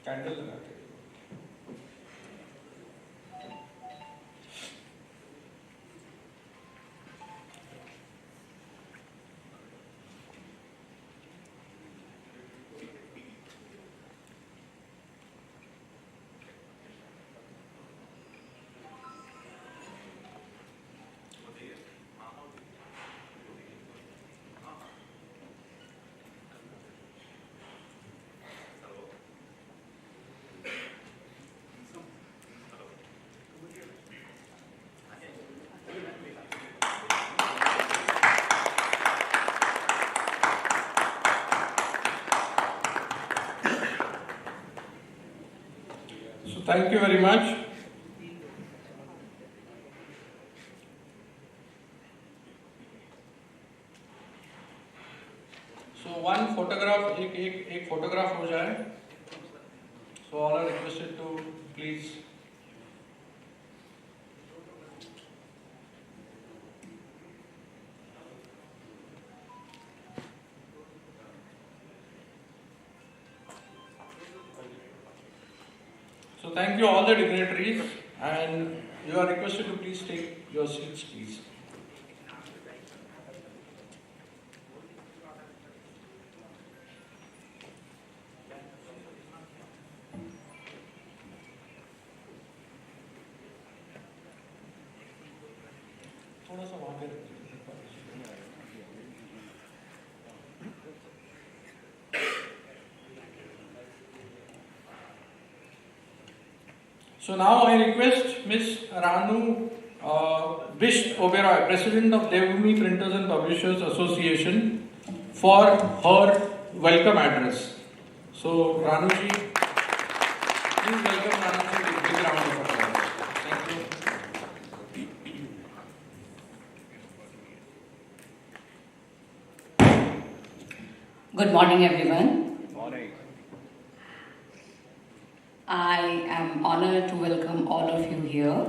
Candle लगा के। Thank you very much. So one photograph, एक photograph हो जाए. So all are requested to please. So thank you all the dignitaries, and you are requested to please take your seats, please. थोड़ा सा वहाँ पे रखिए। So now I request Ms. Ranu Bisht Oberoi, President of Devbhoomi Printers and Publishers Association, for her welcome address. So Ranu ji, please welcome Ranu ji with a big round of applause. Thank you. Good morning, everyone. I am honored to welcome all of you here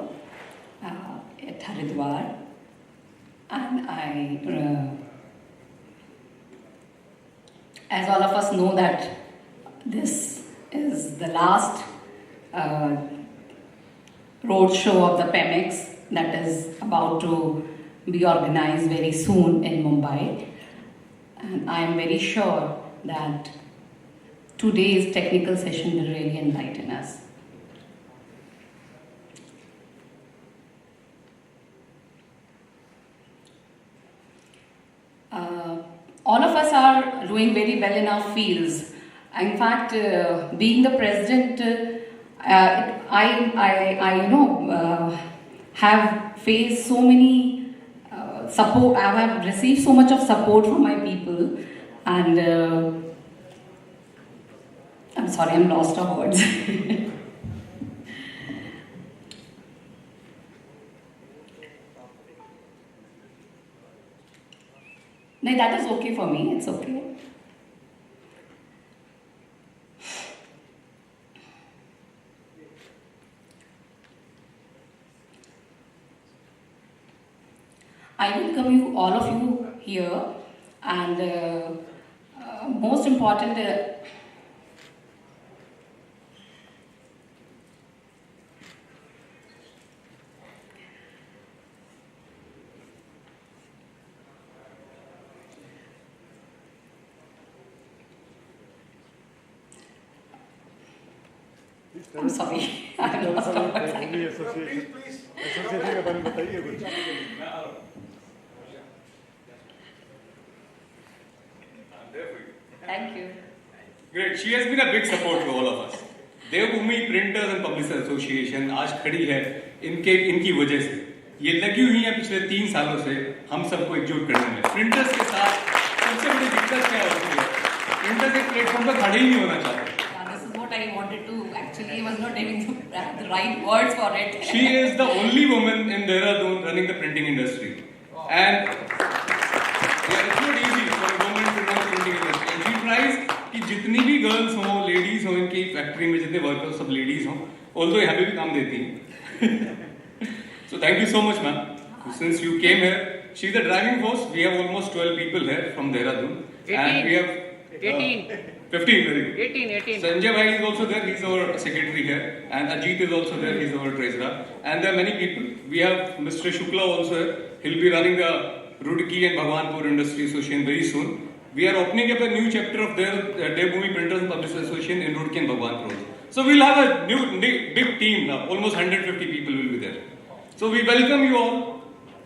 at Haridwar, and as all of us know that this is the last roadshow of the PAMEX that is about to be organized very soon in Mumbai, and I am very sure that today's technical session will really enlighten us. All of us are doing very well in our fields. In fact, being the president, I have faced so many support. I have received so much of support from my people, and I'm sorry, I'm lost of words. No, that is okay for me, it's okay. I welcome you, all of you here, and most important, I'm sorry, I lost of words. Please. Association के बारे में बताइए कुछ. Thank you. Great. She has been a big support to all of us. Devbhoomi Printers and Publishers Association आज खड़ी है इनकी वजह से. ये लगी हुई है पिछले 3 सालों से हम सबको एकजुट करने में. प्रिंटर्स के साथ सबसे बड़ी दिक्कत क्या होती है? प्रिंटर्स एक प्लेटफॉर्म पर खड़े ही नहीं होना चाहते. This is what I wanted to. Actually, I was not having the right words for it. She is the only woman in Dehradun running the printing industry, and it's not easy for a woman to run the printing industry. And she tries कि जितनी भी girls हो, ladies हो, इनकी factory में जितने workers सब ladies हो, although यहाँ पे भी काम देती हैं. So thank you so much, ma'am. Since you came here, she's the driving force. We have almost 12 people here from Dehradun, and we have 18. 15, very good. 18. Sanjay Bhai is also there, he's our secretary here. And Ajit is also there, he's our treasurer. And there are many people. We have Mr. Shukla also here. He'll be running the Roodki and Bhagwanpur Industry Association very soon. We are opening up a new chapter of their Devbhoomi Printers and Publishers Association in Roodki and Bhagwanpur. So we'll have a new big team now. Almost 150 people will be there. So we welcome you all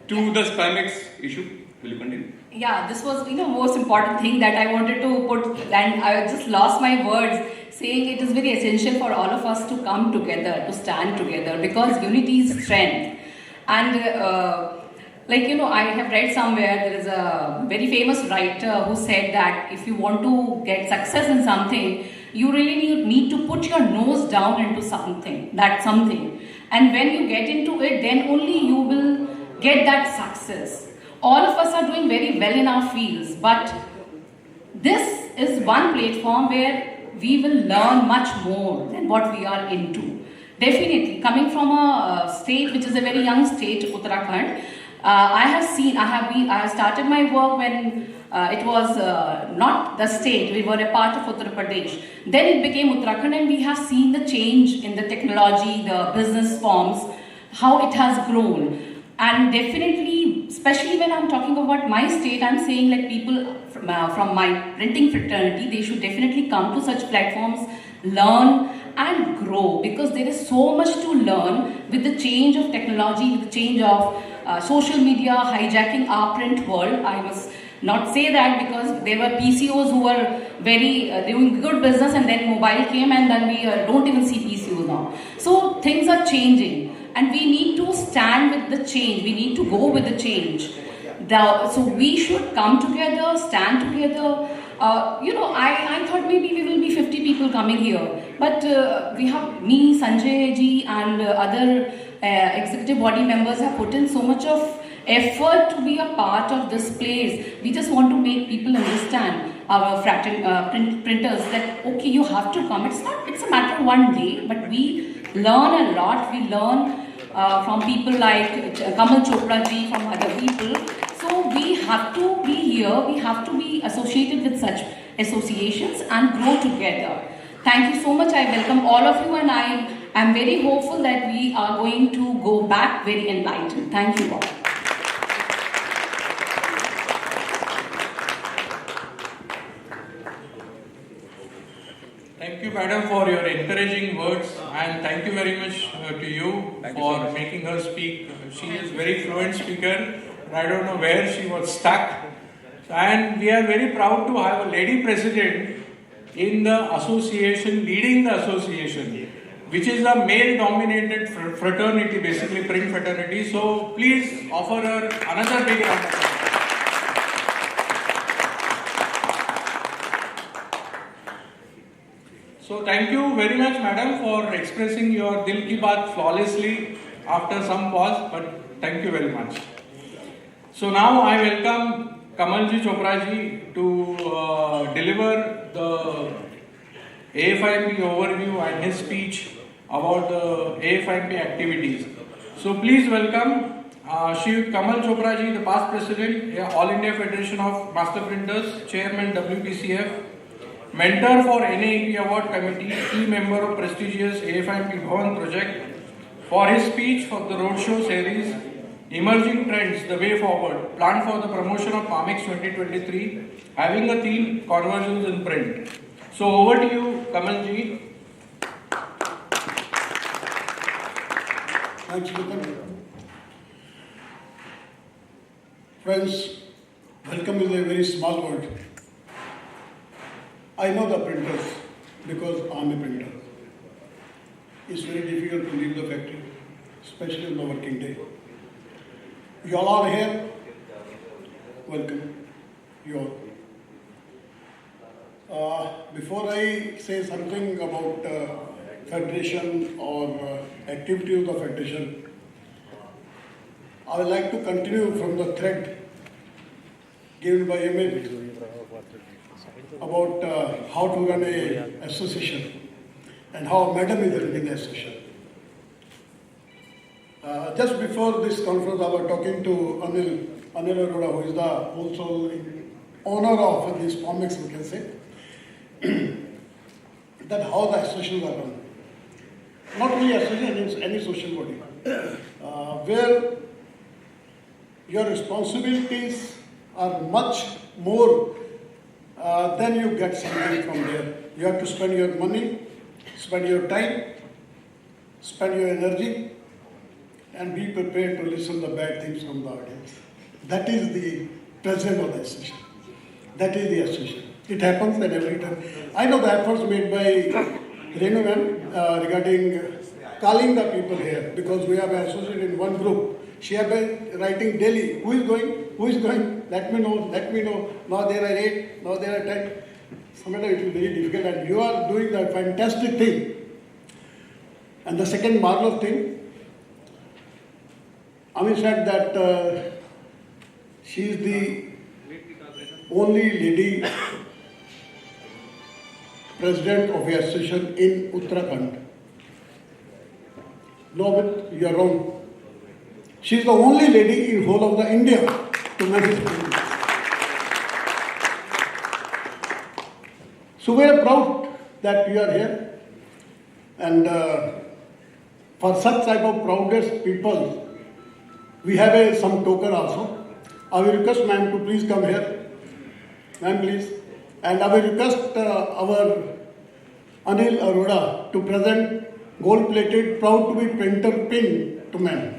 to the PAMEX issue. Will you continue? Yeah, this was most important thing that I wanted to put, and I just lost my words saying it is very essential for all of us to come together, to stand together, because unity is strength. And I have read somewhere, there is a very famous writer who said that if you want to get success in something, you really need to put your nose down into something. And when you get into it, then only you will get that success. All of us are doing very well in our fields, but this is one platform where we will learn much more than what we are into. Definitely, coming from a state which is a very young state, Uttarakhand, I have started my work when it was not the state, we were a part of Uttar Pradesh. Then it became Uttarakhand, and we have seen the change in the technology, the business forms, how it has grown. And definitely, especially when I'm talking about my state, I'm saying like people from my printing fraternity, they should definitely come to such platforms, learn and grow, because there is so much to learn with the change of technology, with the change of social media hijacking our print world. I must not say that, because there were PCOs who were very doing good business, and then mobile came, and then we don't even see PCOs now. So things are changing. And we need to stand with the change. We need to go with the change. So we should come together, stand together. I thought maybe we will be 50 people coming here. But we have me, Sanjay ji, and other executive body members have put in so much of effort to be a part of this place. We just want to make people understand, our printers, that okay, you have to come. It's a matter of one day, but we learn a lot. We learn from people like Kamal Chopra ji, from other people. So we have to be here, we have to be associated with such associations and grow together. Thank you so much. I welcome all of you, and I am very hopeful that we are going to go back very enlightened. Thank you all. Thank you, madam, for your encouraging words, and thank you very much to you for making her speak. She is a very fluent speaker. I don't know where she was stuck. And we are very proud to have a lady president in the association, leading the association, which is a male-dominated fraternity, basically print fraternity. So please offer her another big round of applause. So thank you very much, madam, for expressing your Dil Ki Baat flawlessly after some pause, but thank you very much. So now I welcome Kamalji Chopraji to deliver the AIFMP overview and his speech about the AIFMP activities. So please welcome Shri Kamal Chopraji, the past president, All India Federation of Master Printers, Chairman WPCF, Mentor for NAEP Award Committee, key member of prestigious AIFMP Bhavan project, for his speech for the Roadshow series, Emerging Trends, the Way Forward, planned for the promotion of PAMEX 2023, having a theme, Convergence in Print. So over to you, Kamalji. Thanks, Nitin. Friends, welcome is a very small word. I know the printers because I'm a printer. It's very difficult to leave the factory, especially on the working day. You all are here. Welcome. You all. Before I say something about federation or activity of the federation, I would like to continue from the thread given by Emil about how to run an association and how Madam is running the association. Just before this conference, I was talking to Anil Arora, who is the also owner of this PAMEX, we can say. that how the associations are run. Not only association, any social body, where your responsibilities are much more than you get something from there. You have to spend your money, spend your time, spend your energy, and be prepared to listen to the bad things from the audience. That is the presence of the association. That is the association. It happens at every time. I know the efforts made by Renu ma'am regarding calling the people here, because we have an associate in one group. She has been writing daily, who is going, let me know. Now there are 8, now there are 10. Sometimes it is very difficult, and you are doing the fantastic thing. And the second marvelous thing, Ami said that she is the only lady president of the association in Uttarakhand. No, but you are wrong. She is the only lady in whole of the India to manage it. So we are proud that you are here, and for such type of proudest people, we have some token also. I will request ma'am to please come here. Ma'am, please. And I will request our Anil Arora to present gold-plated, proud to be printer pin to ma'am.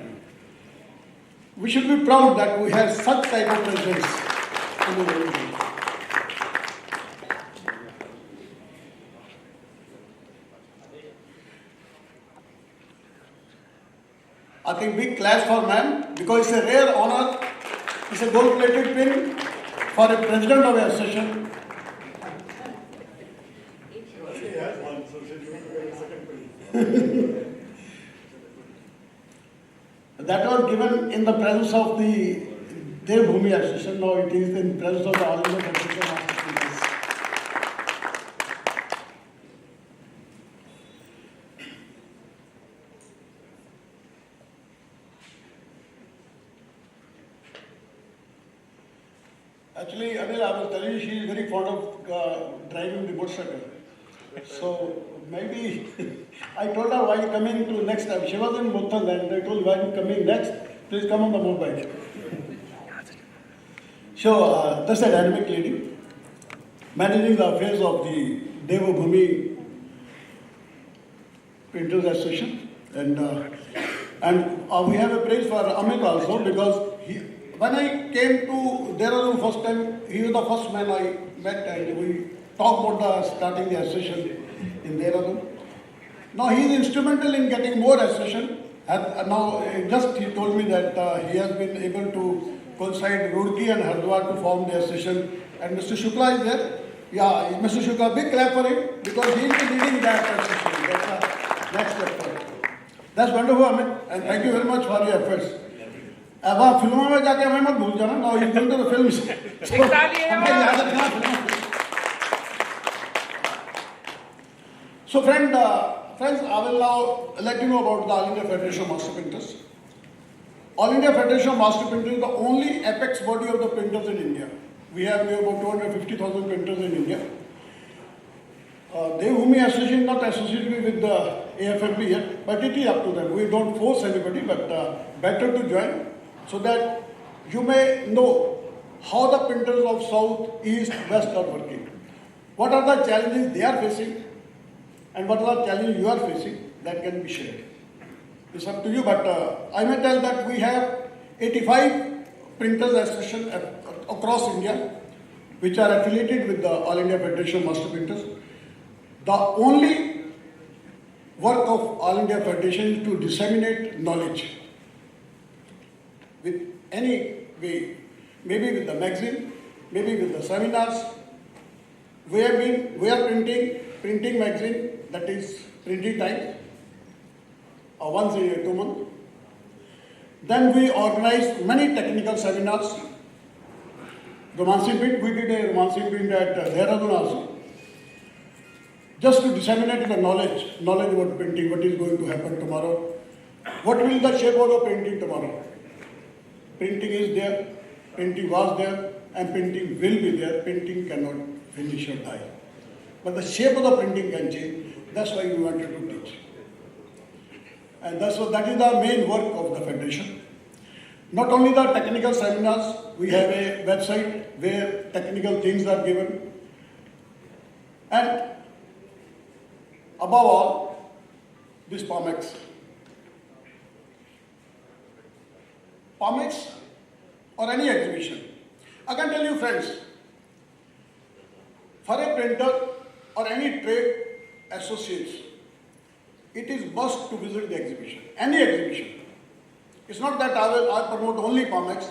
We should be proud that we have such type of presence in the world. I think big claps for ma'am, because it's a rare honor. It's a gold-plated pin for a president of an association. That was given in the presence of the Devbhoomi association. Now it is in presence of the All India Federation of Associations. Actually, Anil, I was telling you, she is very fond of driving the motorcycle. So maybe I told her while coming to next time. She was in Muttal and I told her while coming next, please come on the motorbike. So that's a dynamic lady, managing the affairs of the Devbhoomi Printers Association, and we have a praise for Amit also, because when I came to Dehradun first time, he was the first man I met, and we talked about the starting the association in Dehradun. Now he is instrumental in getting more association. And now just he told me that he has been able to coincide Roorkee and Haridwar to form the association. And Mr. Shukla is there. Yeah, Mr. Shukla, big clap for him, because he will be leading that association. That's the next step. That's wonderful, Amit, and thank you very much for your efforts. अब आप फिल्मों में जाके हमें मत भूल जाना. Now you go to the films. So friends, I will now let you know about the All India Federation of Master Printers. All India Federation of Master Printers is the only apex body of the printers in India. We have about 250,000 printers in India. Devbhoomi Association is not associated with the AIFMP yet, but it is up to them. We don't force anybody, but better to join, so that you may know how the printers of South, East, West are working. What are the challenges they are facing, and what are the challenges you are facing, that can be shared. It's up to you, but I may tell that we have 85 printers associations across India, which are affiliated with the All India Federation of Master Printers. The only work of All India Federation is to disseminate knowledge with any way, maybe with the magazine, maybe with the seminars. We are printing magazine, that is printing time, once a year, 2 months. Then we organize many technical seminars. Romancing print, we did a romancing print at Dehradun also, just to disseminate the knowledge about printing, what is going to happen tomorrow, what will the shape of the printing tomorrow. Printing is there, printing was there, and printing will be there. Printing cannot finish or die. but the shape of the printing can change. That's why we wanted to teach. And that is the main work of the Federation. Not only the technical seminars, we have a website where technical things are given. And above all, this PAMEX. PAMEX or any exhibition. I can tell you friends, for a printer or any trade associates, it is must to visit the exhibition, any exhibition. It's not that I promote only PAMEX.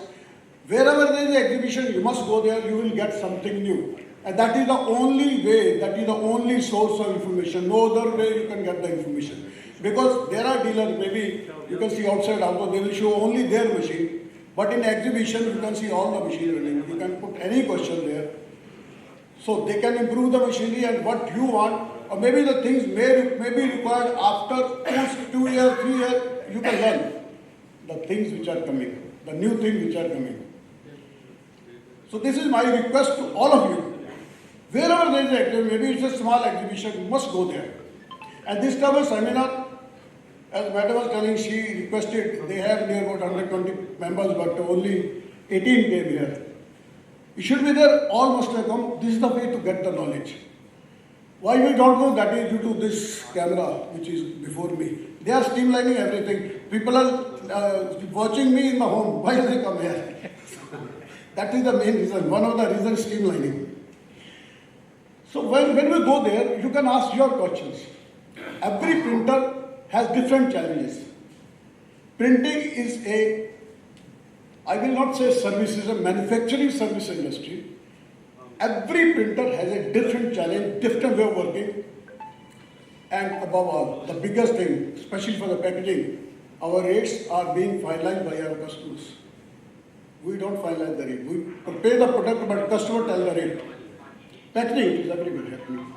Wherever there is an exhibition, you must go there, you will get something new. And that is the only way, that is the only source of information. No other way you can get the information. Because there are dealers, maybe you can see outside also, they will show only their machine. But in exhibition, you can see all the machine running. You can put any question there. So they can improve the machinery and what you want, or maybe the things may be required after 2 years, 3 years, you can learn the things which are coming, the new things which are coming. So this is my request to all of you. Wherever there is an exhibition, maybe it's a small exhibition, you must go there. And this time of seminar, as Madam was telling, she requested, they have near about 120 members, but only 18 came here. You should be there, all must have come. This is the way to get the knowledge. Why we don't know, that is due to this camera which is before me. They are streamlining everything. People are watching me in the home. Why do they come here? That is the main reason, one of the reasons, streamlining. So when we go there, you can ask your questions. Every printer has different challenges. Printing is a, I will not say services, a manufacturing service industry. Every printer has a different challenge, different way of working. And above all, the biggest thing, especially for the packaging, our rates are being finalized by our customers. We don't finalize the rate. We pay the product, but customer tells the rate. Packaging is everywhere happening.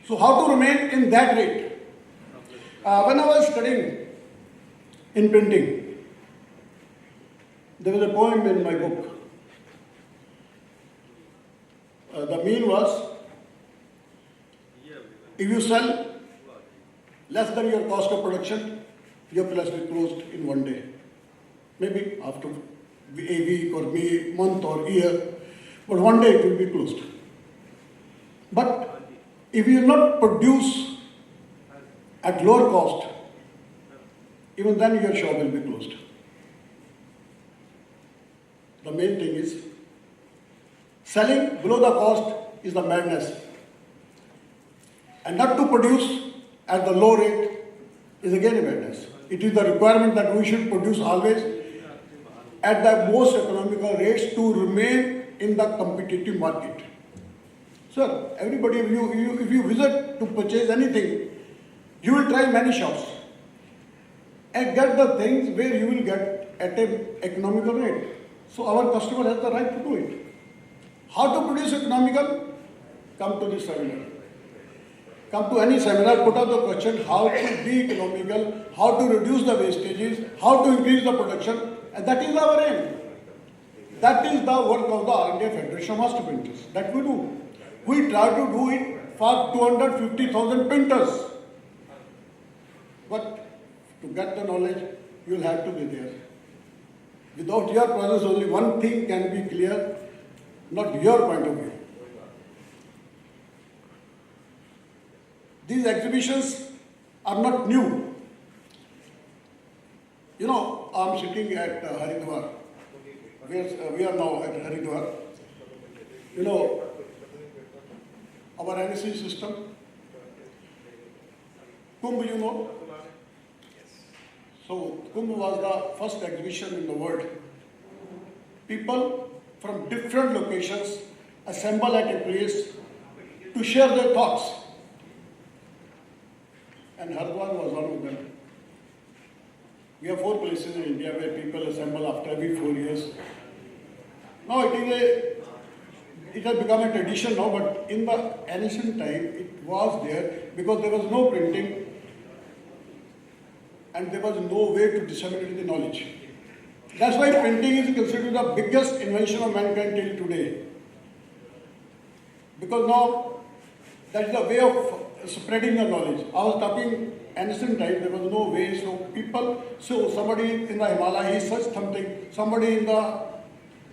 So how to remain in that rate? When I was studying in printing, there was a poem in my book. The mean was, if you sell less than your cost of production, your place will be closed in 1 day. Maybe after a week or a month or year, but 1 day it will be closed. But if you not produce at lower cost, even then your shop will be closed. The main thing is, selling below the cost is the madness. And not to produce at the low rate is again a madness. It is the requirement that we should produce always at the most economical rates to remain in the competitive market. Sir, everybody, if you visit to purchase anything, you will try many shops and get the things where you will get at an economical rate. So our customer has the right to do it. How to produce economical? Come to this seminar. Come to any seminar, put up the question how to be economical, how to reduce the wastages, how to increase the production, and that is our aim. That is the work of the All India Federation of Master Printers. That we do. We try to do it for 250,000 printers. But to get the knowledge, you will have to be there. Without your presence, only one thing can be clear, not your point of view. These exhibitions are not new. You know, I am sitting at Haridwar. We are now at Haridwar. You know, our NSC system, Kumbh, you know? So, Kumbh was the first exhibition in the world. People from different locations assemble at a place to share their thoughts. And Haridwar was one of them. We have 4 places in India where people assemble after every 4 years. Now it has become a tradition now, but in the ancient time it was there because there was no printing and there was no way to disseminate the knowledge. That's why printing is considered the biggest invention of mankind till today. Because now That is the way of spreading the knowledge. I was talking ancient time, there was no way, so people, so somebody in the Himalaya, he searched something, somebody in the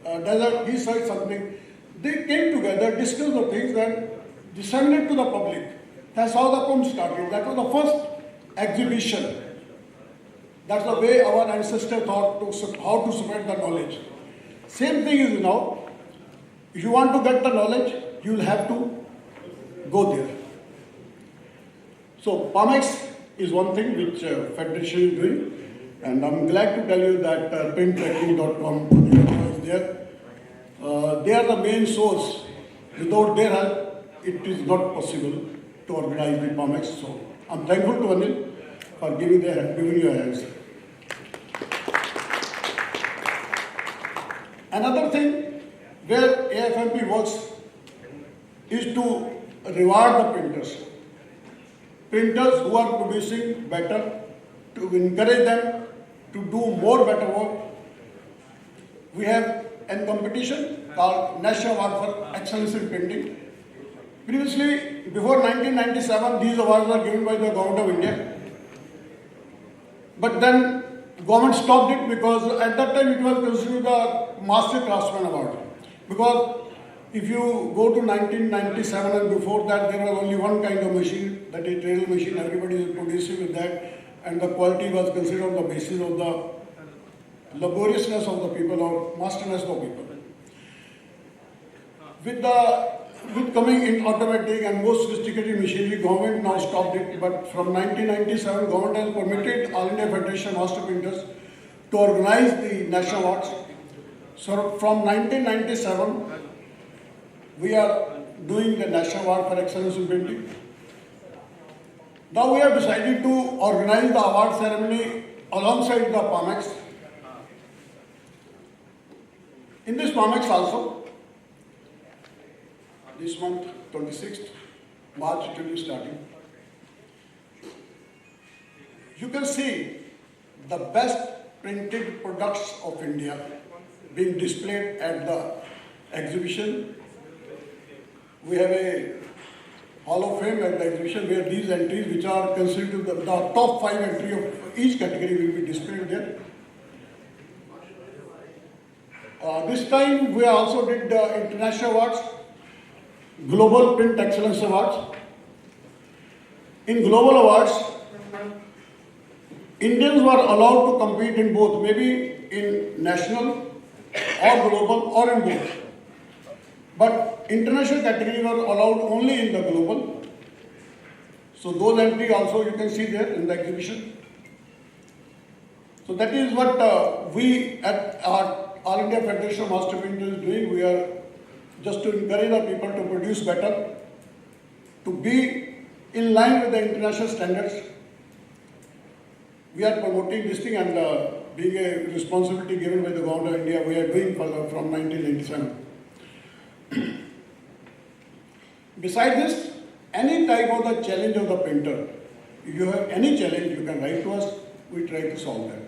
desert, he searched something. They came together, discussed the things and disseminated to the public. That's how the PUM started. That was the first exhibition. That's the way our ancestors thought to how to spread the knowledge. Same thing is now. If you want to get the knowledge, you will have to go there. So PAMEX is one thing which Federation is doing, and I'm glad to tell you that printtracking.com is there. They are the main source. Without their help, it is not possible to organize the PAMEX. So I'm thankful to Anil for giving you a hands. Another thing where AIFMP works is to reward the printers. Printers who are producing better, to encourage them to do more better work. We have a competition called National Award for Excellence in Printing. Previously, before 1997, these awards were given by the Government of India. But then government stopped it because at that time it was considered the Master Craftsman Award. Because if you go to 1997 and before that, there was only one kind of machine, that is dreidel machine. Everybody was producing with that, and the quality was considered on the basis of the laboriousness of the people or masterness of people. With coming in automatic and more sophisticated machinery, government now stopped it. But from 1997, government has permitted All India Federation of Master Printers to organize the national awards. So from 1997, we are doing the National Award for Excellence in Printing. Now we have decided to organize the award ceremony alongside the PAMEX. In this PAMEX also, this month, 26th March, it will be starting. You can see the best printed products of India being displayed at the exhibition. We have a Hall of Fame at the exhibition where these entries, which are considered the top 5 entries of each category, will be displayed there. This time we also did the International Awards, Global Print Excellence Awards. In Global Awards, Indians were allowed to compete in both, maybe in national or global or in both. But international category were allowed only in the global. So those entries also you can see there in the exhibition. So that is what we at our All India Federation of Master Printers is doing. We are just to encourage the people to produce better, to be in line with the international standards. We are promoting this thing and being a responsibility given by the Government of India, we are doing from 1997. Besides this, any type of the challenge of the printer, if you have any challenge, you can write to us, we try to solve that.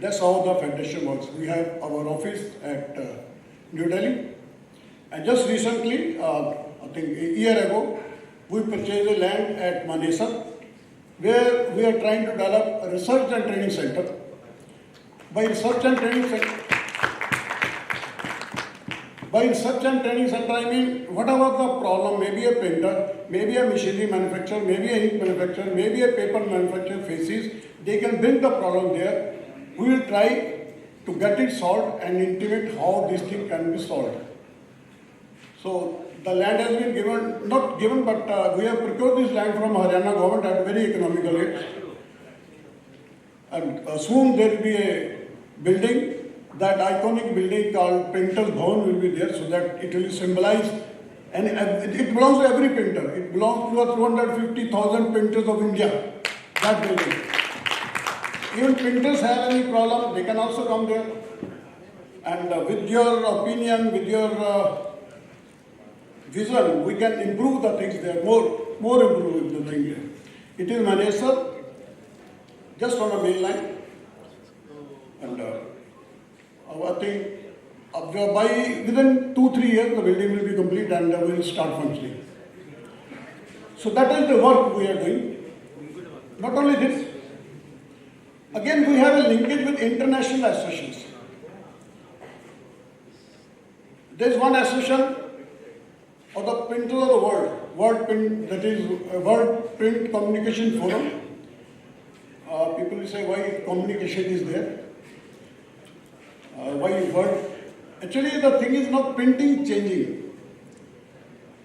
That's how the Federation works. We have our office at New Delhi, and just recently, I think a year ago, we purchased a land at Manesar, where we are trying to develop a research and training center. By research and training center, I mean, whatever the problem, maybe a printer, maybe a machinery manufacturer, maybe a ink manufacturer, maybe a paper manufacturer faces, they can bring the problem there. We will try to get it solved and intimate how this thing can be solved. So the land has been given, not given, but we have procured this land from Haryana government at very economical rates. And soon there will be a building, that iconic building called Printers Bhavan will be there, so that it will symbolize, and it belongs to every printer. It belongs to the 250,000 printers of India, that building. Even printers have any problem, they can also come there. And with your opinion, with your vision, we can improve the things there, more improve the thing there. It is Manesar, just on the main line. And I think within 2-3 years, the building will be complete and will start functioning. So that is the work we are doing. Not only this, again we have a linkage with international associations. There is one association of the printers of the world print, that is World Print Communication Forum. People will say why communication is there, why world. Actually the thing is not printing changing.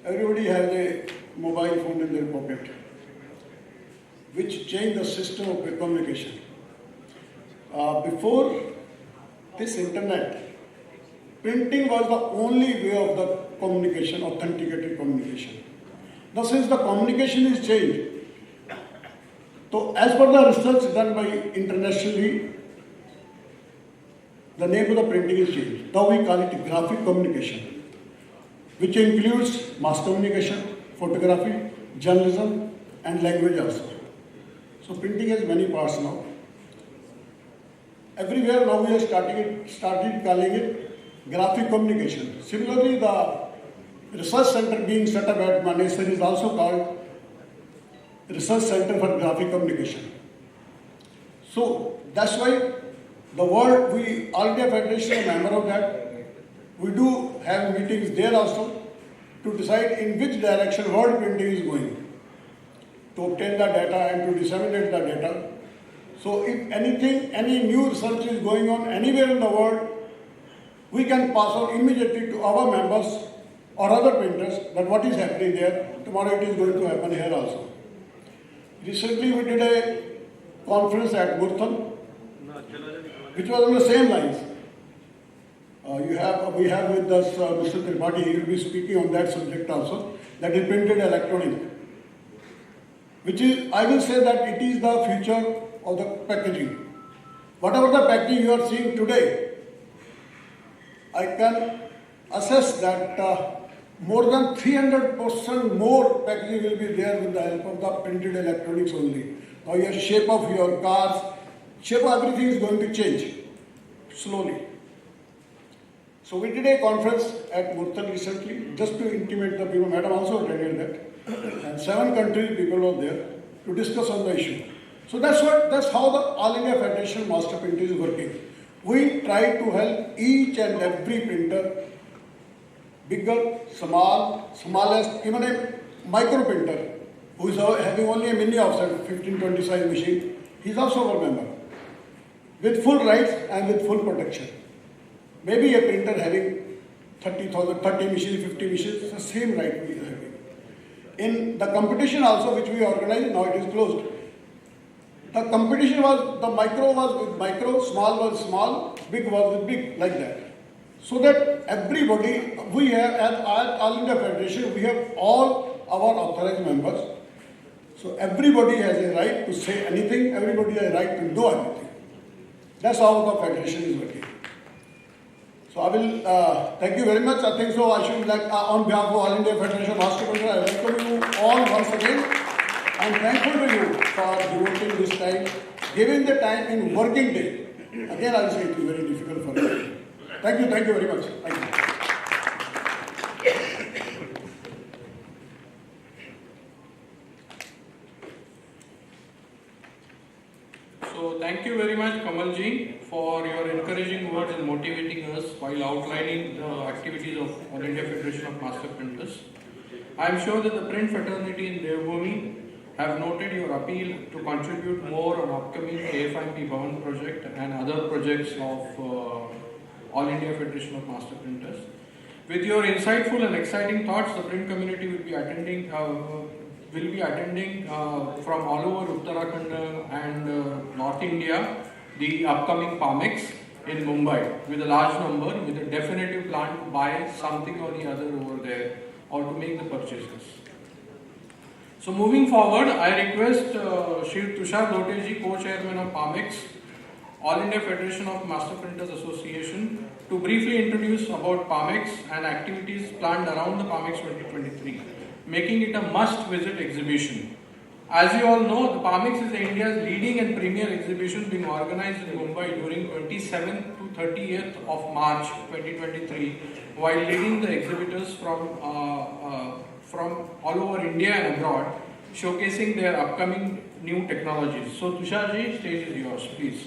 Everybody has a mobile phone in their pocket, which changed the system of communication. Before this internet, printing was the only way of the communication, authenticated communication. Now since the communication is changed, so as per the research done by internationally, the name of the printing is changed. Now we call it graphic communication, which includes mass communication, photography, journalism, and language also. So printing has many parts now. Everywhere now we are started calling it graphic communication. Similarly, the research center being set up at Manesar is also called Research Center for Graphic Communication. So that's why the world, All India Federation is a member of that. We do have meetings there also to decide in which direction world printing is going, to obtain the data and to disseminate the data. So if anything, any new research is going on anywhere in the world, we can pass on immediately to our members or other printers that what is happening there, tomorrow it is going to happen here also. Recently we did a conference at Murthal, which was on the same lines. We have with us Mr. Tripathi. He will be speaking on that subject also, that is printed electronic, which is, I will say that it is the future of the packaging. Whatever the packaging you are seeing today, I can assess that more than 300% more packaging will be there with the help of the printed electronics only. Now your shape of your cars, shape of everything is going to change slowly. So we did a conference at Murthal recently just to intimate the people. Madam also attended that. And 7 countries people were there to discuss on the issue. So that's how the All India Federation Master Printer is working. We try to help each and every printer, bigger, smallest, even a micro printer who is having only a mini offset 1520 size machine. He is also a member with full rights and with full protection. Maybe a printer having 30 machines, 50 machines, it's the same right we are having. In the competition also which we organized, now it is closed. The competition was, the micro was with micro, small was small, big was with big, like that. So that everybody, we have, at All India Federation, we have all our authorized members. So everybody has a right to say anything, everybody has a right to do anything. That's how the federation is working. So I will thank you very much. I think so. I should like on behalf of All India Federation Master Printer, I welcome you all once again. I am thankful to you for devoting this time, giving the time in working day. Again, I will say it is very difficult for me. Thank you very much. Thank you. So thank you very much, Kamalji, for your encouraging words and motivating us while outlining the activities of All India Federation of Master Printers. I am sure that the print fraternity in Devbhoomi have noted your appeal to contribute more on upcoming AIFMP Bhavan project and other projects of All India Federation of Master Printers. With your insightful and exciting thoughts, the print community will be attending from all over Uttarakhand and North India the upcoming PAMEX in Mumbai with a large number, with a definitive plan to buy something or the other over there or to make the purchases. So moving forward, I request Shri Tushar Dhoteji, co-chairman of PAMEX, All India Federation of Master Printers Association, to briefly introduce about PAMEX and activities planned around the PAMEX 2023, making it a must-visit exhibition. As you all know, the PAMEX is India's leading and premier exhibition being organized in Mumbai during 27th to 30th of March 2023, while leading the exhibitors from from all over India and abroad, showcasing their upcoming new technologies. So Tusharji, stage is yours, please.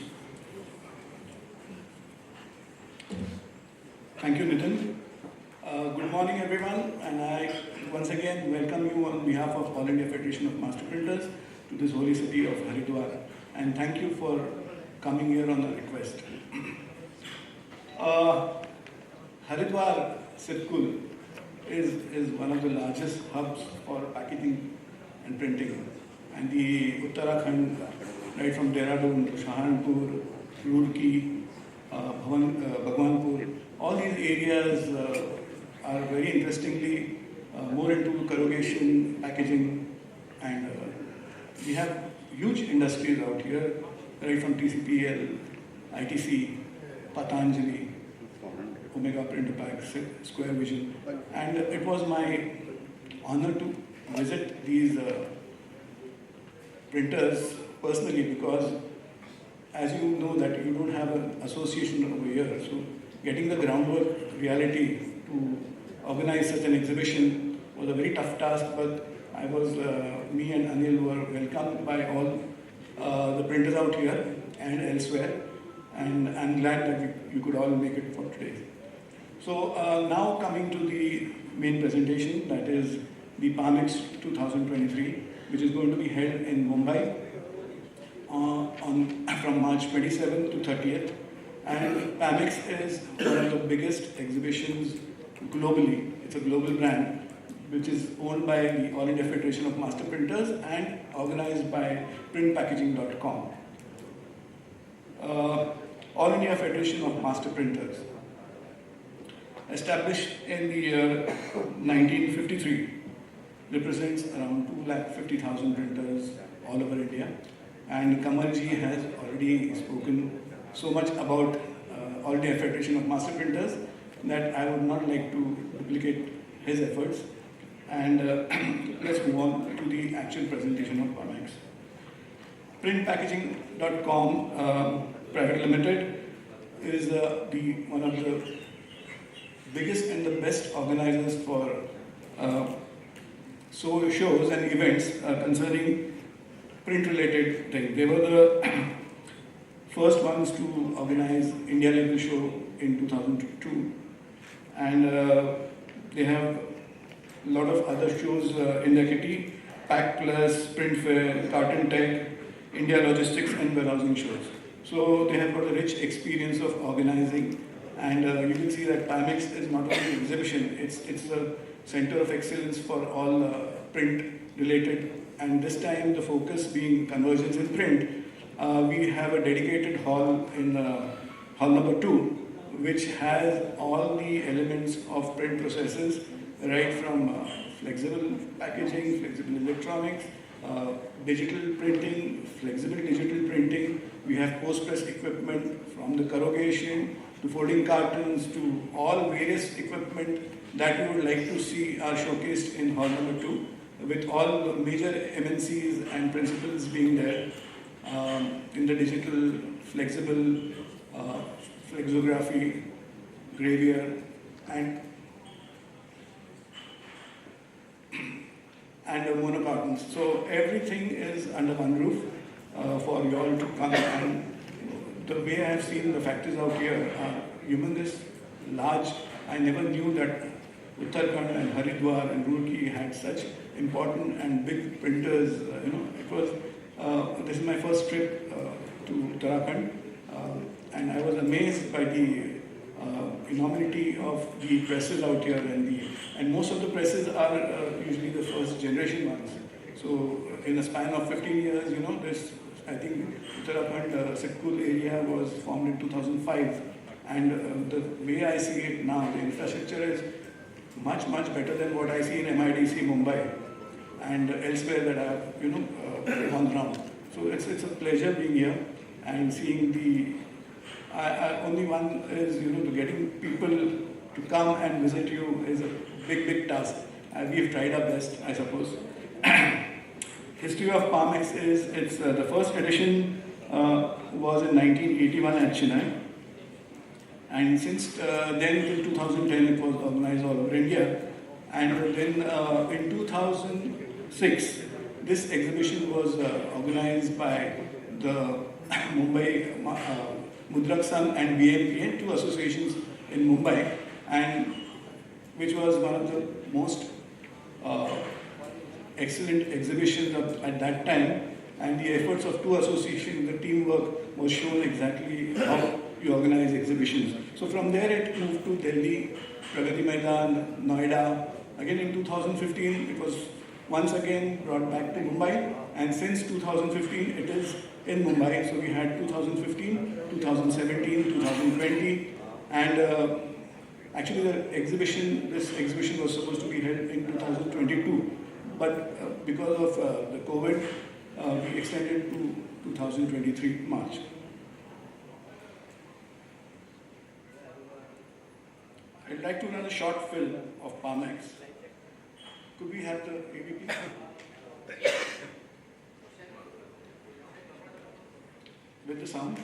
Thank you, Nitin. Good morning, everyone, and I once again welcome you on behalf of All India Federation of Master Printers to this holy city of Haridwar, and thank you for coming here on a request. Haridwar Sitkul is one of the largest hubs for packaging and printing, and the Uttarakhand, right from Dehradun to Saharanpur, Roorkee, Bhagwanpur, all these areas are very interestingly more into corrugation, packaging, and we have huge industries out here, right from TCPL, ITC, Patanjali, Omega Print Pack, Square Vision, and it was my honor to visit these printers personally, because as you know that you don't have an association over here, so getting the groundwork reality to organize such an exhibition was a very tough task, but me and Anil were welcomed by all the printers out here and elsewhere, and I'm glad that you could all make it for today. So now coming to the main presentation, that is the PAMEX 2023, which is going to be held in Mumbai from March 27th to 30th. And PAMEX is one of the biggest exhibitions globally. It's a global brand which is owned by the All India Federation of Master Printers and organized by printpackaging.com. All India Federation of Master Printers, established in the year 1953, represents around 250,000 printers all over India. And Kamalji has already spoken so much about All India Federation of Master Printers that I would not like to duplicate his efforts. And let's move on to the actual presentation of PAMEX. Printpackaging.com Private Limited is one of the biggest and the best organizers for shows and events concerning print-related things. They were the first ones to organize India Label Show in 2002, and they have a lot of other shows in their kitty: Pack Plus, Print Fair, Carton Tech, India Logistics, and warehousing shows. So they have got a rich experience of organizing, and you can see that PAMEX is not only an exhibition; it's a center of excellence for all print-related. And this time, the focus being Convergence in print, we have a dedicated hall in hall number 2, which has all the elements of print processes, right from flexible packaging, flexible electronics, digital printing, flexible digital printing. We have post-press equipment from the corrugation to folding cartons to all various equipment that you would like to see are showcased in hall number 2, with all the major MNCs and principals being there in the digital, flexible, flexography, gravier, and monocartons. So everything is under one roof for you all to come. And the way I have seen the factories out here are humongous, large. I never knew that Uttarakhand and Haridwar and Roorkee had such important and big printers. It was. This is my first trip to Uttarakhand, and I was amazed by the enormity of the presses out here, and most of the presses are usually the first generation ones. So in a span of 15 years, this, I think Uttarakhand Sitkul area was formed in 2005, and the way I see it now, the infrastructure is much better than what I see in MIDC Mumbai and elsewhere that I have gone around. So it's a pleasure being here and seeing the. Only one is getting people to come and visit you is a big task. We've tried our best, I suppose. History of PAMEX is the first edition was in 1981 at Chennai, and since then till 2010 it was organized all over India. And then in 2006, this exhibition was organized by the Mumbai Mudrak Sangh and BMPA, two associations in Mumbai, and which was one of the most excellent exhibitions at that time. And the efforts of two associations, the teamwork was shown exactly how you organize exhibitions. So from there it moved to Delhi, Pragati Maidan, Noida. Again in 2015 it was once again brought back to Mumbai, and since 2015 it is in Mumbai. So we had 2015, 2017, 2020, and actually this exhibition was supposed to be held in 2022, but because of the COVID, we extended to 2023 March. I'd like to run a short film of PAMEX. Could we have the AVP? With the sound?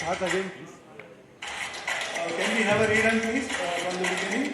Start again, please. Can we have a rerun, please, from the beginning?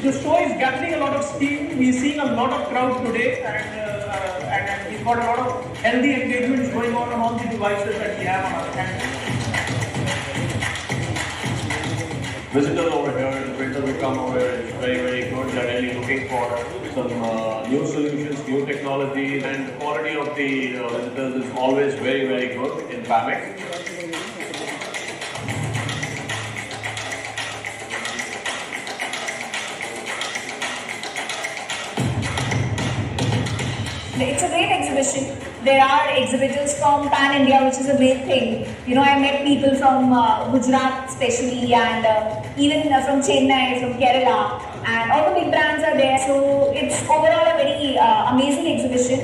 The show is gathering a lot of steam. We're seeing a lot of crowd today, and we've got a lot of healthy engagements going on all the devices that we have on our campus. Visitors over here, the printers who come over here, it's very, very good. They're really looking for some new solutions, new technologies, and the quality of the visitors is always very, very good in PAMEX. It's a great exhibition. There are exhibitors from Pan India, which is a great thing. You know, I met people from Gujarat especially, and even from Chennai, from Kerala, and all the big brands are there. So it's overall a very amazing exhibition.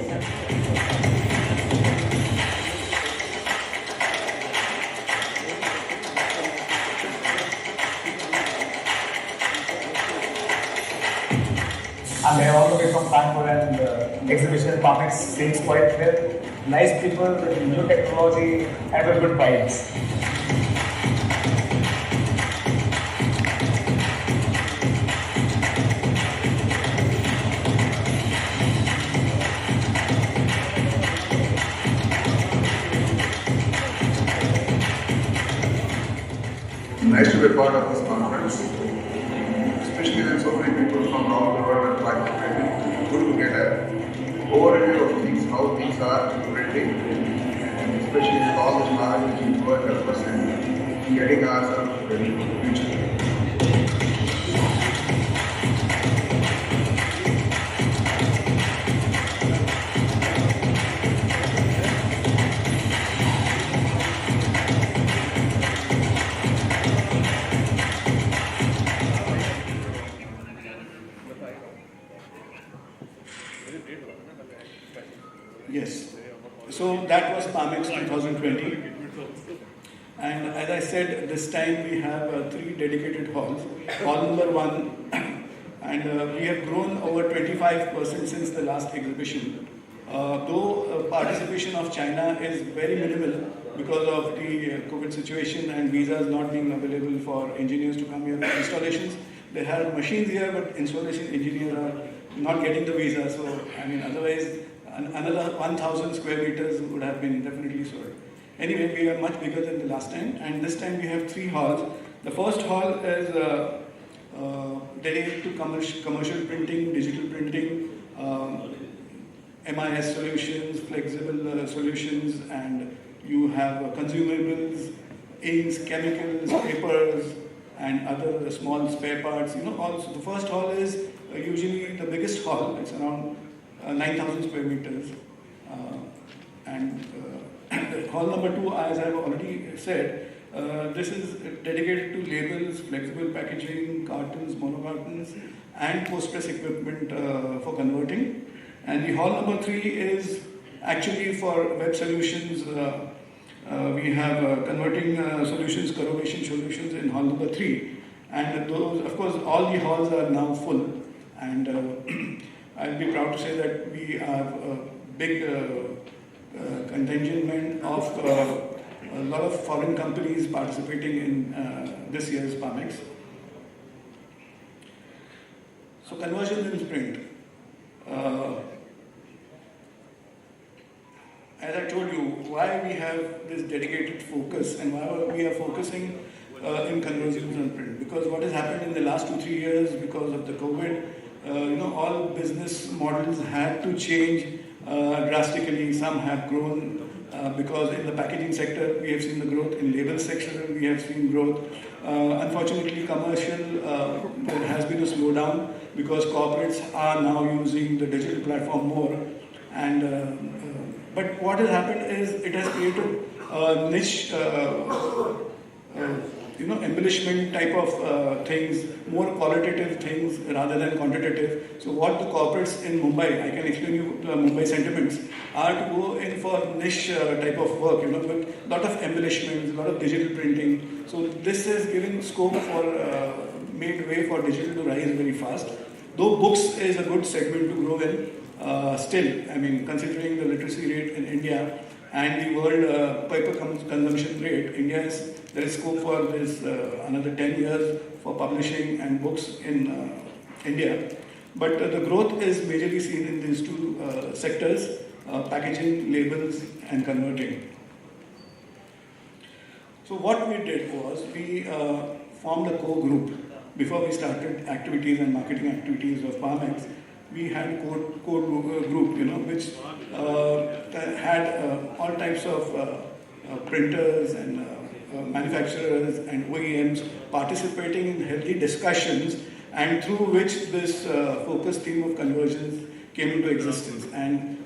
I'm here all the way from Kanpur, and the exhibition PAMEX seems quite well. Nice people with new technology and with good vibes. Nice to be part of this conference, especially when so many people from around the world are participating. Good to get an overview of things, how things are printing, and especially with all this knowledge which work help us in getting ourselves ready for the future. Yes. So that was PAMEX 2020. And as I said, this time we have 3 dedicated halls. Hall number 1, and we have grown over 25% since the last exhibition. Though participation of China is very minimal because of the COVID situation and visas not being available for engineers to come here for installations. They have machines here, but installation engineers are not getting the visa. So, I mean, otherwise, another 1,000 square meters would have been definitely sold. Anyway, we are much bigger than the last time, and this time we have 3 halls. The first hall is dedicated to commercial printing, digital printing, MIS solutions, flexible solutions, and you have consumables, inks, chemicals, papers, and other small spare parts. Also the first hall is usually the biggest hall. It's around 9,000 square meters, and hall number 2, as I've already said, this is dedicated to labels, flexible packaging, cartons, monocartons, and post-press equipment for converting. And the hall number 3 is actually for web solutions. We have converting solutions, corrugation solutions in hall number 3. And those, of course, all the halls are now full. And I'll be proud to say that we have a big contingent of a lot of foreign companies participating in this year's PAMEX. So Convergence in print. As I told you, why we have this dedicated focus and why we are focusing in Convergence in print. Because what has happened in the last 2-3 years because of the COVID, all business models had to change drastically. Some have grown because in the packaging sector we have seen the growth, in label sector we have seen growth. Unfortunately, commercial there has been a slowdown because corporates are now using the digital platform more. And but what has happened is it has created a niche, embellishment type of things, more qualitative things rather than quantitative. So what the corporates in Mumbai, I can explain you the Mumbai sentiments, are to go in for niche type of work, with a lot of embellishments, a lot of digital printing. So this has given scope for, made way for digital to rise very fast. Though books is a good segment to grow in, still, I mean, considering the literacy rate in India and the world paper consumption rate, there is scope for this another 10 years for publishing and books in India. But the growth is majorly seen in these 2 sectors, packaging, labels, and converting. So what we did was we formed a core group. Before we started activities and marketing activities of PAMEX, we had a core group, which had all types of printers and manufacturers and OEMs participating in healthy discussions, and through which this focus theme of convergence came into existence. And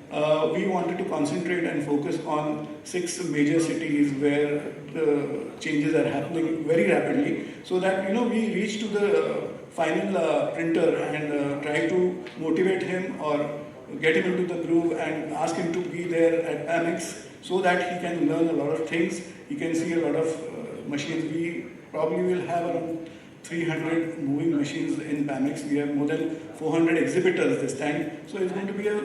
we wanted to concentrate and focus on 6 major cities where the changes are happening very rapidly, so that we reach to the final printer and try to motivate him or get him into the groove and ask him to be there at PAMEX so that he can learn a lot of things. He can see a lot of machines. We probably will have around 300 moving machines in PAMEX. We have more than 400 exhibitors this time. So it's going to be a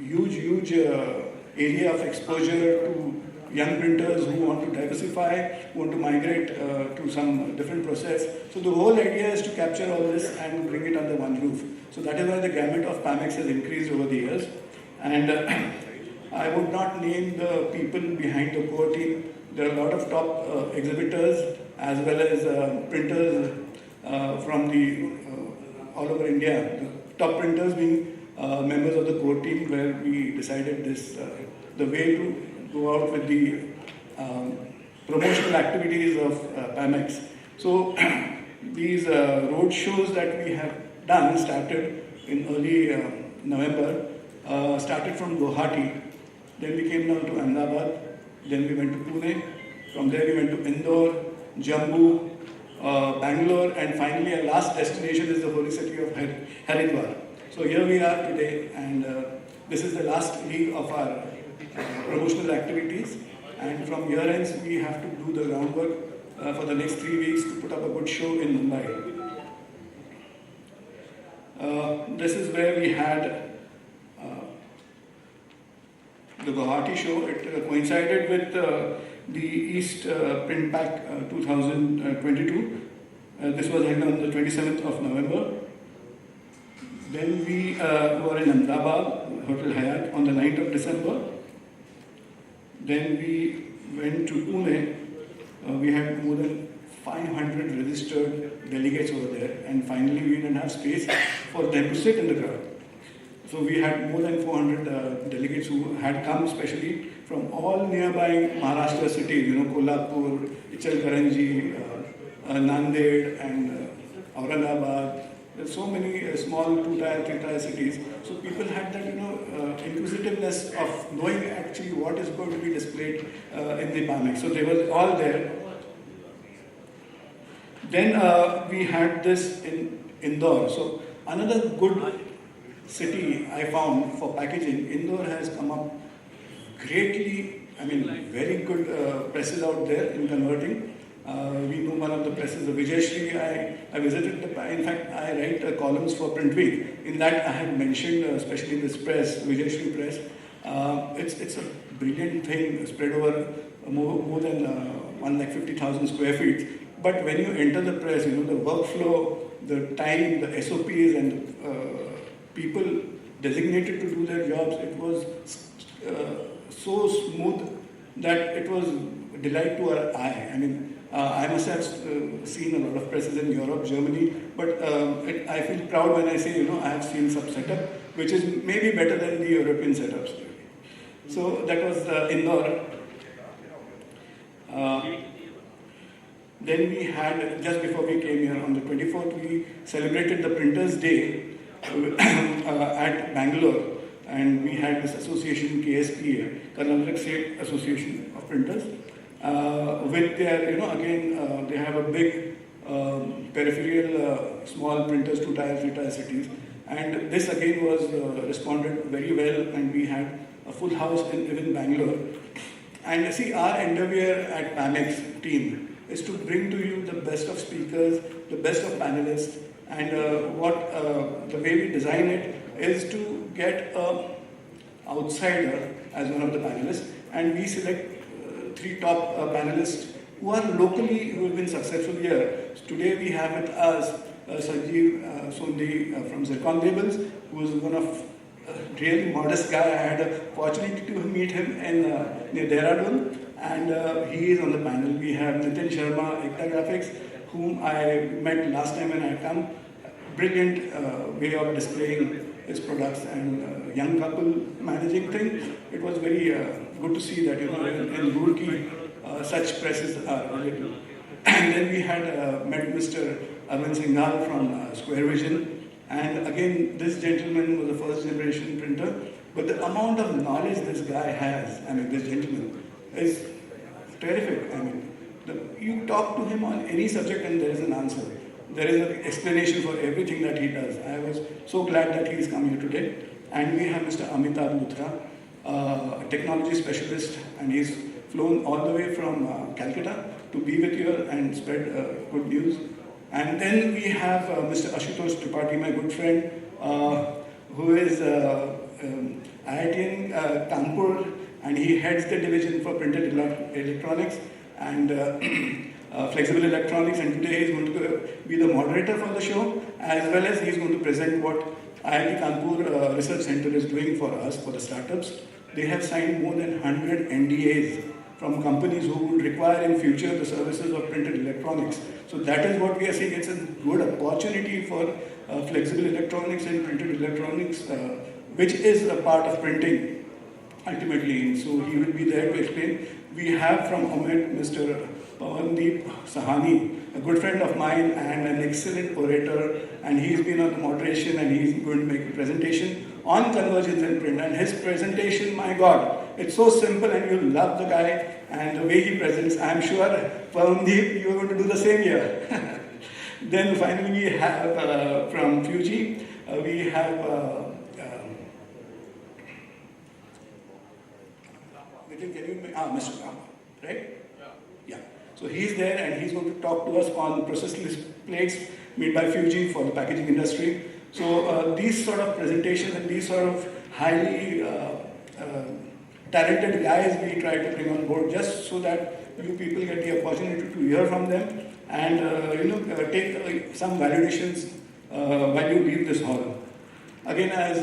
huge area of exposure to young printers who want to diversify, who want to migrate to some different process. So the whole idea is to capture all this and bring it under one roof. So that is why the gamut of PAMEX has increased over the years. And I would not name the people behind the core team. There are a lot of top exhibitors as well as printers from all over India. The top printers being members of the core team, where we decided this the way to go out with the promotional activities of PAMEX. So these road shows that we have done started in early November, started from Guwahati, then we came down to Ahmedabad, then we went to Pune, from there we went to Indore, Jammu, Bangalore, and finally our last destination is the holy city of Haridwar. So here we are today, and this is the last week of our promotional activities. And from year ends, we have to do the groundwork for the next 3 weeks to put up a good show in Mumbai. This is where we had the Guwahati show. It coincided with the East Print Pack 2022. This was held on the 27th of November. Then we were in Ahmedabad, Hotel Hyatt, on the 9th of December. Then we went to Pune. We had more than 500 registered delegates over there, and finally we didn't have space for them to sit in the crowd. So we had more than 400 delegates who had come especially from all nearby Maharashtra cities, Kolhapur, Ichalkaranji, Nanded and Aurangabad. There's so many small 2-tier, 3-tier cities. So people had that, inquisitiveness of knowing actually what is going to be displayed in the PAMEX. So they were all there. Then we had this in Indore. So another good city I found for packaging. Indore has come up greatly, very good presses out there in converting. We know one of the presses, the Vijayshri. I visited in fact, I write columns for Print Week. In that, I had mentioned, especially this press, Vijayshri press. It's a brilliant thing, spread over more than 150,000 square feet. But when you enter the press, the workflow, the time, the SOPs, and the people designated to do their jobs, it was so smooth that it was a delight to our eye. I must have seen a lot of presses in Europe, Germany, but I feel proud when I say, I have seen some setup, which is maybe better than the European setups. So that was Indore. Then we had, just before we came here, on the 24th, we celebrated the Printers' Day at Bangalore. And we had this association, KSPA, Karnataka State Association of Printers. With their, again, they have a big peripheral small printers, 2-tier, 3-tier cities. And this again was responded very well, and we had a full house in Bangalore. And see, our endeavor at PAMEX team is to bring to you the best of speakers, the best of panelists, and the way we design it is to get an outsider as one of the panelists, and we select 3 top panelists who are locally, who have been successful here. So today we have with us Sanjeev Sondi from Zircon Labels, who is one of really modest guy. I had a opportunity to meet him in near Dehradun, and he is on the panel. We have Nitin Sharma, Ekta Graphics, whom I met last time when I come. Brilliant way of displaying his products, and young couple managing things. It was very good to see that in Roorkee such presses are available. And then we had met Mr. Arvind Singhal from Square Vision, and again this gentleman was a first generation printer, but the amount of knowledge this guy has, this gentleman, is terrific. You talk to him on any subject and there is an answer. There is an explanation for everything that he does. I was so glad that he is come here today. And we have Mr. Amitabh Luthra, a technology specialist, and he's flown all the way from Calcutta to be with you and spread good news. And then we have Mr. Ashutosh Tripathi, my good friend, who is IITian Kanpur, and he heads the division for printed electronics and flexible electronics, and today he's going to be the moderator for the show, as well as he's going to present what IIT Kanpur Research Center is doing for us, for the startups. They have signed more than 100 NDAs from companies who would require in future the services of printed electronics. So that is what we are saying. It's a good opportunity for flexible electronics and printed electronics, which is a part of printing ultimately. So he will be there to explain. We have from Ahmed Mr. Pawandeep Sahani, a good friend of mine and an excellent orator, and he's been on the moderation, and he's going to make a presentation on convergence and print. And his presentation, my God, it's so simple, and you'll love the guy and the way he presents. I'm sure, Pawandeep, you're going to do the same here. Then finally we have from Fuji, we have Mr. So he's there and he's going to talk to us on processless plates made by Fuji for the packaging industry. So these sort of presentations and these sort of highly talented guys we try to bring on board just so that you people get the opportunity to hear from them and take some validations while you leave this hall. Again, as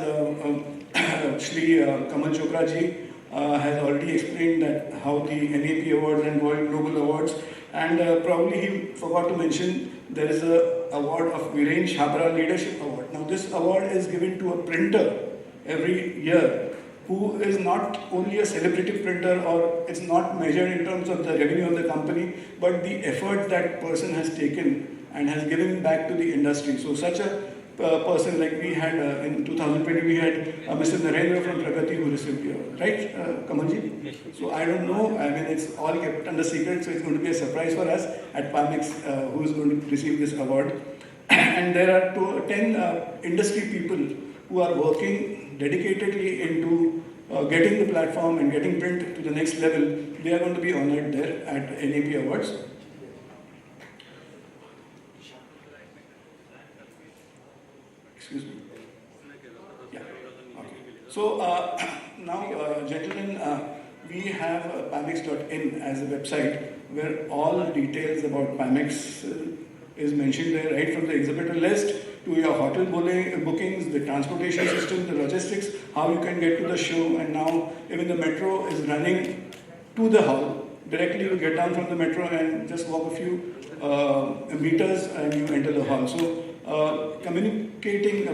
Shri Kamal Chopra ji has already explained that how the NAP Awards and World Global Awards, and probably he forgot to mention there is a award of Viren Chhabra Leadership Award. Now this award is given to a printer every year who is not only a celebrity printer, or it's not measured in terms of the revenue of the company, but the effort that person has taken and has given back to the industry. So such a person like we had in 2020, we had Mr. Narendra from Pragati who received the award, right, Kamalji? Yes. So I don't know, I mean it's all kept under secret, so it's going to be a surprise for us at PAMEX who is going to receive this award. And there are 10 industry people who are working dedicatedly into getting the platform and getting print to the next level. They are going to be honored there at NAP Awards. Excuse me. Yeah. Okay. So now, gentlemen, we have PAMEX.in as a website where all details about PAMEX is mentioned there, right from the exhibitor list to your hotel bookings, the transportation system, the logistics, how you can get to the show, and now even the metro is running to the hall. Directly you get down from the metro and just walk a few meters and you enter the hall. So commuting in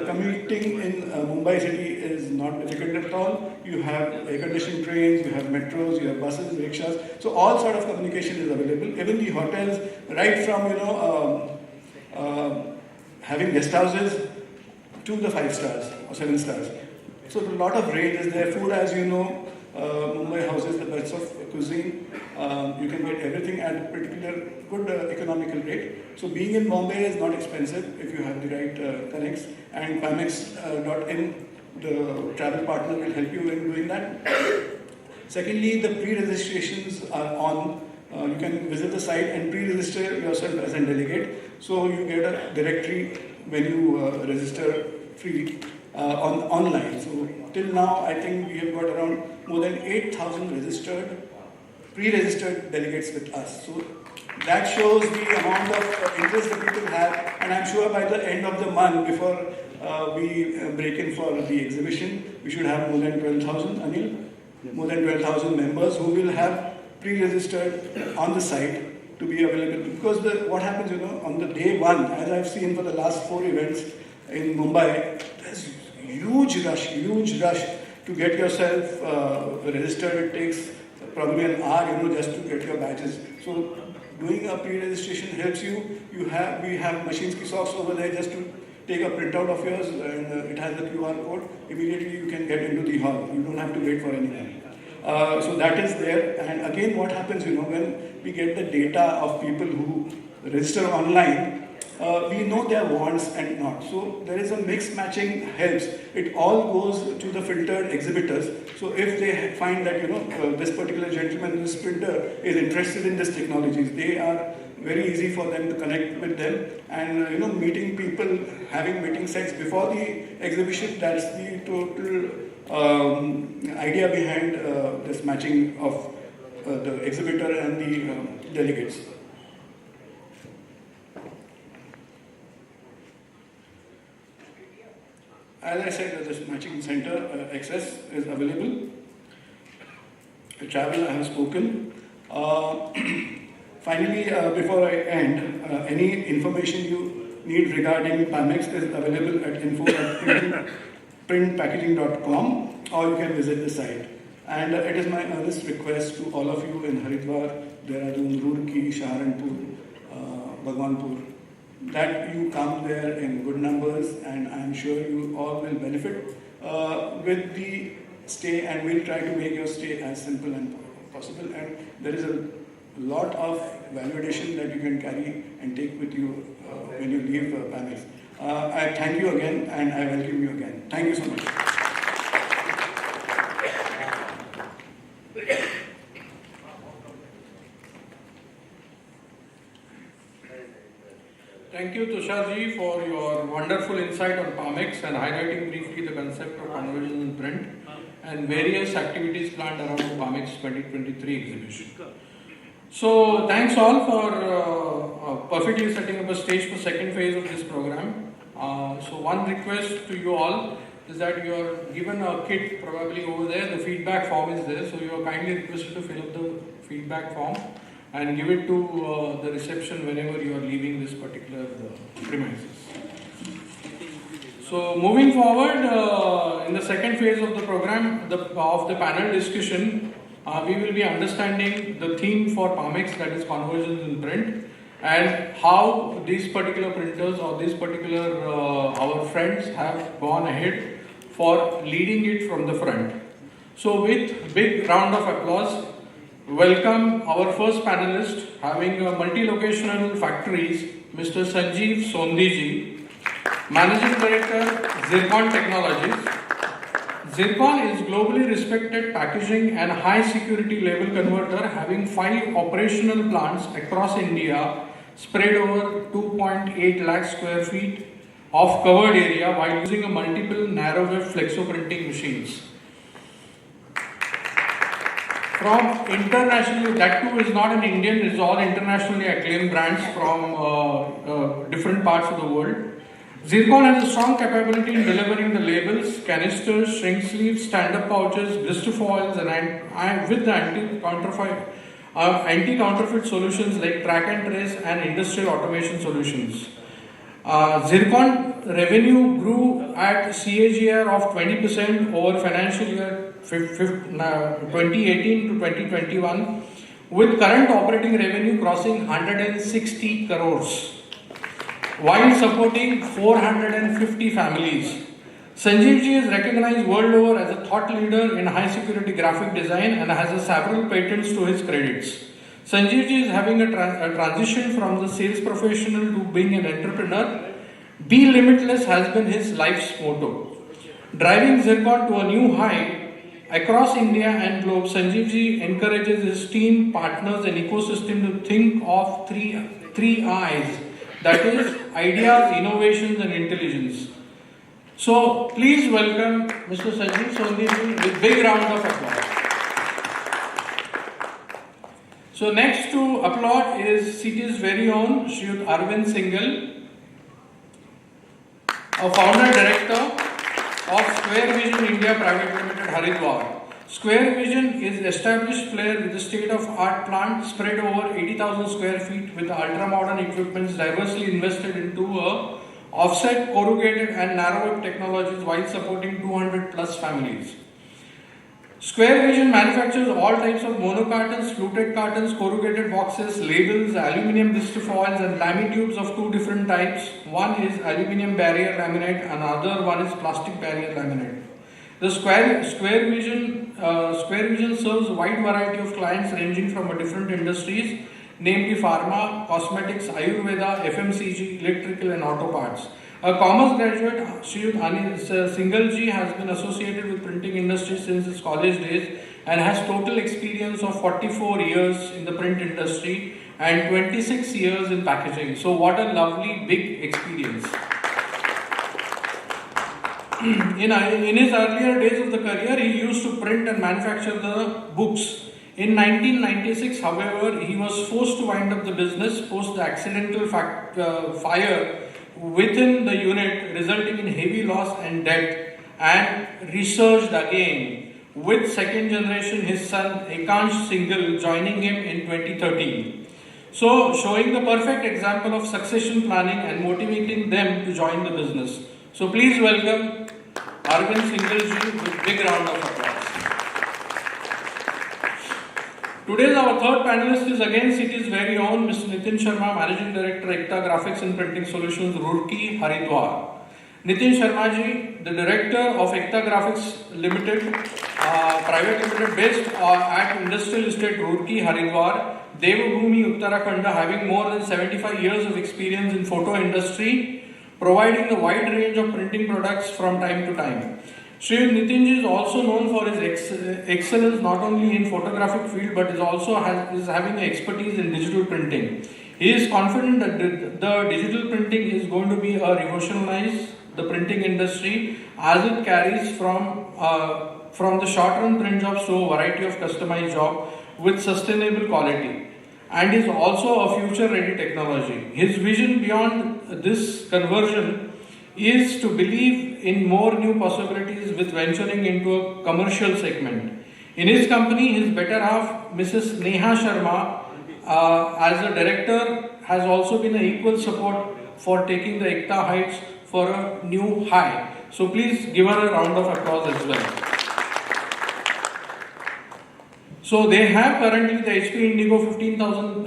Mumbai city is not difficult at all. You have air-conditioned trains, you have metros, you have buses, rickshaws. So all sort of communication is available. Even the hotels, right from having guest houses to the 5 stars or 7 stars. So a lot of range is there. Food, as you know, Mumbai houses the best of cuisine. You can get everything at a particular good economical rate. So being in Bombay is not expensive if you have the right connects. And PAMEX.in, the travel partner, will help you in doing that. Secondly, the pre-registrations are on. You can visit the site and pre-register yourself as a delegate. So you get a directory when you register free online. So till now, I think we have got around more than 8,000 pre-registered delegates with us. So that shows the amount of interest that people have. And I'm sure by the end of the month, before we break in for the exhibition, we should have more than 12,000, Anil? Yes. More than 12,000 members who will have pre-registered on the site to be available. Because what happens, on the day one, as I've seen for the last 4 events in Mumbai, there's huge rush to get yourself registered. It takes probably an hour, just to get your badges. So doing a pre-registration helps you. We have machines kiosks over there just to take a printout of yours, and it has the QR code. Immediately you can get into the hall. You don't have to wait for anyone. So that is there. And again, what happens, when we get the data of people who register online, we know their wants and not. So there is a mix matching helps. It all goes to the filtered exhibitors. So if they find that, this particular gentleman, this printer is interested in this technologies, they are very easy for them to connect with them. And, meeting people, having meeting sets before the exhibition, that's the total idea behind this matching of the exhibitor and the delegates. As I said, this matching center access is available. The travel I have spoken. Finally, before I end, any information you need regarding PAMEX is available at info@printpackaging.com, or you can visit the site. And it is my earnest request to all of you in Haridwar, Dehradun, Roorkee, Saharanpur, Bhagwanpur, that you come there in good numbers, and I'm sure you all will benefit with the stay, and we'll try to make your stay as simple as possible. And there is a lot of value addition that you can carry and take with you when you leave PAMEX. I thank you again, and I welcome you again. Thank you so much. everybody for your wonderful insight on PAMEX and highlighting briefly the concept of convergence in print and various activities planned around the PAMEX 2023 exhibition. So thanks all for perfectly setting up a stage for second phase of this program. So one request to you all is that you are given a kit probably over there, the feedback form is there, so you are kindly requested to fill up the feedback form and give it to the reception whenever you are leaving this particular premises. So moving forward, in the second phase of the program, of the panel discussion, we will be understanding the theme for PAMEX, that is convergence in print, and how these particular printers or these particular our friends have gone ahead for leading it from the front. So with big round of applause, welcome our first panelist having multi-locational factories, Mr. Sanjeev Sondiji, Managing Director, Zircon Technologies. Zircon is globally respected packaging and high security label converter having 5 operational plants across India spread over 2.8 lakh square feet of covered area while using a multiple narrow web flexo printing machines. From internationally, that too is not an Indian, it is all internationally acclaimed brands from different parts of the world. Zircon has a strong capability in delivering the labels, canisters, shrink sleeves, stand-up pouches, blister foils, and with the anti-counterfeit solutions like track and trace and industrial automation solutions. Zircon revenue grew at CAGR of 20% over financial year 2018 to 2021, with current operating revenue crossing 160 crores. While supporting 450 families. Sanjeevji is recognized world over as a thought leader in high security graphic design and has several patents to his credits. Sanjeevji is having a transition from the sales professional to being an entrepreneur. Be limitless has been his life's motto. Driving Zircon to a new height across India and globe, Sanjeevji encourages his team, partners and ecosystem to think of three I's. That is ideas, innovations and intelligence. So please welcome Mr. Sanjeev Sondiji with big round of applause. So next to applaud is city's very own Shri Arvind Singhal, a founder director of Square Vision India Private Limited, Haridwar. Square Vision is established player with a state-of-art plant spread over 80,000 square feet with ultra-modern equipments diversely invested into offset, corrugated and narrow web technologies while supporting 200 plus families. Square Vision manufactures all types of monocartons, fluted cartons, corrugated boxes, labels, aluminium blister foils and lamitubes of 2 different types. One is aluminium barrier laminate and another one is plastic barrier laminate. The Square Vision serves a wide variety of clients ranging from different industries, namely pharma, cosmetics, Ayurveda, FMCG, electrical and auto parts. A commerce graduate, Shri Singhal has been associated with printing industry since his college days and has total experience of 44 years in the print industry and 26 years in packaging. So what a lovely big experience. In his earlier days of the career, he used to print and manufacture the books. In 1996, however, he was forced to wind up the business post the accidental fire within the unit, resulting in heavy loss and debt, and resurged again with second generation, his son Ekansh Singhal joining him in 2013. So, showing the perfect example of succession planning and motivating them to join the business. So, please welcome Arvind Singhal with big round of applause. Today's our third panelist is again city's very own Mr. Nitin Sharma, Managing Director, Ekta Graphics and Printing Solutions, Roorkee, Haridwar. Nitin Sharma ji, the Director of Ekta Graphics Limited, Private Limited, based at Industrial Estate, Roorkee, Haridwar, Devbhoomi, Uttarakhand, having more than 75 years of experience in photo industry, providing a wide range of printing products from time to time. Shri Nitinji is also known for his excellence not only in photographic field but is also having expertise in digital printing. He is confident the digital printing is going to be revolutionize the printing industry as it carries from the short-run print jobs to a variety of customized job with sustainable quality, and is also a future-ready technology. His vision beyond this conversion is to believe in more new possibilities with venturing into a commercial segment. In his company, his better half, Mrs. Neha Sharma, as a director, has also been an equal support for taking the Ekta heights for a new high. So please give her a round of applause as well. So they have currently the HP Indigo 15,000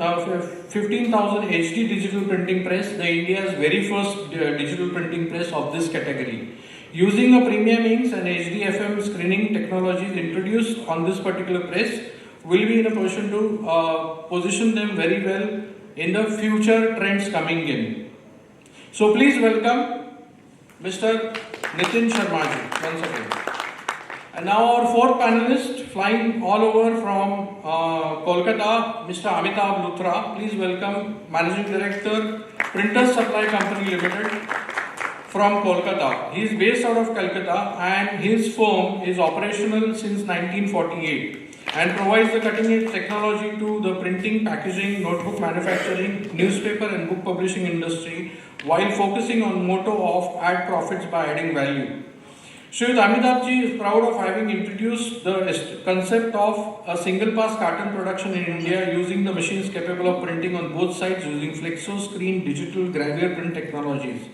HD digital printing press, the India's very first digital printing press of this category. Using a premium inks and HDFM screening technologies introduced on this particular press, will be in a position to position them very well in the future trends coming in. So please welcome Mr. Nitin Sharma ji once again. And now our fourth panelist, flying all over from Kolkata, Mr. Amitabh Luthra. Please welcome Managing Director, Printers Supply Company Limited from Kolkata. He is based out of Calcutta and his firm is operational since 1948 and provides the cutting-edge technology to the printing, packaging, notebook manufacturing, newspaper and book publishing industry while focusing on motto of add profits by adding value. Shri Amitabh ji is proud of having introduced the concept of a single-pass carton production in India using the machines capable of printing on both sides using flexo screen digital gravure print technologies,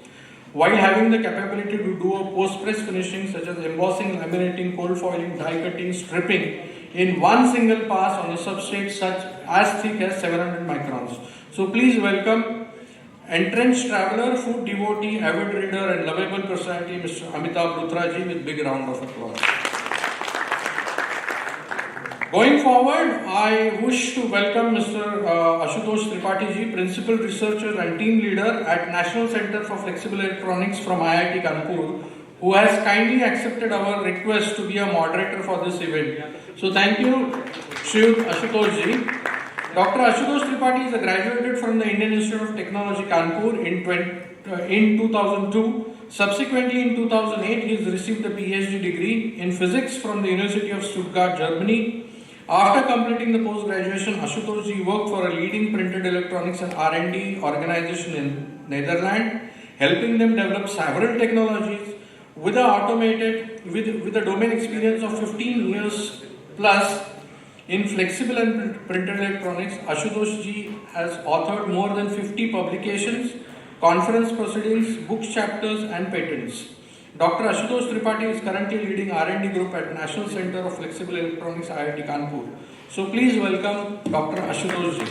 while having the capability to do a post-press finishing such as embossing, laminating, cold foiling, die cutting, stripping in one single pass on a substrate such as thick as 700 microns. So please welcome entrenched traveler, food devotee, avid reader and lovable personality, Mr. Amitabh Luthra ji, with big round of applause. Going forward, I wish to welcome Mr. Ashutosh Tripathi ji, Principal Researcher and Team Leader at National Center for Flexible Electronics from IIT Kanpur, who has kindly accepted our request to be a moderator for this event. So thank you, Shri Ashutosh ji. Dr. Ashutosh Tripathi is graduated from the Indian Institute of Technology, Kanpur in 2002. Subsequently, in 2008, he has received a PhD degree in physics from the University of Stuttgart, Germany. After completing the post-graduation, Ashutosh ji worked for a leading printed electronics and R&D organization in Netherlands, helping them develop several technologies with a domain experience of 15 years plus. In flexible and printed electronics, Ashutosh ji has authored more than 50 publications, conference proceedings, book chapters and patents. Dr. Ashutosh Tripathi is currently leading R&D group at National Center of Flexible Electronics, IIT Kanpur. So please welcome Dr. Ashutosh ji.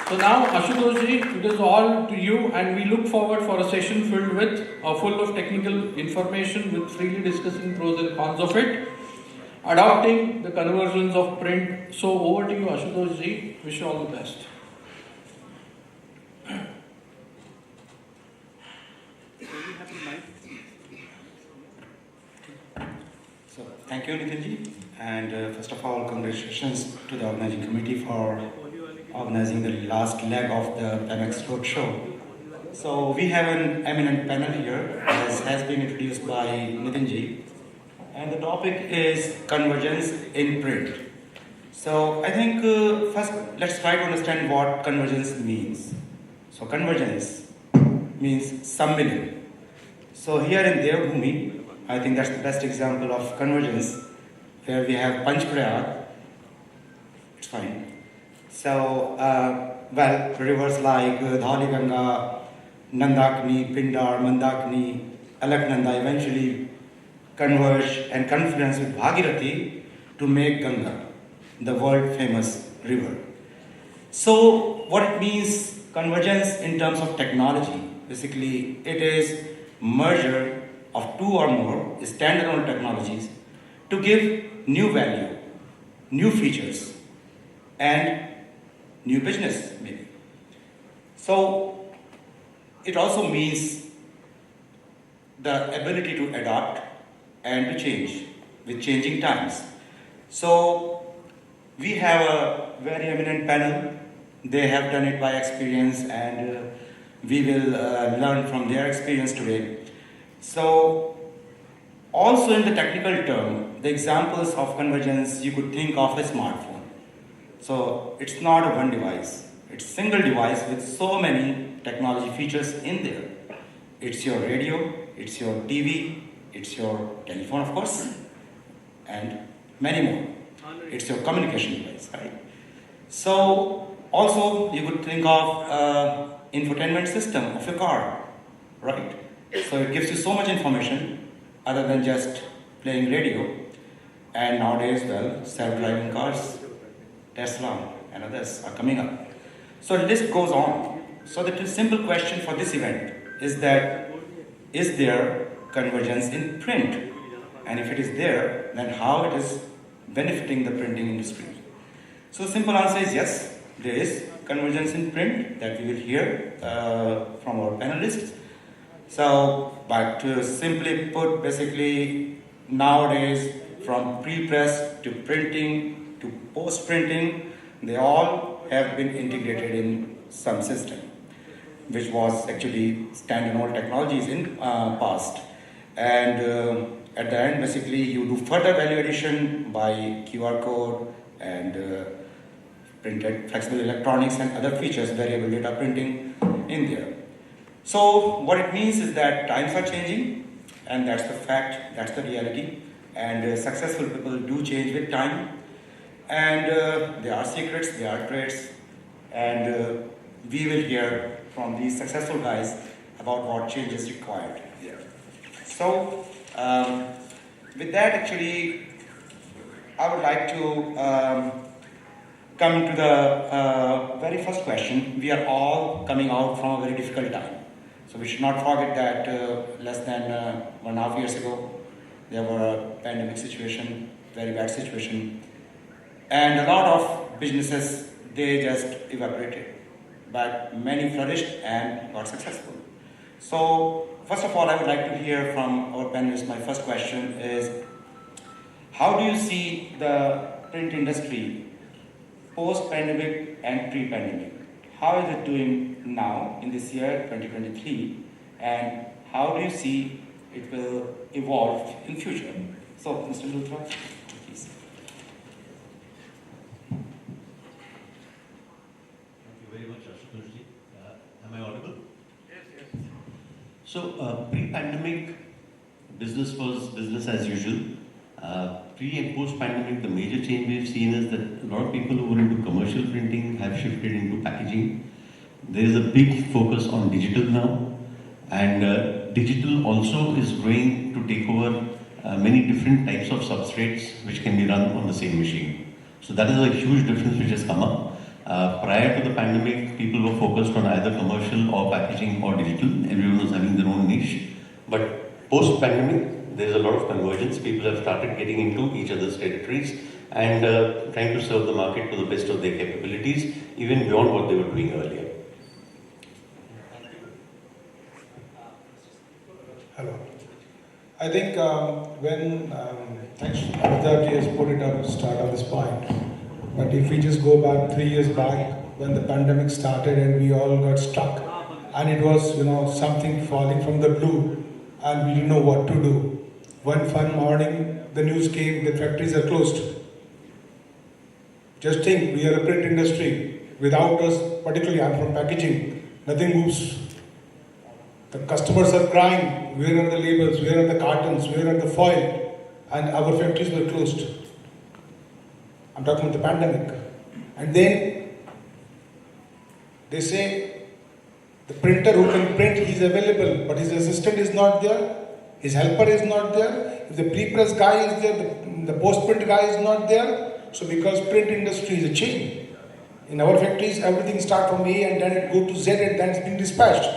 So now Ashutosh ji, it is all to you and we look forward for a session full of technical information with freely discussing pros and cons of it, adopting the conversions of print. So over to you, Ashutosh ji. Wish you all the best. So thank you, Nitin ji. And first of all, congratulations to the organizing committee for organizing the last leg of the PAMEX Roadshow. So we have an eminent panel here, as has been introduced by Nitin ji. And the topic is convergence in print. So I think first let's try to understand what convergence means. So convergence means sammilan. So here in Devbhoomi, I think that's the best example of convergence, where we have Panchprayag. It's fine. So, rivers like Dhali Ganga, Nandakni, Pindar, Mandakni, Alaknanda eventually converge and confluence with Bhagirathi to make Ganga, the world famous river. So what it means, convergence in terms of technology, basically it is merger of two or more standalone technologies to give new value, new features and new business maybe. So it also means the ability to adapt and to change with changing times. So we have a very eminent panel. They have done it by experience and we will learn from their experience today. So, also in the technical term, the examples of convergence, you could think of a smartphone. So, it's not a one device. It's a single device with so many technology features in there. It's your radio, it's your TV, it's your telephone, of course, and many more. It's your communication device, right? So, also you could think of infotainment system of your car, right? So it gives you so much information other than just playing radio. And nowadays, well, self-driving cars, Tesla and others are coming up. So the list goes on. So the simple question for this event is that, is there convergence in print? And if it is there, then how it is benefiting the printing industry? So the simple answer is yes, there is convergence in print that we will hear from our panelists. So, but to simply put, basically nowadays from pre-press to printing to post-printing, they all have been integrated in some system, which was actually standalone technologies in past. And at the end, basically, you do further value addition by QR code and printed flexible electronics and other features, variable data printing in there. So what it means is that times are changing, and that's the fact, that's the reality. And successful people do change with time. And there are secrets, there are traits, and we will hear from these successful guys about what change is required there. So with that, actually, I would like to come to the very first question. We are all coming out from a very difficult time. So we should not forget that less than 1.5 years ago, there were a pandemic situation, very bad situation. And a lot of businesses, they just evaporated. But many flourished and got successful. So first of all, I would like to hear from our panelists. My first question is, how do you see the print industry post-pandemic and pre-pandemic? How is it doing now in this year, 2023? And how do you see it will evolve in future? So, Mr. Luthra, please. Thank you very much, Ashutoshji. Am I audible? Yes. So, pre-pandemic, business was business as usual. Pre and post-pandemic, the major change we've seen is that a lot of people who were into commercial printing have shifted into packaging. There is a big focus on digital now, and digital also is going to take over many different types of substrates which can be run on the same machine. So that is a huge difference which has come up. Prior to the pandemic, people were focused on either commercial or packaging or digital. Everyone was having their own niche. But post-pandemic, there is a lot of convergence. People have started getting into each other's territories and trying to serve the market to the best of their capabilities, even beyond what they were doing earlier. Hello. I think thanks, Haridwar has put it up, start on this point. But if we just go back 3 years back, when the pandemic started and we all got stuck, and it was, something falling from the blue, and we didn't know what to do. One fun morning, the news came, the factories are closed. Just think, we are a print industry. Without us, particularly I'm from packaging, nothing moves. The customers are crying, where are the labels, where are the cartons, where are the foil? And our factories were closed. I'm talking about the pandemic. And then they say, the printer who can print, he's available, but his assistant is not there. His helper is not there. If the pre-press guy is there, the post-print guy is not there. So because print industry is a chain. In our factories, everything starts from A and then it goes to Z and then it's being dispatched.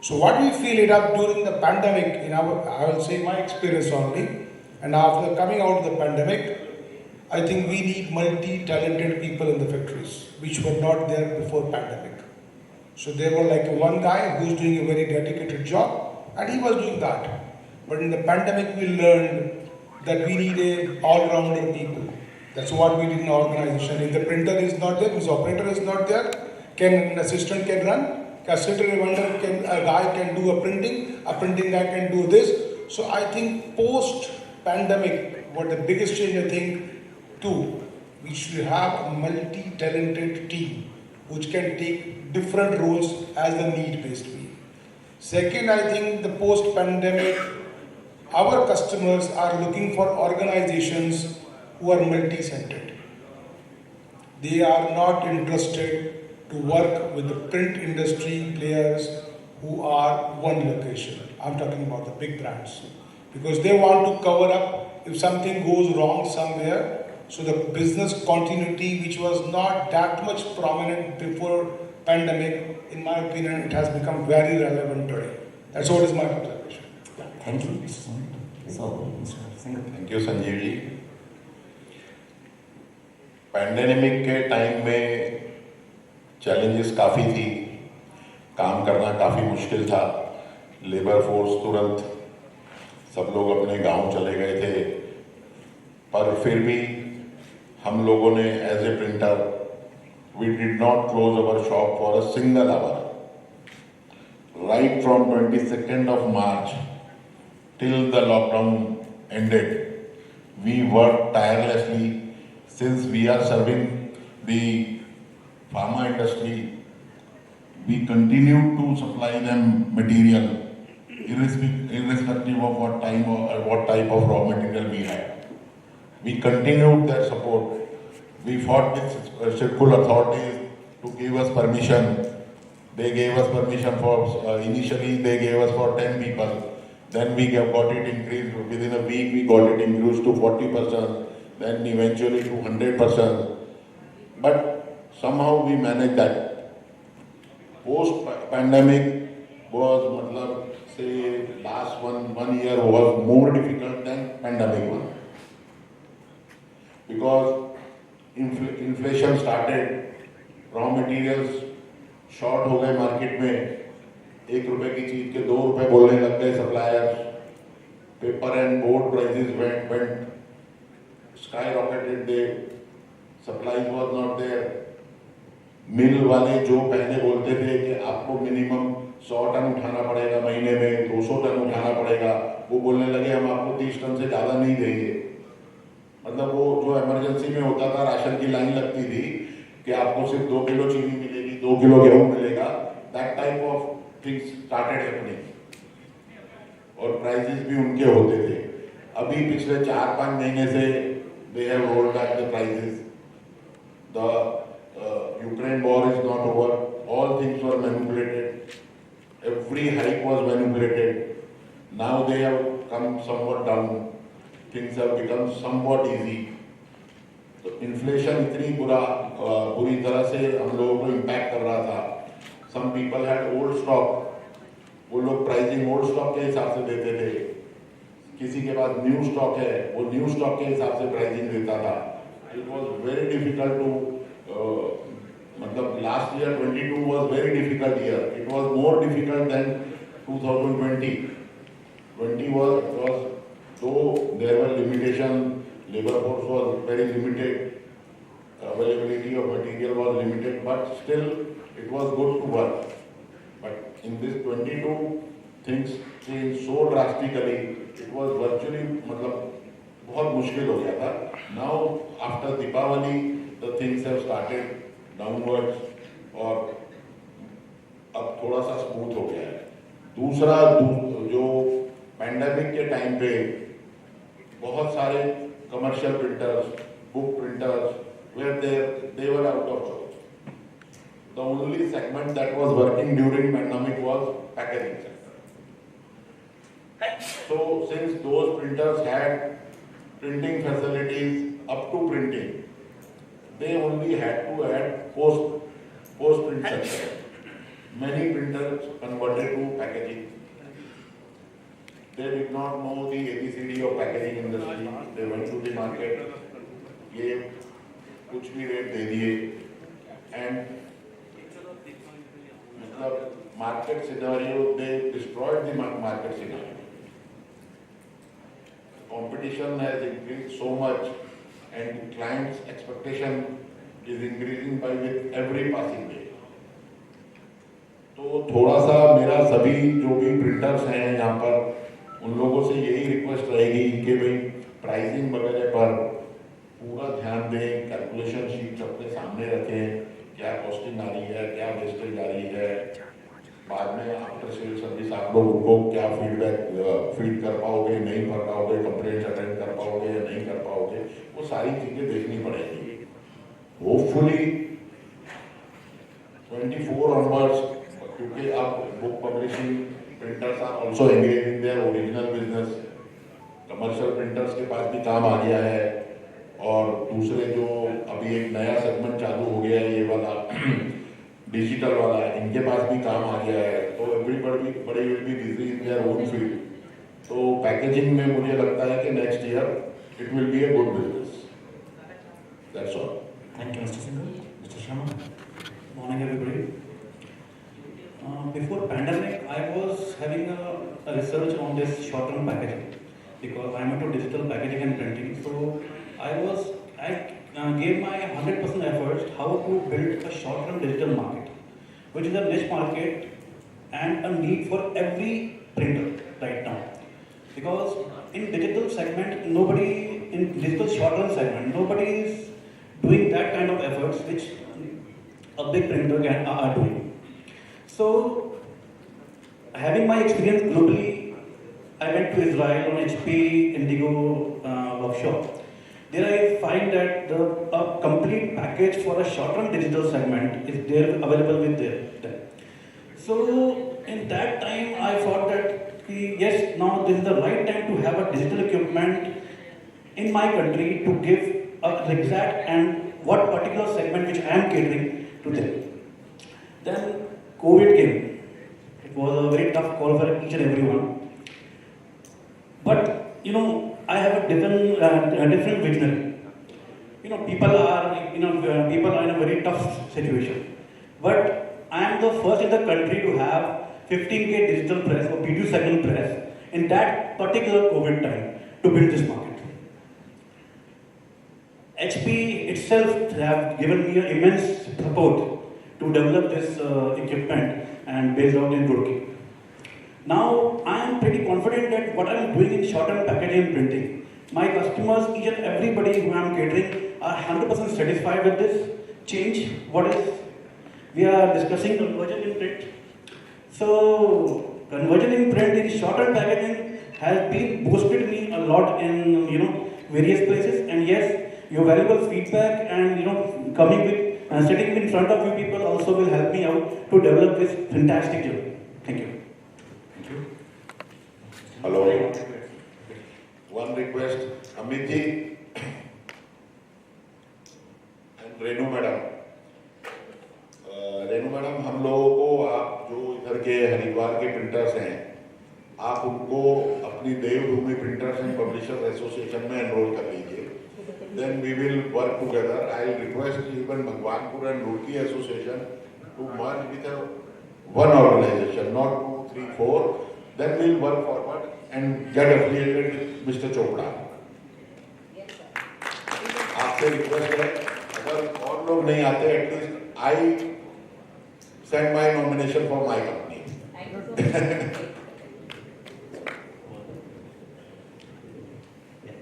So what we feel it up during the pandemic, I will say my experience only, and after coming out of the pandemic, I think we need multi-talented people in the factories, which were not there before pandemic. So there were like one guy who was doing a very dedicated job, and he was doing that. But in the pandemic, we learned that we need a all-rounder people. That's what we did in organization. If the printer is not there, his operator is not there, an assistant can run, A stationery vendor a guy can do a printing guy can do this. So I think post-pandemic, what the biggest change I think too, we should have a multi-talented team which can take different roles as the need-based way. Second, I think the post-pandemic, our customers are looking for organizations who are multi-centered. They are not interested to work with the print industry players who are one location. I'm talking about the big brands. Because they want to cover up if something goes wrong somewhere. So the business continuity, which was not that much prominent before pandemic, in my opinion, it has become very relevant today. That's what is my observation. Yeah, thank you, Mr. So, Mr. Singh. Thank you, Sanjeev ji. Pandemic के time में challenges काफ़ी थी, काम करना काफ़ी मुश्किल था, labour force तुरंत सब लोग अपने गांव चले गए थे, पर फिर भी हम लोगों ने as a printer we did not close our shop for a single hour. Right from 22nd of March till the lockdown ended, we worked tirelessly since we are serving the pharma industry. We continue to supply them material irrespective of what type of raw material we had. We continued their support. We fought with circle authorities to give us permission. They gave us permission for, initially they gave us for 10 people. Then we got it increased, within a week we got it increased to 40%, then eventually to 100%. But somehow we managed that. Post-pandemic was, say, last one year was more difficult than pandemic one. Because inflation started, raw materials short हो गए market में, 1 रुपए की चीज के 2 रुपए बोलने लग गए suppliers, paper and board prices went skyrocketed, the supplies was not there. मिल वाले जो पहले बोलते थे कि आपको मिनिमम 100 टन उठाना पड़ेगा महीने में, 200 टन उठाना पड़ेगा, वो बोलने लगे हम आपको 30 टन से ज़्यादा नहीं देंगे. मतलब वो जो इमरजेंसी में होता था, राशन की लाइन लगती थी कि आपको सिर्फ 2 किलो चीनी मिलेगी, 2 किलो गेहूं मिलेगा, that type of things started happening और प्राइसेस भी उनके होते थे. अभी पिछले 4-5 महीने से they have rolled back the prices. The Ukraine war is not over, all things were manipulated, every hike was manipulated. Now they have come somewhat down, things have become somewhat easy. तो inflation इतनी बुरी तरह से हम लोगों को impact कर रहा था. Some people had old stock, वो लोग प्राइसिंग ओल्ड स्टॉक के हिसाब से देते थे. किसी के पास न्यू स्टॉक है, वो न्यू स्टॉक के हिसाब से प्राइसिंग देता था. It was very difficult to मतलब last year 22 was very difficult year. It was more difficult than 2020. 20 was though there were limitations, labor force was very limited, availability of material was limited, but still it was good to work. But in this 22, things changed so drastically, it was virtually मतलब बहुत मुश्किल हो गया था. Now after Deepavali, the things have started downwards और अब थोड़ा सा स्मूथ हो गया है. दूसरा जो पैंडेमिक के टाइम पे बहुत सारे commercial printers, book printers, where they were out of job. The only segment that was working during pandemic was packaging sector. So since those printers had printing facilities up to printing, they only had to add post print sector. Many printers converted to packaging. They did not know the ABCD of packaging industry. They went to the market, ये कुछ भी rate दे दिए, and मतलब market scenario, they destroyed the market scenario. Competition has increased so much, and clients' expectation is increasing by with every passing day. तो थोड़ा सा मेरा सभी जो भी प्रिंटर्स हैं यहाँ पर उन लोगों से यही रिक्वेस्ट रहेगी कि भाई प्राइसिंग वगैरह पर पूरा ध्यान दें, कैलकुलेशन शीट अपने सामने रखें, क्या कॉस्टिंग आ रही है, क्या वेस्टेज आ रही है, बाद में आफ्टर सेल सर्विस आप लोग उनको क्या फीड कर पाओगे, नहीं कर पाओगे, कंप्लेंट्स अटेंड कर पाओगे या नहीं कर पाओगे, वो सारी चीज़ें देखनी पड़ेगी। होपफुली 24 onwards, क्योंकि अब book publishing printers are also engage in their original business, commercial printers के पास भी काम आ गया है और दूसरे जो अभी एक नया सेगमेंट चालू हो गया है ये वाला डिजिटल वाला, इनके पास भी काम आ गया है, तो everybody will be busy in their own field. तो पैकेजिंग में मुझे लगता है कि next year it will B a good business. That's all. Thank you, Mr. Singhal. Mr. Sharma. Morning, everybody. Before pandemic, I was having a research on this short-term packaging because I'm into digital packaging and printing. So I gave my 100% efforts how to build a short-term digital market, which is a niche market and a need for every printer right now. Because in digital segment, in digital short-term segment, nobody is doing that kind of efforts which a big printer are doing. So, having my experience globally, I went to Israel on HP Indigo workshop. There I find that a complete package for a short-term digital segment is there available with them. So, in that time, I thought that yes, now this is the right time to have a digital equipment in my country to give an exact and what particular segment which I am catering to them. Then COVID came. It was a very tough call for each and everyone. But I have a different vision. People are in a very tough situation. But I am the first in the country to have 15K digital press or B2 segment press in that particular COVID time to build this market. HP itself have given me an immense support to develop this equipment and based out in Roorkee. Now I am pretty confident that what I am doing in short-term packaging and printing, my customers, each and everybody who I am catering are 100% satisfied with this change. We are discussing conversion in print. So conversion in print in short-term packaging has been boosted me a lot in various places, and yes, your valuable feedback and coming with sitting in front of you people also will help me out to develop this fantastic journey. Thank you. Thank you. Hello. One request, Amit ji and Renu madam. Renu madam, हम लोगों को आप जो इधर के हरिद्वार के printers हैं, आप उनको अपनी देवभूमि प्रिंटर्स एंड पब्लिशर्स एसोसिएशन में एनरोल कर लीजिए. Then we will work together. I will request even Bhagwanpur and Roorkee Association to merge with one organization, not 2, 3, 4. Then we will work forward and get affiliated with Mr. Chopra. आपसे request है, अगर और लोग नहीं आते, at least I send my nomination for my company.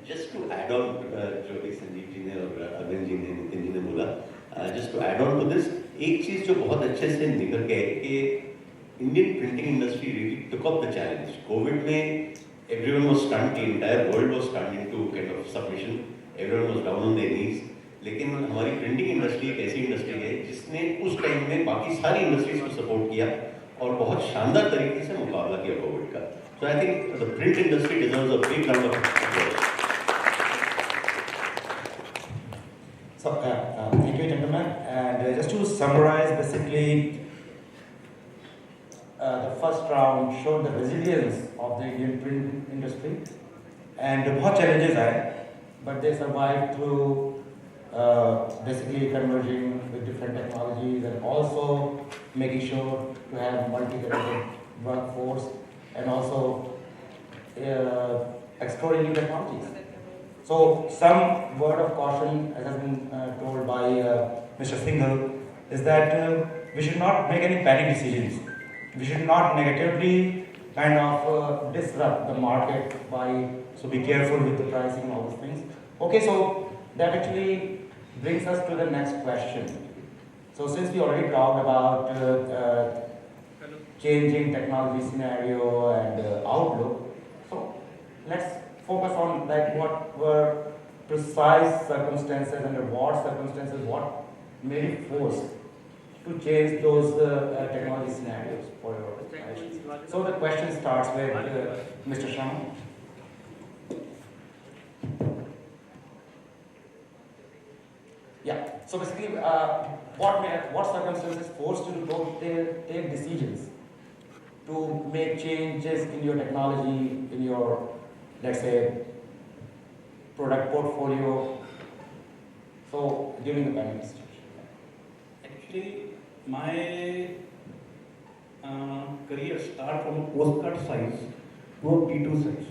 Just to add on जो भी संजीव जी ने और अरविंद जी ने, नितिन जी ने बोला, just to add on to this, एक चीज जो बहुत अच्छे से निकल के कि Indian printing industry really took up the challenge. COVID में everyone was stunned, the entire world was stunned into kind of submission. Everyone was down on their knees. लेकिन हमारी प्रिंटिंग इंडस्ट्री एक ऐसी इंडस्ट्री है जिसने उस टाइम में बाकी सारी इंडस्ट्रीज को सपोर्ट किया और बहुत शानदार तरीके से मुकाबला किया कोविड का. So I think the print industry deserves a big round of applause. So, thank you, gentlemen. And just to summarize, basically, the first round showed the resilience of the Indian print industry, and बहुत challenges आए, but they survived through basically converging with different technologies and also making sure to have multi-talented workforce and also exploring new technologies. So some word of caution, as has been told by Mr. Singhal, is that we should not make any panic decisions. we should not negatively kind of disrupt the market by, so be careful with the pricing and all those things. Okay, so that actually brings us to the next question. So since we already talked about changing technology scenario and outlook, so let's focus on like what were precise circumstances, under what circumstances, what made it forced to change those technology scenarios for your organizations. So the question starts with Mr. Sharma. Yeah. So basically, what circumstances forced you to take decisions to make changes in your technology, in your, let's say, product portfolio? So during the pandemic situation. Actually, my career started from a postcard size to a P2 size.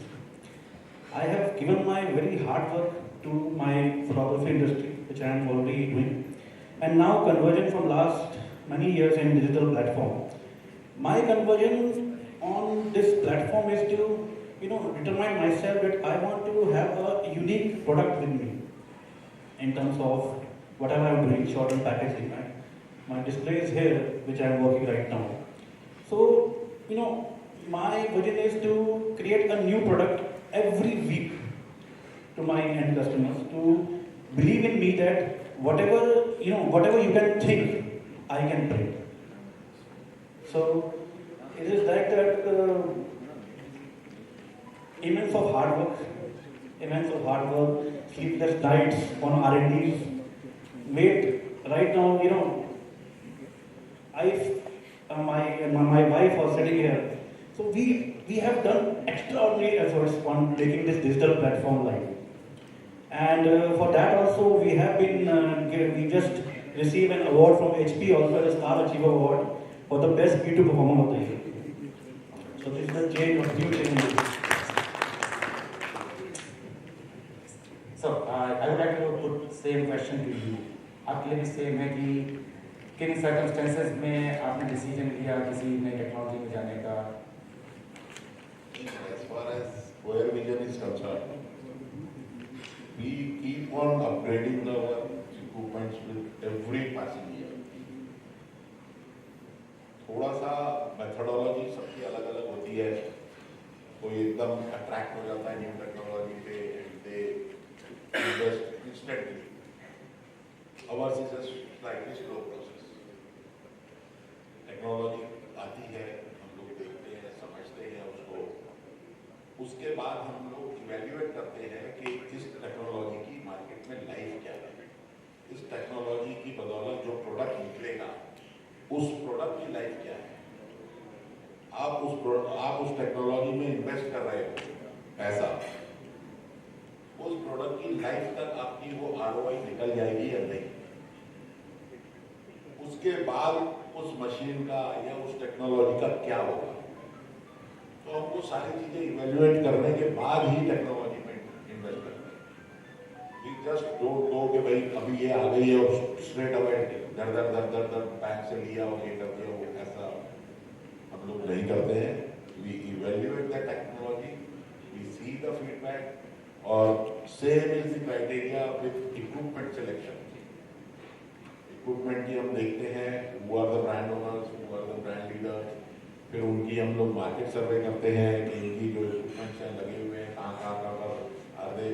I have given my very hard work to my photography industry, which I am already doing, and now Convergence from last many years in digital platform. My conversion on this platform is to, determine myself that I want to have a unique product with me in terms of whatever I'm doing, short-term packaging. Right? My display is here, which I'm working right now. So, my vision is to create a new product every week to my end customers, to believe in me that whatever you can think, I can print. So it is like that immense of hard work, sleepless nights on R&Ds. Wait, right now, my wife was sitting here. So we have done extraordinary efforts on taking this digital platform live. And for that also, we have been, we just received an award from HP also, the Star Achiever Award for the best B2 performer of the year. So this is the change of new change. So I would like to put same question to you. आपके लिए भी same है कि किन circumstances में आपने decision लिया किसी नई technology में जाने का? As far as where vision is concerned, we keep on upgrading our equipments with every passing year. थोड़ा सा methodology सबकी अलग-अलग होती है. कोई एकदम attract हो जाता है new technology पे and they invest instantly. Ours is a slightly slow process. Technology आती है, हम लोग देखते हैं, समझते हैं उसको. उसके बाद हम लोग इवैल्यूएट करते हैं कि इस टेक्नोलॉजी की मार्केट में लाइफ क्या है. इस टेक्नोलॉजी की बदौलत जो प्रोडक्ट निकलेगा, उस प्रोडक्ट की लाइफ क्या है. आप उस टेक्नोलॉजी में इन्वेस्ट कर रहे हो पैसा, उस प्रोडक्ट की लाइफ तक आपकी वो ROI निकल जाएगी या नहीं. उसके बाद उस मशीन का या उस टेक्नोलॉजी का क्या होगा. तो हम वो सारी चीजें इवैल्यूएट करने के बाद ही टेक्नोलॉजी में इन्वेस्ट करते हैं. वी जस्ट डोंट नो कि भाई अभी ये आ गई है और स्ट्रेट अवे दर बैंक से लिया और ये कर दिया, वो ऐसा हम लोग नहीं करते हैं. We evaluate the technology, we see the feedback, और same is the criteria with equipment selection. Equipment की हम देखते हैं who are the brand owners, who are the brand leaders. फिर उनकी हम लोग मार्केट सर्वे करते हैं कि इनकी जो इक्विपमेंट्स हैं लगे हुए हैं कहाँ पर are they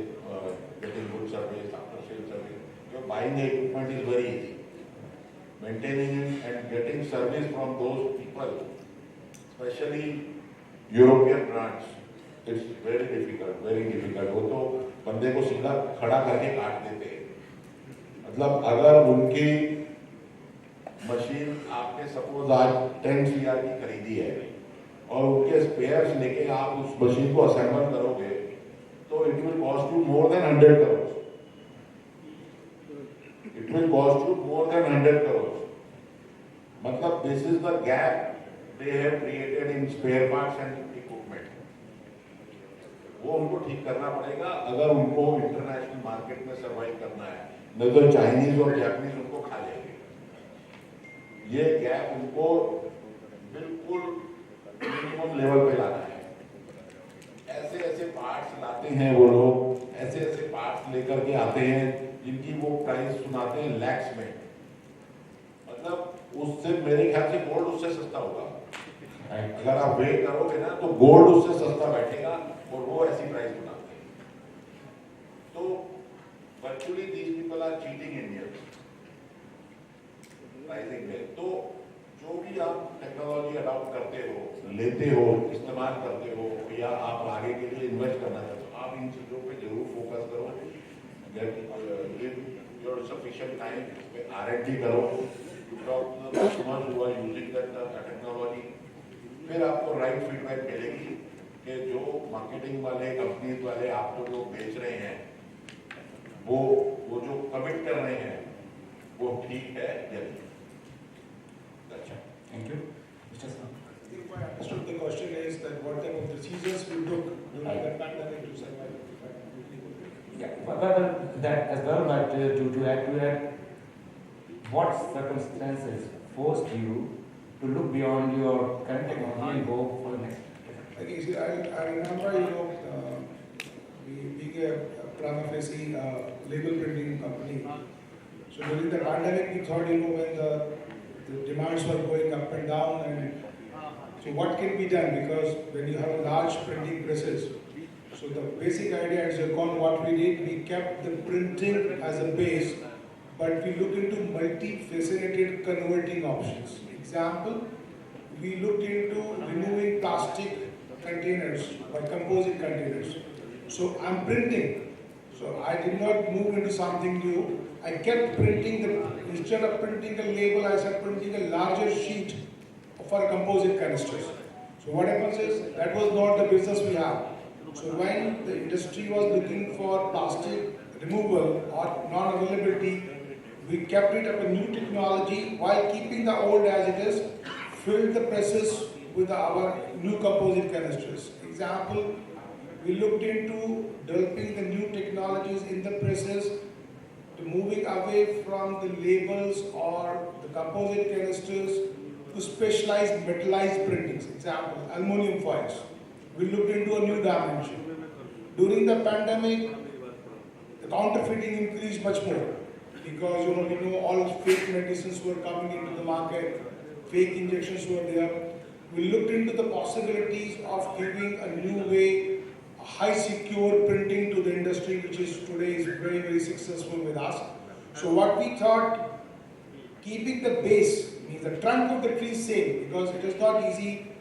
getting good service, after sale service. Buying the equipment is very easy. Maintaining it and getting service from those people, especially European brands, it's very difficult. वो तो बंदे को सीधा खड़ा करके काट देते हैं. मतलब अगर उनकी मशीन आपने सपोज आज 10 CR की खरीदी है और उनके स्पेयर्स लेके आप उस मशीन को असेंबल करोगे तो it will cost you more than 100 crores. It will cost you more than 100 crores. मतलब this is the gap they have created in spare parts and equipment. वो उनको ठीक करना पड़ेगा अगर उनको इंटरनेशनल मार्केट में सर्वाइव करना है. नहीं तो चाइनीज और जापानीज उनको खा लेंगे. ये गैप उनको बिल्कुल मिनिमम लेवल पे लाना है। ऐसे ऐसे पार्ट्स लाते हैं वो लोग, ऐसे ऐसे पार्ट्स लेकर के आते हैं जिनकी वो प्राइस सुनाते हैं लैक्स में। मतलब उससे मेरे ख्याल से गोल्ड उससे सस्ता होगा। अगर आप वेट करोगे ना तो गोल्ड उससे सस्ता बैठेगा और वो ऐसी प्राइस बनाते हैं। तो virtually these people are cheating Indians pricing में। तो जो भी आप टेक्नोलॉजी अडॉप्ट करते हो, लेते हो, इस्तेमाल करते हो या आप आगे के लिए इन्वेस्ट करना चाहते हो, आप इन चीज़ों पे जरूर फोकस करो। गिव योर सफिशिएंट टाइम, इसमें R&D करो, customers who are using that technology. फिर आपको राइट फीडबैक मिलेगी कि जो मार्केटिंग वाले, कंपनीज वाले आपको जो बेच रहे हैं वो जो कमिट कर रहे हैं वो ठीक है या नहीं। अच्छा, Thank you. Mr. Sam. I understood the question is that what type of procedures we took during the pandemic to survive. Yeah, well, that as well, but to add to that, what circumstances forced you to look beyond your current technology and go for the next? Okay, see, I remember, being a prima facie label printing company. So during the pandemic, we thought, when the demands were going up and down, and so what can be done? Because when you have large printing presses, so the basic idea at Zircon, what we did, we kept the printing as a base, but we looked into multi-faceted converting options. Example, we looked into removing plastic containers by composite containers. So I'm printing. So I did not move into something new. I kept printing instead of printing a label, I started printing a larger sheet for composite canisters. So what happens is, that was not the business we have. So when the industry was looking for plastic removal or non-availability, we kept it up a new technology while keeping the old as it is, filled the presses with our new composite canisters. Example, we looked into developing the new technologies in the presses, to moving away from the labels or the composite canisters to specialized metallized printings. Example, aluminum foils. We looked into a new dimension. During the pandemic, the counterfeiting increased much more because we know all fake medicines were coming into the market, fake injections were there. We looked into the possibilities of giving a new way, a high secure printing to the industry, which is today is very, very successful with us. So what we thought, keeping the base, means the trunk of the tree same, because it is not easy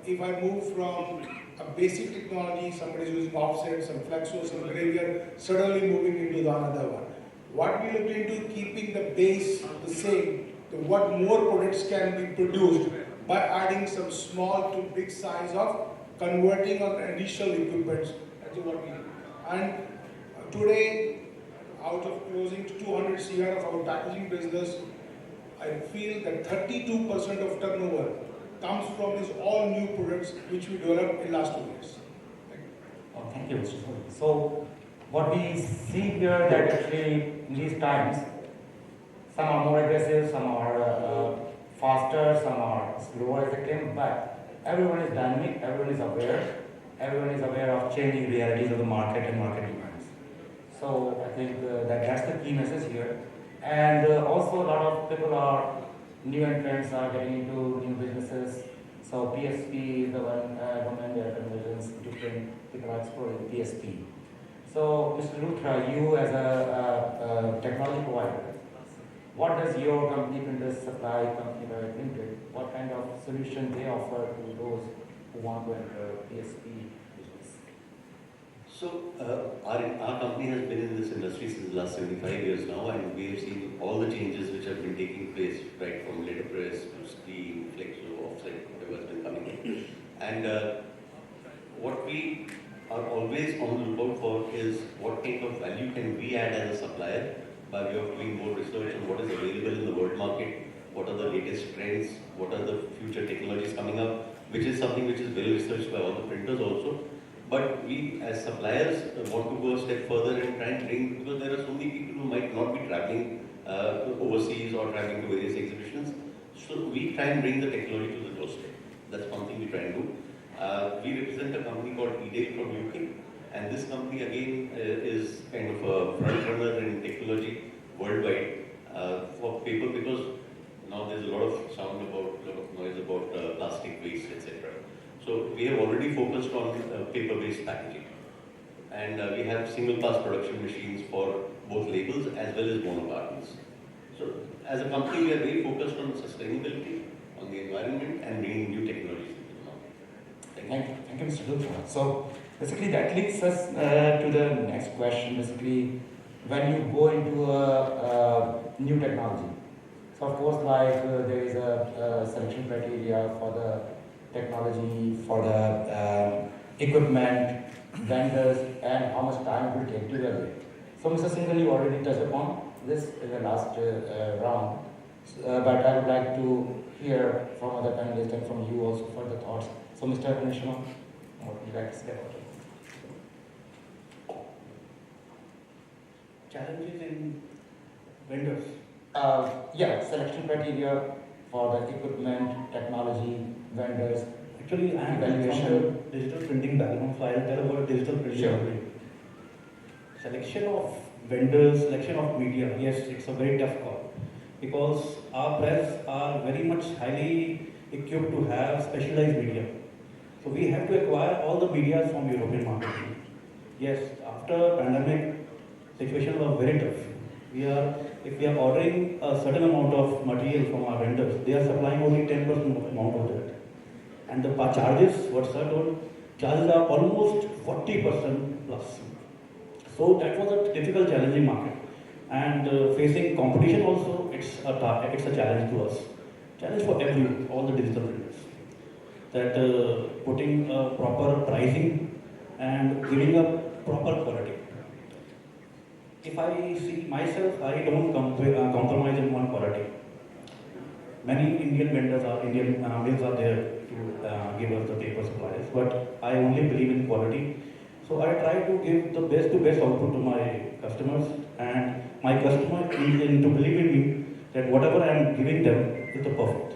if I move from a basic technology, somebody is using offset, some flexo, some graveyard, suddenly moving into the another one. What we looked into, keeping the base the same, to what more products can be produced by adding some small to big size of converting on additional equipments. That is what we do. And today, out of closing to 200 CR of our packaging business, I feel that 32% of turnover comes from these all new products which we developed in last 2 years. Oh, thank you, Mr. Suri. So, what we see here that actually in these times, some are more aggressive, some are faster, some are slower as they came, but everyone is dynamic, everyone is aware of changing realities of the market and market demands. So I think that's the key message here. And also a lot of people are, new entrants are getting into new businesses. So PSP is the one government Convergence, different people are exploring PSP. So Mr. Luthra, you as a technology provider, what does your company printers supply company by printed? What kind of solution they offer to those who want to enter PSP business? So our company has been in this industry since the last 75 years now, and we have seen all the changes which have been taking place, right from letterpress to screen, flexo, offset, whatever has been coming in. And what we are always on the lookout for is what kind of value can we add as a supplier by way of doing more research on what is available in the world market, what are the latest trends, what are the future technologies coming up, which is something which is well researched by all the printers also. But we as suppliers want to go a step further and try and bring, because there are so many people who might not be traveling overseas or traveling to various exhibitions. So we try and bring the technology to the doorstep. That's one thing we try and do. We represent a company called eDale from UK, and this company again is kind of a front runner in technology worldwide for paper, because now there's a lot of sound about, a lot of noise about plastic waste, etc. So we have already focused on paper-based packaging, and we have single-pass production machines for both labels as well as monocartons. So as a company, we are very focused on sustainability, on the environment, and bringing new technologies into the market. Thank you, Mr. Dultra. So basically that leads us to the next question. Basically, when you go into a new technology, so of course like there is a selection criteria for the technology, for the equipment, vendors, and how much time it will take to evaluate. So Mr. Singhal, you already touched upon this in the last round, but I would like to hear from other panelists and from you also further thoughts. So Mr. Nishma, what would you like to say about it? Challenges in vendors. Yeah, selection criteria for the equipment, technology, vendors. Actually, I am from a digital printing background, so I'll tell about digital printing. Sure. Selection of vendors, selection of media, yes, it's a very tough call, because our press are very much highly equipped to have specialized media. So we have to acquire all the media from European market. Yes, after pandemic, situation was very tough. If we are ordering a certain amount of material from our vendors, they are supplying only 10% amount of that. And the charges, what sir told, charges are almost 40% plus. So that was a difficult, challenging market. And facing competition also, it's a challenge to us. Challenge for all the digital printers. That putting proper pricing and giving a proper quality. If I see myself, I don't compromise on one quality. Many Indian vendors are mills are there to give us the paper supplies, but I only believe in quality. So I try to give the best output to my customers, and my customer is to believe in me that whatever I am giving them is the perfect.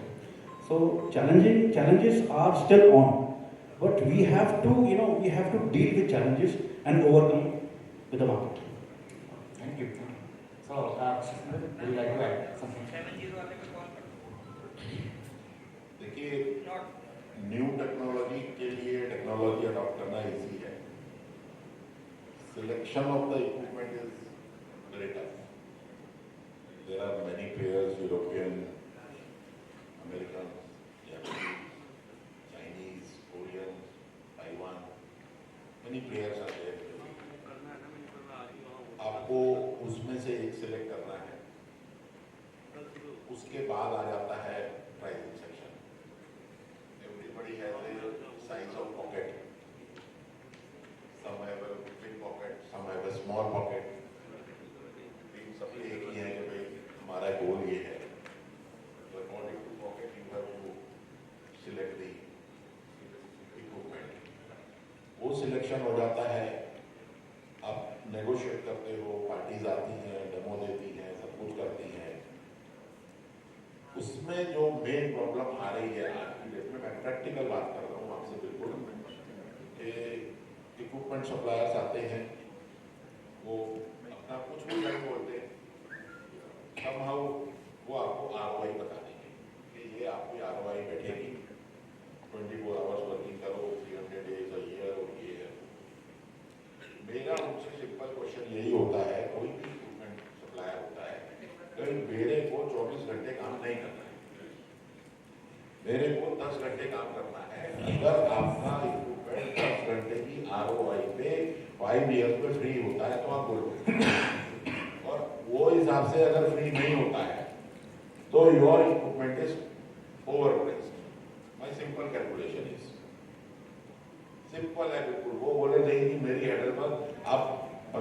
So challenges are still on, but we have to deal with challenges and overcome with the market. Thank you. So, would you like to add something? देखिए, new technology के लिए technology adopt करना easy है. Selection of the equipment is very tough. There are many players, European, American, Japanese, Chinese, Korean, Taiwan. Many players are there. आपको उसमें से एक select करना है. उसके बाद आ जाता है pricing section. Everybody has a size of pocket. Some have a big pocket, some have a small pocket. लेकिन सबके एक ही है कि भाई हमारा गोल ये है. So according to pocket you have to select the equipment. वो सिलेक्शन हो जाता है. आप नेगोशिएट करते हो, पार्टीज आती हैं, डेमो देती हैं, सब कुछ करती हैं. उसमें जो मेन प्रॉब्लम आ रही है आज की डेट में, मैं प्रैक्टिकल बात कर रहा हूँ आपसे बिल्कुल, कि इक्विपमेंट सप्लायर्स आते हैं, वो अपना कुछ भी रेट बोलते हैं, somehow वो आपको ROI बता देंगे कि ये आपकी ROI बैठेगी, 24 आवर्स वर्किंग करो, 300 डेज अ ईयर, और ये है. मेरा उनसे सिंपल क्वेश्चन यही होता है, कोई भी इक्विपमेंट सप्लायर होता है, कहीं मेरे को 24 घंटे काम नहीं करना है, मेरे को 10 घंटे काम करना है. अगर आपका इक्विपमेंट 10 घंटे की ROI पे 5 ईयर्स में फ्री होता है तो आप बोलो, और वो हिसाब से अगर फ्री नहीं होता है तो your equipment is overpriced. My simple calculation is simple है बिल्कुल. वो बोले नहीं कि मेरी हेडर पर आप 5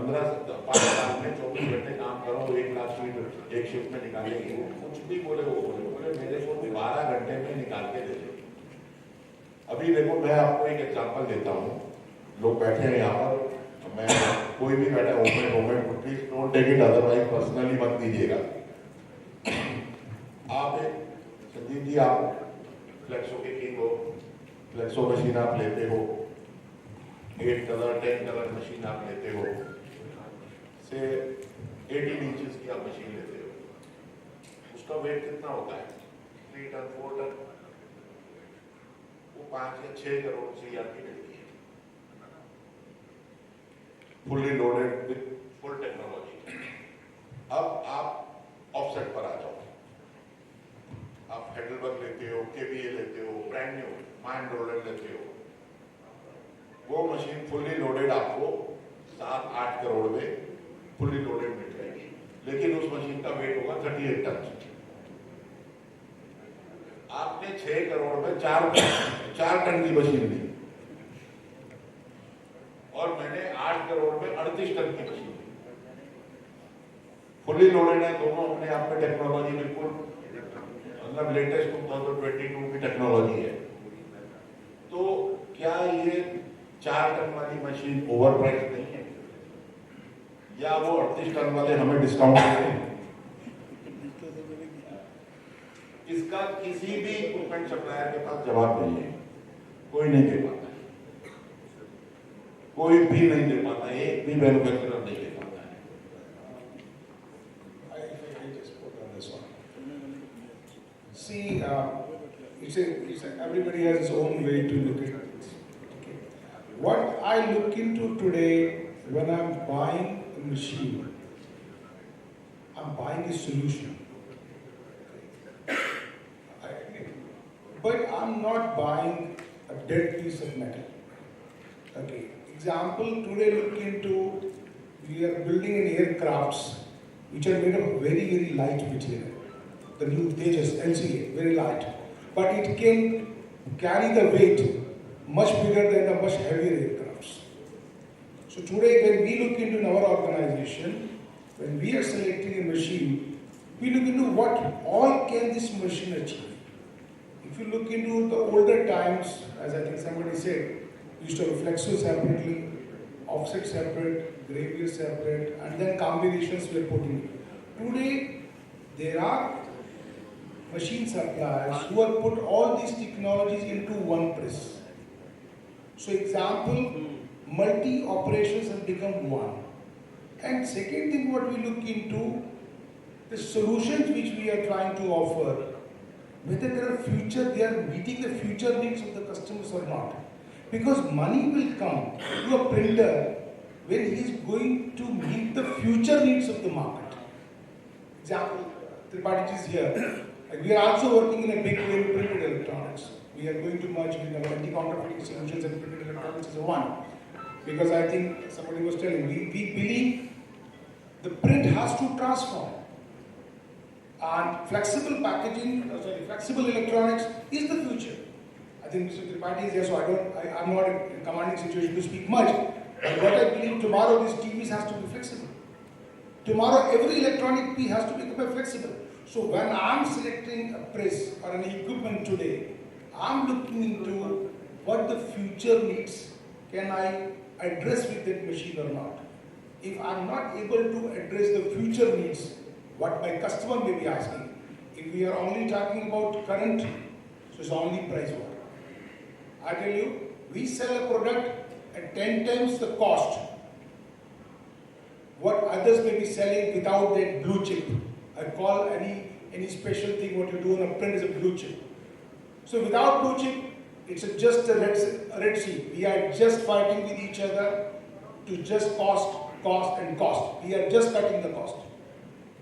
साल में 24 घंटे काम करो, 1 लाख शीट एक शिफ्ट में निकालेंगे. वो कुछ भी बोले, वो बोले मेरे को 12 घंटे में निकाल के दे दो. अभी देखो, मैं आपको एक एग्जांपल देता हूँ. लोग बैठे हैं यहाँ पर, मैं कोई भी बैठा, open please don't take it otherwise personally मत दीजिएगा. आप एक संजीव जी, आप फ्लेक्सो के किंग हो, फ्लेक्सो मशीन आप लेते हो, 8 कलर 10 कलर मशीन आप लेते हो, से 18 इंचेस की आप मशीन लेते हो, उसका वेट कितना होता है? 3 टन 4 टन, वो 5 या 6 करोड़ से आपकी मिलती है, fully loaded with full technology. अब आप ऑफसेट पर आ जाओ, आप हाइडलबर्ग लेते हो, केबीए लेते हो, ब्रांड न्यू माइंड रोलर लेते हो, वो मशीन फुल्ली लोडेड आपको 7-8 करोड़ में फुल्ली लोडेड मिल जाएगी, लेकिन उस मशीन का वेट होगा 38 टन। आपने 6 करोड़ में 4 टन की मशीन ली और मैंने 8 करोड़ में 38 टन की मशीन ली। फुल्ली लोडेड है दोनों, अपने आप में टेक्नोलॉजी बिल्कुल मतलब लेटेस्ट 2022 की टेक्नोलॉजी है। तो क्या ये 4 टन वाली मशीन ओवर प्राइस नहीं है, या वो 38 टन वाले हमें डिस्काउंट देते हैं? इसका किसी भी इक्विपमेंट सप्लायर के पास जवाब नहीं है, कोई नहीं दे पाता है, कोई भी नहीं दे पाता है, एक भी मैन्युफैक्चरर नहीं दे पाता है। See, everybody has his own way to look at it. Okay. What I look into today when I'm buying a machine, I'm buying a solution. But I'm not buying a dead piece of metal. Okay. Example, today look into, we are building in aircrafts which are made of very, very light material. The new Tejas, LCA, very light. But it can carry the weight much bigger than the much heavier aircrafts. So today when we look into our organization, when we are selecting a machine, we look into what all can this machine achieve. If you look into the older times, as I think somebody said, we used to have flexo separately, offset separate, gravure separate, and then combinations we are putting. Today, there are machine suppliers who have put all these technologies into one press. So example, multi-operations have become one. And second thing what we look into, the solutions which we are trying to offer, whether they are meeting the future needs of the customers or not. Because money will come to a printer when he is going to meet the future needs of the market. Example, Tripathi is here. We are also working in a big way in printed electronics. We are going to merge with our anti-counterfeiting solutions and printed electronics as one. Because I think somebody was telling me, we believe the print has to transform. And flexible packaging, flexible electronics is the future. I think Mr. Tripathi is here, so I'm not in a commanding situation to speak much. But what I believe, tomorrow these TVs has to be flexible. Tomorrow every electronic piece has to become flexible. So when I'm selecting a press or an equipment today, I'm looking into what the future needs. Can I address with that machine or not? If I'm not able to address the future needs, what my customer may be asking, if we are only talking about current, so it's only price war. I tell you, we sell a product at 10 times the cost what others may be selling without that blue chip. I call any special thing what you do on a print is a blue chip. So without blue chip, it's just a red sea. We are just fighting with each other to just cost. We are just cutting the cost.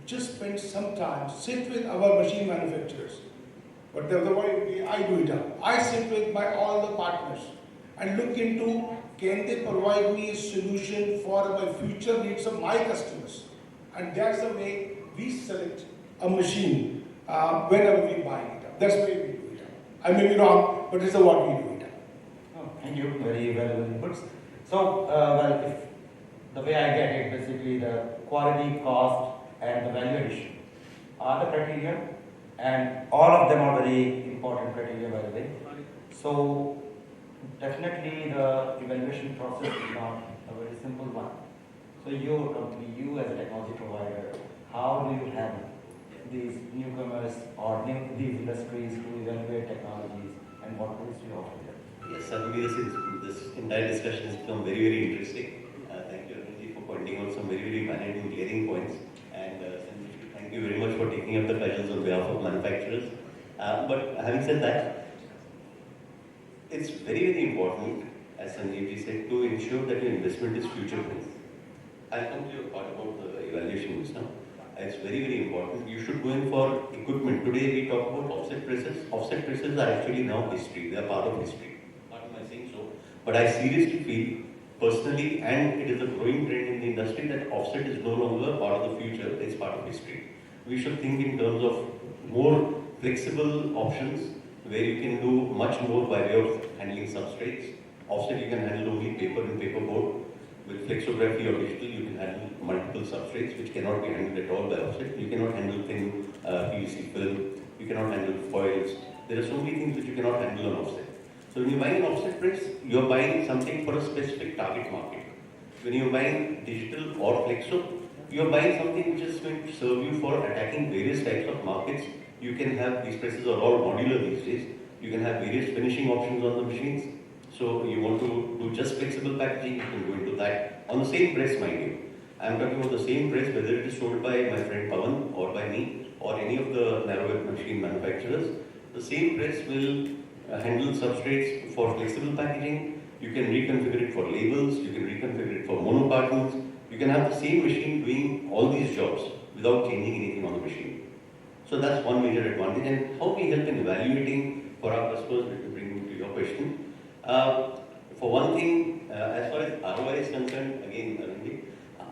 Just spend some time, sit with our machine manufacturers. But the other way, I do it up. I sit with all the partners and look into, can they provide me a solution for my future needs of my customers? And that's the way we select a machine whenever we buy it up. That's the way we do it up. I may be wrong, but it's what we do it up. Oh, thank you. Very valuable inputs. So, if the way I get it, basically the quality, cost, and the value addition are the criteria, and all of them are very important criteria, by the way. So, definitely the evaluation process is not a very simple one. So, your company, you as a technology provider, how do you handle these newcomers or these industries to evaluate technologies, and what tools you offer them? Yes, certainly this entire discussion has become very, very interesting. Thank you, Arunji, for pointing out some very, very valid and glaring points. And thank you very much for taking up the cudgels on behalf of manufacturers. But having said that, it's very, very important, as Sanjeevji said, to ensure that your investment is future-proof. I'll come to your part about the evaluation just now. It's very, very important. You should go in for equipment. Today we talk about offset presses. Offset presses are actually now history. They are part of history. Not am I saying so, but I seriously feel personally, and it is a growing trend in the industry, that offset is no longer part of the future. It's part of history. We should think in terms of more flexible options where you can do much more by way of handling substrates. Offset you can handle only paper and paperboard. With flexography or digital, you can handle multiple substrates which cannot be handled at all by offset. You cannot handle thin PVC film, you cannot handle foils. There are so many things which you cannot handle on offset. So when you're buying an offset press, you're buying something for a specific target market. When you're buying digital or flexo, you're buying something which is going to serve you for attacking various types of markets. You can have, these presses are all modular these days. You can have various finishing options on the machines. So you want to do just flexible packaging, you can go into that on the same press, mind you. I'm talking about the same press, whether it is sold by my friend Pawan or by me or any of the narrow machine manufacturers. The same press will handle substrates for flexible packaging. You can reconfigure it for labels, you can reconfigure it for mono cartons. You can have the same machine doing all these jobs without changing anything on the machine. So that's one major advantage. And how we help in evaluating for our customers, to bring to your question. For one thing, as far as ROI is concerned, again,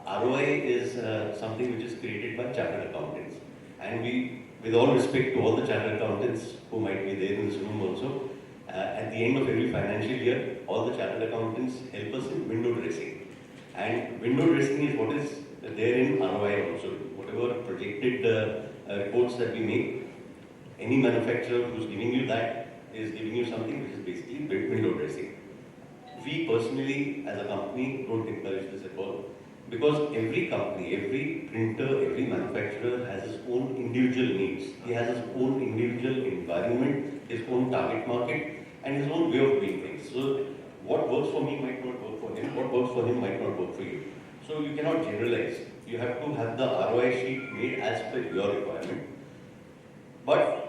ROI is something which is created by chartered accountants. And we, with all respect to all the chartered accountants who might be there in this room also, at the end of every financial year, all the chartered accountants help us in window dressing. And window dressing is what is there in ROI also. Whatever projected reports that we make, any manufacturer who's giving you that is giving you something which is basically window dressing. We personally, as a company, don't encourage this at all, because every company, every printer, every manufacturer has his own individual needs. He has his own individual environment, his own target market, and his own way of doing things. So what works for me might not work for him, what works for him might not work for you. So you cannot generalize. You have to have the ROI sheet made as per your requirement. But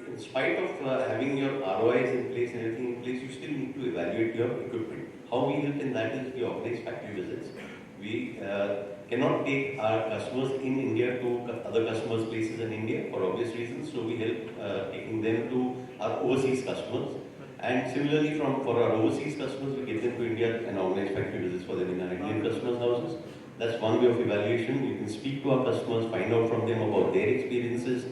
in spite of having your ROIs in place and everything in place, you still need to evaluate your equipment. How we help in that is we organize factory visits. We cannot take our customers in India to other customers' places in India for obvious reasons. So we help taking them to our overseas customers. And similarly, for our overseas customers, we get them to India and organize factory visits for them in our Indian customers' houses. That's one way of evaluation. You can speak to our customers, find out from them about their experiences,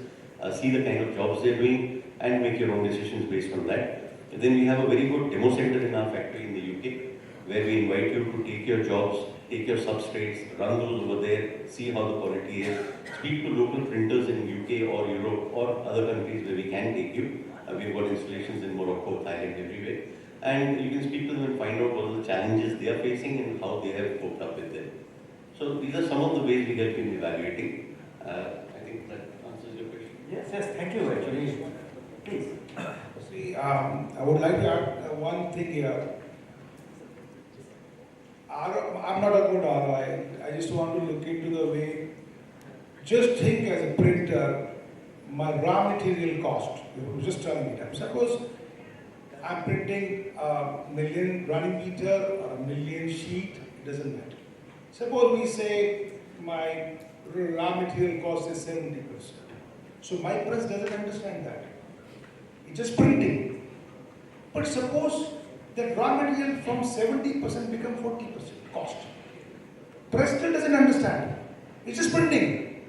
see the kind of jobs they're doing, and make your own decisions based on that. And then we have a very good demo center in our factory in the UK, where we invite you to take your jobs, take your substrates, run those over there, see how the quality is, speak to local printers in UK or Europe or other countries where we can take you. We've got installations in Morocco, Thailand, everywhere. And you can speak to them and find out what are the challenges they are facing and how they have coped up with them. So these are some of the ways we help in evaluating. I think that answers your question. Yes, thank you actually. Please. See, I would like to add one thing here. I'm not about ROI. I just want to look into the way. Just think as a printer, my raw material cost. You just tell me that. Suppose I'm printing a million running meter or a million sheet, it doesn't matter. Suppose we say my raw material cost is 70%. So my press doesn't understand that. It's just printing. But suppose that raw material from 70% become 40% cost. Press still doesn't understand. It's just printing.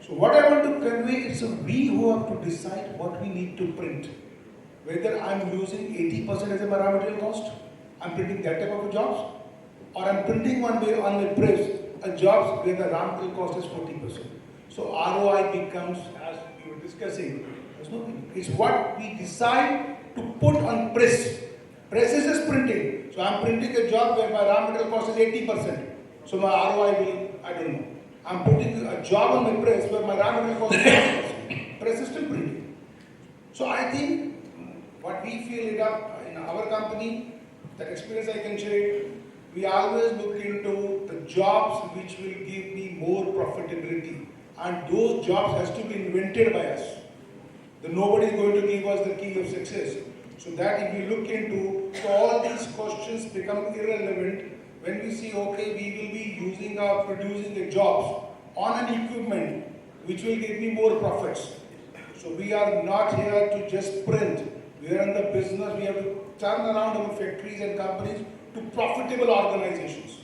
So what I want to convey is we who have to decide what we need to print. Whether I'm using 80% as a raw material cost, I'm printing that type of jobs, or I'm printing one way on my press a jobs where the raw material cost is 40%. So ROI becomes, as we were discussing, there's no thing. It's what we decide to put on press. Press is just printing. So I'm printing a job where my raw material cost is 80%. So my ROI will, I don't know. I'm putting a job on my press where my raw material cost press is still printing. So I think what we feel it up in our company, that experience I can share, we always look into the jobs which will give me more profitability, and those jobs has to be invented by us. Nobody is going to give us the key of success. So that if we look into, so all these questions become irrelevant when we see, okay, we will be using or producing the jobs on an equipment which will give me more profits. So we are not here to just print. We are in the business, we have to turn around our factories and companies to profitable organizations.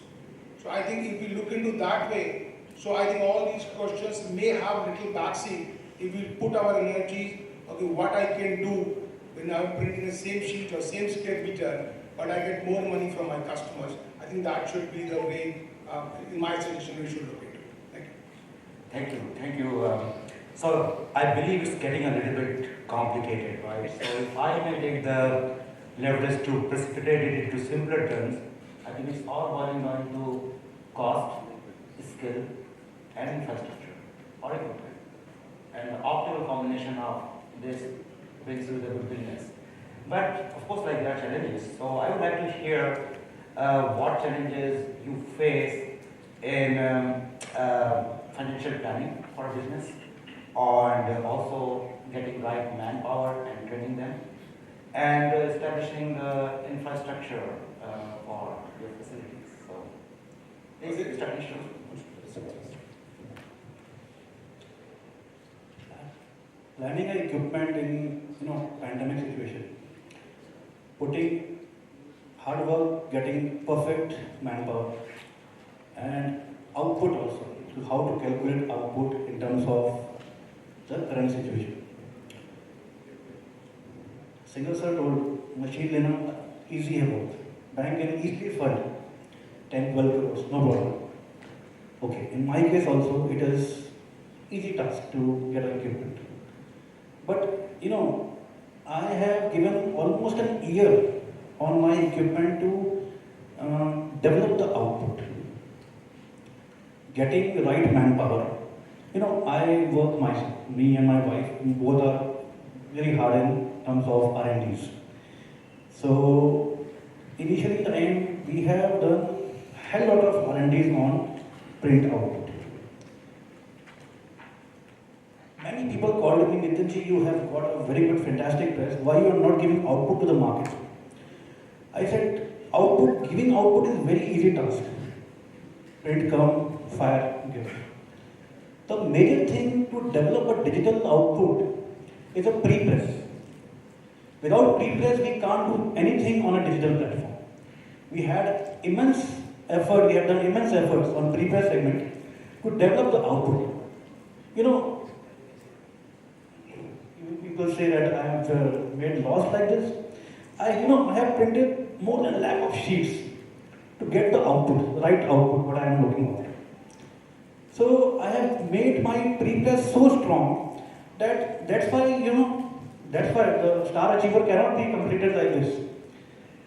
So I think if we look into that way, so I think all these questions may have little backseat if we put our energies, okay, what I can do when I'm printing the same sheet or same square meter, but I get more money from my customers. I think that should be the way, in my suggestion, we should look into. Thank you. Thank you. So I believe it's getting a little bit complicated, right? So if I may take the leverage to precipitate it into simpler terms, I think it's all boiling down to cost, skill, and infrastructure, or equipment. And the optimal combination of this brings you the good business. But of course, like there are challenges. So I would like to hear what challenges you face in financial planning for a business, and also getting right manpower and training them, and establishing the infrastructure for your facilities. So, please, Mr. Commissioner. Planning an equipment in pandemic situation, putting hard work, getting perfect manpower, and output also. So how to calculate output in terms of the current situation. Single sir told machine lena easy है बहुत, bank can easily fund 10-12 crores, no problem. Okay, in my case also it is easy task to get an equipment. But I have given almost an year on my equipment to develop the output, getting the right manpower. I work myself, me and my wife, we both are very hard in terms of R&Ds. So initially time we have done hell lot of R&Ds on print output. Many people called me, Nitinji, you have got a very good, fantastic press. Why you are not giving output to the market? I said, giving output is very easy task. Print, come, fire, give. The major thing to develop a digital output is a pre-press. Without pre-press, we can't do anything on a digital platform. We had immense effort, we have done immense efforts on pre-press segment to develop the output. People say that I have made loss like this. I have printed more than 1 lakh of sheets to get the output, the right output, what I am looking for. So I have made my pre-press so strong that that's why the Star Achiever cannot be completed like this.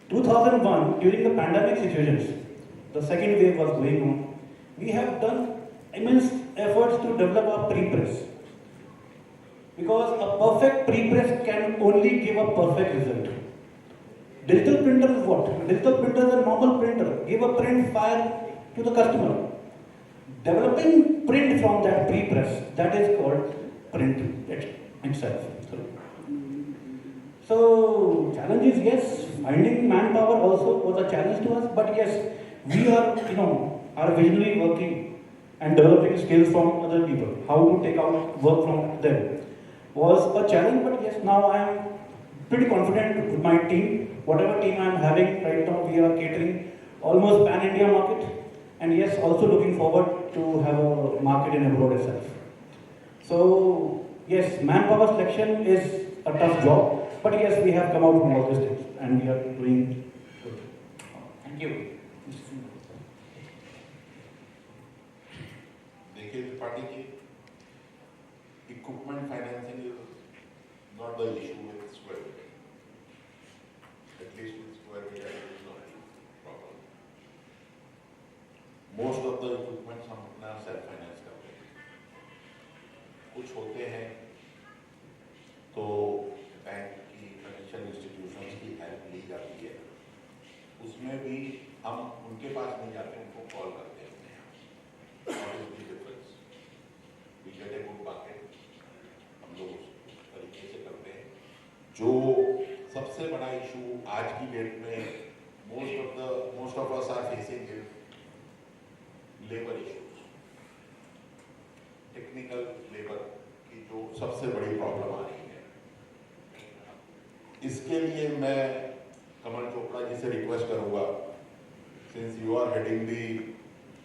2001, during the pandemic situations, the second wave was going on, we have done immense efforts to develop a pre-press. Because a perfect pre-press can only give a perfect result. Digital printer is what? Digital printer is a normal printer. Give a print file to the customer. Developing print from that pre-press, that is called print itself. So challenges, yes. Finding manpower also was a challenge to us, but yes, we are, are visionary working and developing skills from other people. How to take out work from them was a challenge, but yes, now I am pretty confident with my team. Whatever team I am having right now, we are catering almost pan-India market, and yes, also looking forward to have a market in abroad itself. So yes, manpower selection is a tough job, but yes, we have come out from all these things, and we are doing good. Thank you. देखिए party की equipment financing is not the issue with square meter. At least with square meter it is not a problem. Most of the equipment हम अपना self finance कुछ होते हैं तो bank की financial institutions की हेल्प ली जाती है, उसमें भी हम उनके पास नहीं जाते, उनको कॉल करते हैं अपने यहाँ। What is the difference? We get a good bucket, हम लोग उस तरीके से करते हैं। जो सबसे बड़ा इशू आज की डेट में most of us are facing is labour issues, technical labour की जो सबसे बड़ी प्रॉब्लम आ रही है। इसके लिए मैं कमल चोपड़ा जी से रिक्वेस्ट करूंगा, since you are heading the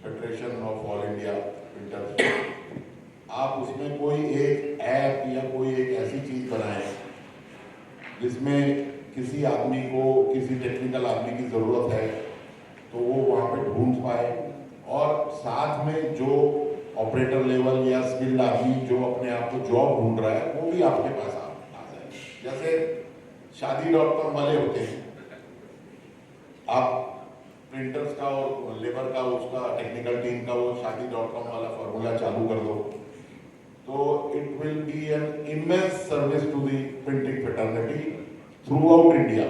federation of all India printers, आप उसमें कोई एक ऐप या कोई एक ऐसी चीज बनाएं जिसमें किसी आदमी को, किसी टेक्निकल आदमी की जरूरत है तो वो वहाँ पे ढूंढ पाए, और साथ में जो ऑपरेटर लेवल या स्किल्ड आदमी जो अपने आप को जॉब ढूंढ रहा है वो भी आपके पास आ जाए। जैसे शादी.com वाले होते हैं, आप प्रिंटर्स का और लेबर का, उसका टेक्निकल टीम का वो शादी.com वाला फॉर्मूला चालू कर दो, तो it will be an immense service to the printing fraternity throughout India.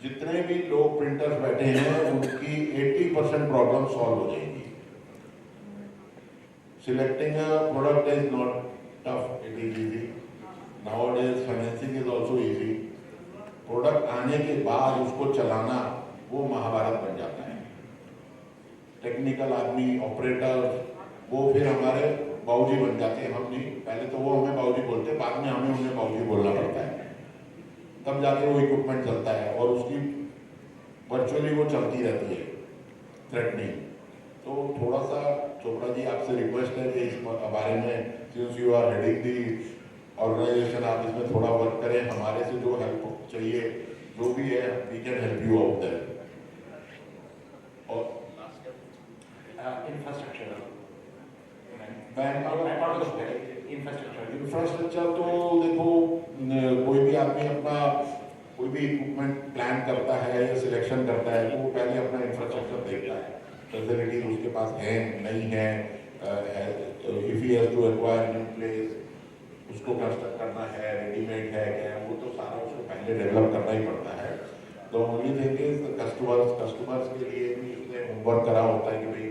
जितने भी लोग प्रिंटर्स बैठे हैं उनकी 80% प्रॉब्लम सॉल्व हो जाएंगी। Selecting a product is not tough, it is easy. Nowadays financing is also easy. Product आने के बाद उसको चलाना वो महाभारत बन जाता है। टेक्निकल आदमी, ऑपरेटर, वो फिर हमारे बाबूजी बन जाते हैं, हम नहीं। पहले तो वो हमें बाबूजी बोलते हैं, बाद में हमें उन्हें बाबूजी बोलना पड़ता है, तब जाके वो इक्विपमेंट चलता है और उसकी वर्चुअली वो चलती रहती है थ्रेटनिंग। तो थोड़ा सा चोपड़ा जी आपसे रिक्वेस्ट है कि इस बारे में, since you are heading the organization, आप इसमें थोड़ा वर्क करें। हमारे से जो हेल्प चाहिए जो भी है, we can help you out there. और इंफ्रास्ट्रक्चर तो देखो, कोई भी आदमी अपना कोई भी इक्विपमेंट प्लान करता है या सिलेक्शन करता है तो वो पहले अपना इंफ्रास्ट्रक्चर देखता है, फैसिलिटीज उसके पास है नहीं है, if he has to acquire new place, उसको कंस्ट्रक्ट करना है, रेडीमेड है क्या, वो तो सारा उसको पहले डेवलप करना ही पड़ता है। तो ओनली थिंग इज कस्टमर्स के लिए भी उसने होमवर्क करा होता है कि भाई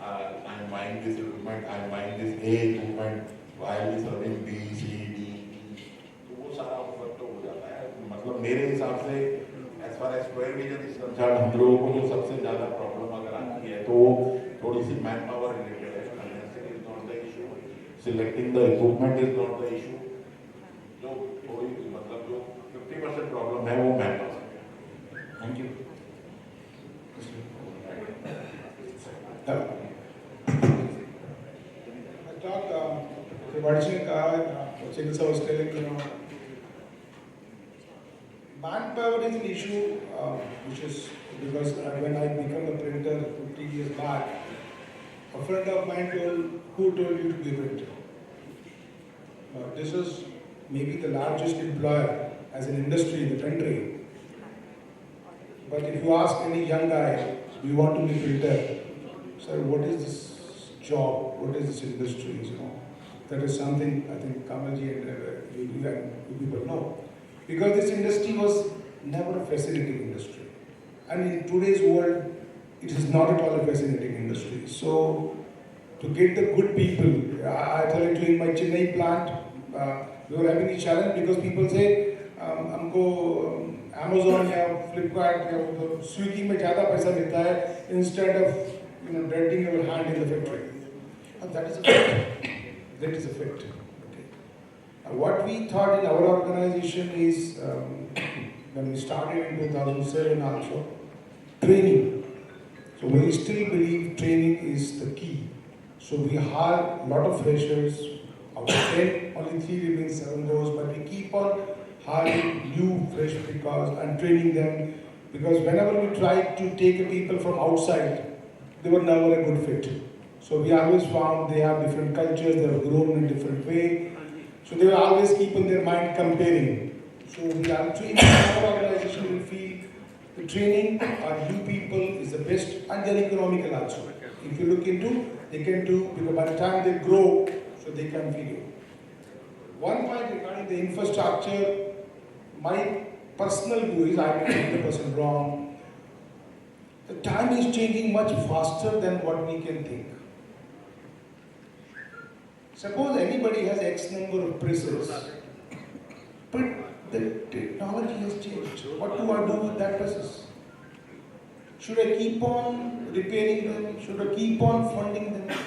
I am buying this equipment, I am buying this a equipment, I will serving B C D, तो वो सारा होमवर्क तो हो जाता है। मतलब मेरे हिसाब से as far as square vision is concern, हम लोगों को जो सबसे ज्यादा प्रॉब्लम अगर आती है तो थोड़ी सी मैन पावर रिलेटेड है। Financing is not the issue, selecting the equipment is not the issue. जो थोड़ी मतलब जो 50% प्रॉब्लम है वो man power. Thank you. Chicksa was telling, manpower is an issue, which is because when I became a printer 50 years back, a friend of mine told, who told you to be a printer? This is maybe the largest employer as an industry in the country. But if you ask any young guy, do you want to be a printer? Sir, what is this job? What is this industry? That is something I think Kamalji and you people know. Because this industry was never a fascinating industry. And in today's world, it is not at all a fascinating industry. So, to get the good people, I tell you, in my Chennai plant, we were having a challenge because people say, हमको Amazon या Flipkart या Swiggy में ज़्यादा पैसा मिलता है instead of renting your hand in the factory. And that is a fact. That is a fact. Okay. What we thought in our organization is, when we started in 2007 also, training. So we still believe training is the key. So we hire a lot of freshers. Out of 10, only 3 remain, 7 goes, but we keep on hiring new fresh because and training them, because whenever we try to take people from outside, they were never a good fit. So we always found they have different cultures, they have grown in a different way. So they will always keep in their mind comparing. So we actually, in our organization, we feel the training our new people is the best and they're economical also. If you look into, they can do, because by the time they grow, so they can feed you. One point regarding the infrastructure, my personal view is I may be 100% wrong. The time is changing much faster than what we can think. Suppose anybody has X number of presses, but the technology has changed. What do I do with that presses? Should I keep on repairing them? Should I keep on funding them?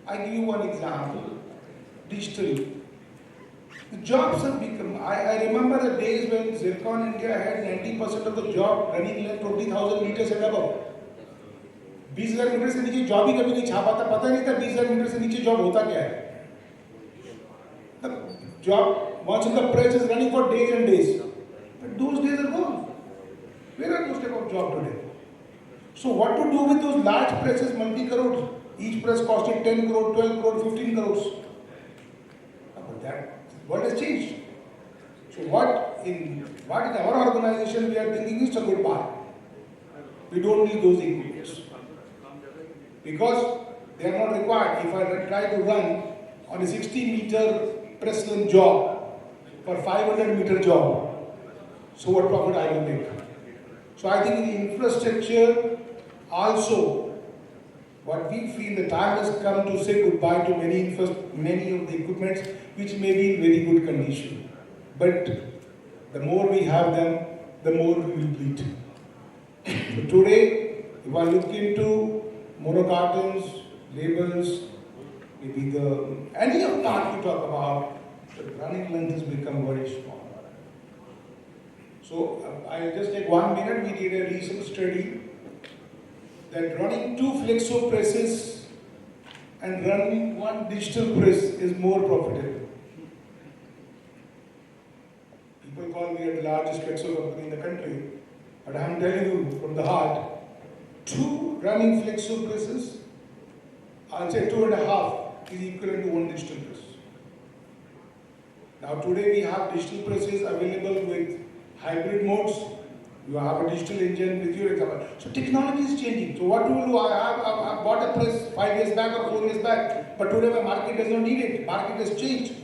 I give you one example. Digital. The jobs have become, I remember the days when Zircon India had 90% of the job running like 20,000 meters and above. 20,000 metre से नीचे job ही कभी नहीं छापा था, पता नहीं था 20,000 metre से नीचे जॉब होता क्या है. The job, once in the press is running for days and days. But those days are gone. Where are those type of jobs today? So what to do with those large presses, multi-crores? Each press costing 10 crore, 12 crore, 15 crores. But that world has changed. So what in our organization we are thinking is a goodbye. We don't need those equipments. Because they are not required. If I try to run on a 60-meter press length job for 500-meter job, so what profit I will make? So I think the infrastructure also, what we feel the time has come to say goodbye to many of the equipments which may be in very good condition. But the more we have them, the more we will bleed. So today, if I look into monocartons, labels, maybe any of that we talk about, the running length has become very small. So I'll just take 1 minute. We did a recent study that running 2 flexo presses and running 1 digital press is more profitable. People call me the largest flexo company in the country, but I'm telling you from the heart, 2 running flexo presses, I'll say 2.5 is equivalent to 1 digital press. Now today we have digital presses available with hybrid modes. You have a digital engine with your example. So technology is changing. So what do you do? I bought a press 5 years back or 4 years back, but today my market does not need it. Market has changed.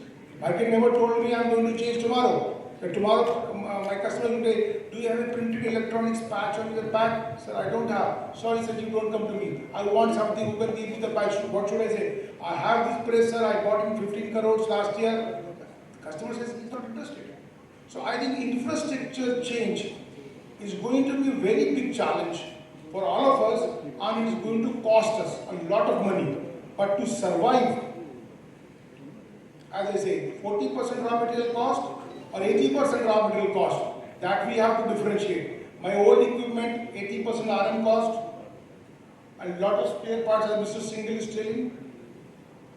Market never told me I'm going to change tomorrow. But tomorrow my customer will say, do you have a printed electronics patch on your pack? Sir, I don't have. Sorry sir, you don't come to me. I want something who can give me the patch. What should I say? I have this press sir, I bought in 15 crores last year. The customer says he's not interested. So I think infrastructure change is going to be a very big challenge for all of us, and it's going to cost us a lot of money. But to survive, as I say, 40% raw material cost or 80% raw material cost, that we have to differentiate. My old equipment, 80% RM cost, and a lot of spare parts as Mr. Singhal is telling,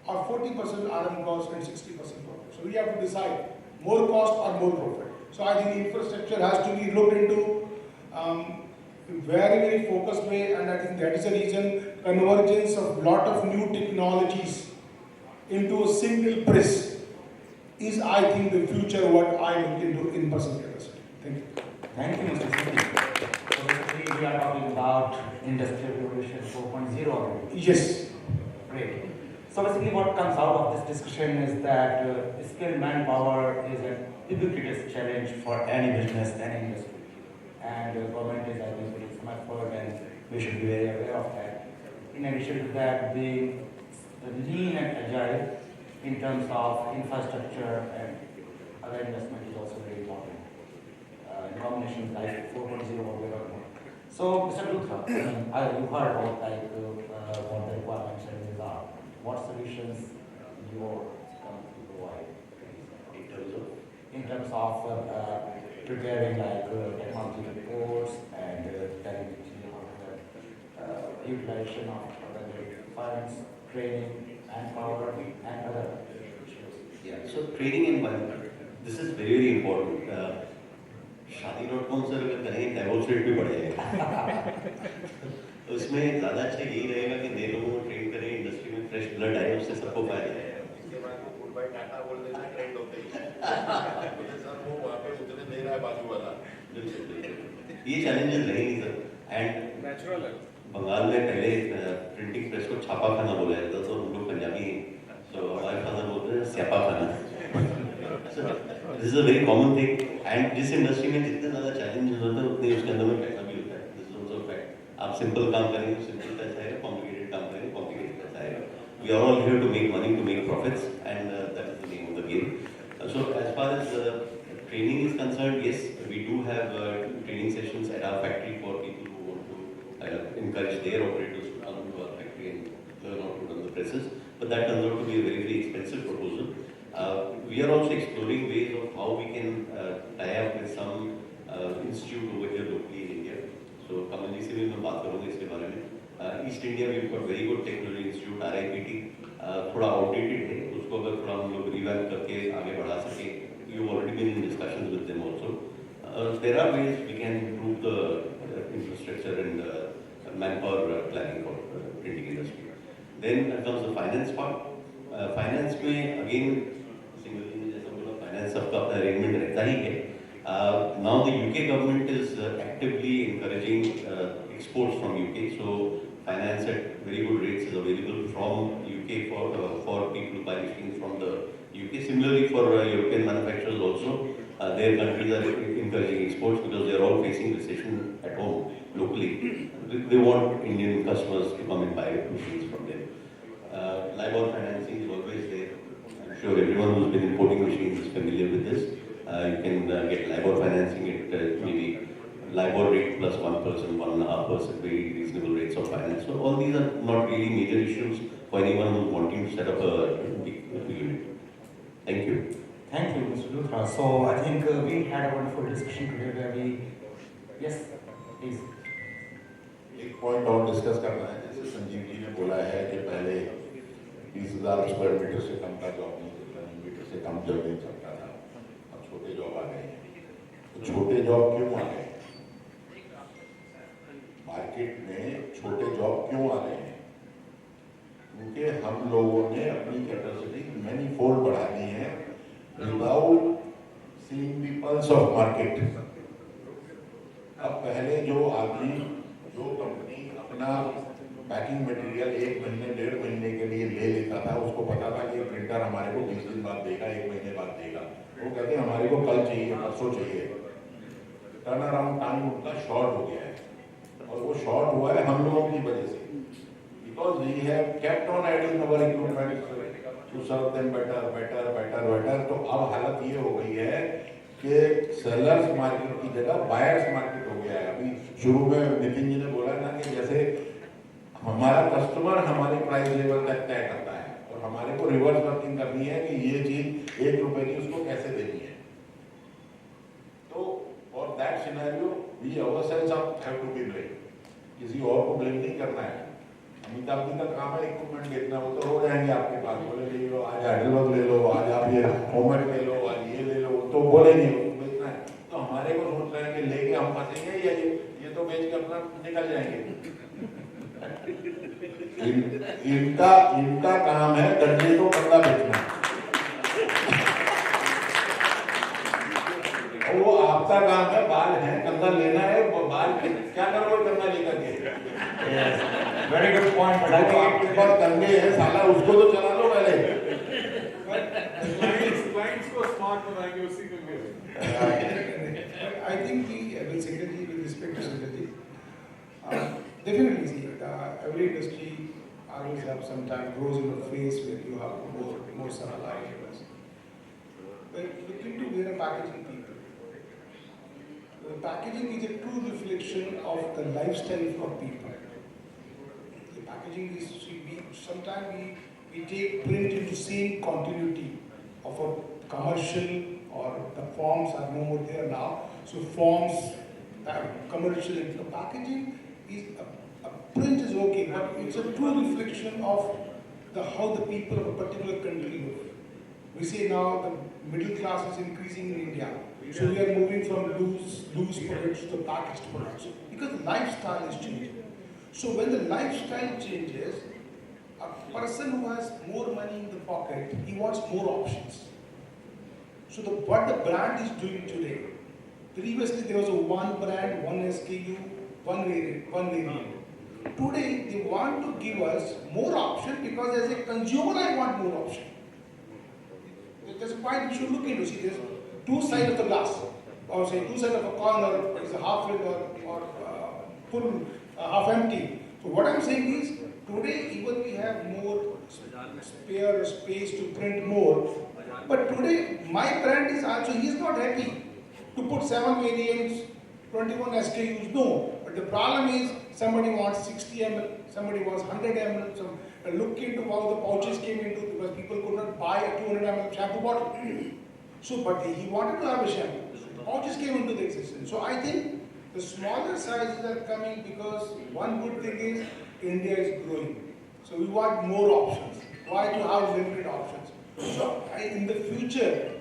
or 40% RM cost and 60% profit. So we have to decide more cost or more profit. So I think infrastructure has to be looked into very, very focused way, and I think that is the reason convergence of lot of new technologies into a single press is, I think, the future what I look into in personal capacity. Thank you. Thank you, Mr. Singh. So basically we are talking about Industrial Revolution 4.0 already. Yes. Great. So basically what comes out of this discussion is that skilled manpower is an ubiquitous challenge for any business, any industry. And government is, I think, putting some effort, and we should be very aware of that. In addition to that, being lean and agile in terms of infrastructure and other investment is also very important. In combination like 4.0 what we are talking about. So, Mr. Luthra, you heard about what the requirements and needs are. What solutions your company provide in terms of preparing technology reports and telling utilization of other funds, training, manpower, and other issues. Yeah, so training environment, this is very, very important. Shadi.com sir अगर करेंगे divorce rate भी बढ़ जाएगा तो उसमें ज़्यादा अच्छा यही रहेगा कि नए लोगों को ट्रेन करें इंडस्ट्री में फ्रेश ब्लड आए उससे सबको फायदा है इसके बाद फुल बाय टाटा बोल देना ट्रेंड होते ही सर वो वहाँ पे उतने दे रहा है बाजू वाला बिल्कुल ये चैलेंजेस रहेंगे सर एंड नेचुरल है बंगाल में पहले प्रिंटिंग प्रेस को छापा खाना बोला जाता था तो हम लोग पंजाबी So हमारे father बोलते हैं स्यापा खाना. So this is a very common thing. And जिस इंडस्ट्री में जितने ज़्यादा challenges होते हैं उतने उसके अंदर में पैसा भी होता है. This is also a fact. आप simple काम करेंगे तो simple पैसा आएगा, complicated काम करेंगे complicated पैसा आएगा. We are all here to make money, to make profits, and that is the name of the game. So as far as training is concerned, yes, we do have training sessions at our factory for people who want to encourage their operators to come to our factory and learn how to run the presses. But that turns out to be a very, very expensive proposal. We are also exploring ways of how we can tie up with some institute over here locally in India. So Kamal ji se bhi main baat karunga iske bare mein. East India we've got very good technology institute RIPT. थोड़ा outdated है, उसको अगर थोड़ा हम लोग revamp करके आगे बढ़ा सके, you've already been in discussions with them also. There are ways we can improve the infrastructure and manpower planning for printing industry. Then comes the finance part. Finance में again single जैसा बोला finance सबका अपना arrangement रहता ही है. Now the UK government is actively encouraging exports from UK. So finance at very good rates is available from UK for people who buy machines from the UK. Similarly for European manufacturers also, their countries are encouraging exports because they are all facing recession at home locally. They want Indian customers to come and buy machines from them. LIBOR financing is always there. I'm sure everyone who's been importing machines is familiar with this. You can get LIBOR financing at maybe LIBOR rate plus 1%, 1.5%, very reasonable rates of finance. So all these are not really major issues for anyone who's wanting to set up a big unit. Thank you. Thank you, Mr. Luthra. So I think we had a wonderful discussion today where we, yes, please. एक point और discuss करना है, जैसे संजीव जी ने बोला है कि पहले 20,000 स्क्वायर मीटर से कम का जॉब नहीं चलता, मीटर से कम जॉब नहीं चलता था. अब छोटे जॉब आ गए हैं. तो छोटे जॉब क्यों आ गए? मार्केट में छोटे जॉब क्यों आ रहे हैं? क्योंकि हम लोगों ने अपनी कैपेसिटी मैनी फोल्ड बढ़ा दी है without seeing the pulse of market. अब पहले जो आदमी जो कंपनी अपना पैकिंग मटेरियल 1 महीने 1.5 महीने के लिए ले लेता था, उसको पता था कि प्रिंटर हमारे को 20 दिन बाद देगा, 1 महीने बाद देगा. वो कहते हैं हमारे को कल चाहिए, परसों चाहिए. टर्न अराउंड टाइम उनका शॉर्ट हो गया है और वो शॉर्ट हुआ है हम लोगों की वजह से. Because we have kept on adding our equipment to serve them better. तो अब हालत ये हो गई है कि सेलर्स मार्केट की जगह बायर्स मार्केट हो गया है. अभी शुरू में नितिन जी ने बोला ना कि जैसे हमारा कस्टमर हमारे प्राइस लेवल तक तय करता है और हमारे को रिवर्स वर्किंग करनी है कि ये चीज 1 रुपए की उसको कैसे देनी है. तो for that scenario we ourselves have to be blame. किसी और को ब्लेम नहीं करना है. अमिताभ जी का काम है इक्विपमेंट देखना, वो तो हो जाएंगे आपके पास, बोले ले लो आज हाइड्रोवर्क ले लो, आज आप ये होममेड ले लो, आज ये ले लो, तो बोलेंगे बेचना है. तो हमारे को सोच रहे हैं कि लेके हम फंसेंगे या ये तो बेच के अपना निकल जाएंगे. इनका काम है गंजे को कंधा बेचना. वो आपका काम है बाल है कंधा लेना है, वो बाल क्या करोगे कंधा लेकर के. Very good point. But I think आपके पास कंधे हैं साला, उसको तो चला लो पहले. Clients को स्मार्ट बनाएंगे उसी को भी. I think the secretary, with respect to secretary, definitely see every industry always have sometimes grows in a phase where you have more suppliers. But look into where a packaging people. Packaging is a true reflection of the lifestyle of people. The packaging is sometimes we take print into same continuity of a commercial, or the forms are no more there now. So forms, commercial, the packaging is a print is okay, but it's a true reflection of how the people of a particular country live. We say now the middle class is increasing in India. So we are moving from loose products to packaged products because the lifestyle is changing. So when the lifestyle changes, a person who has more money in the pocket, he wants more options. So what the brand is doing today, previously there was a one brand, one SKU, one variant. Today, they want to give us more option because as a consumer, I want more option. There's a point we should look into. See, there's two sides of the glass, or say two sides of a coin, or it's a half filled or full, half empty. So what I'm saying is, today even we have more spare space to print more. But today, my brand is also, he is not happy to put 7 variants, 21 SKUs, no. But the problem is, somebody wants 60 ml, somebody wants 100 ml. So look into how the pouches came into, because people could not buy a 200 ml shampoo bottle. So, but he wanted to have a shampoo. Pouches came into the existence. So I think the smaller sizes are coming because one good thing is, India is growing. So we want more options. Why to have limited options? So in the future,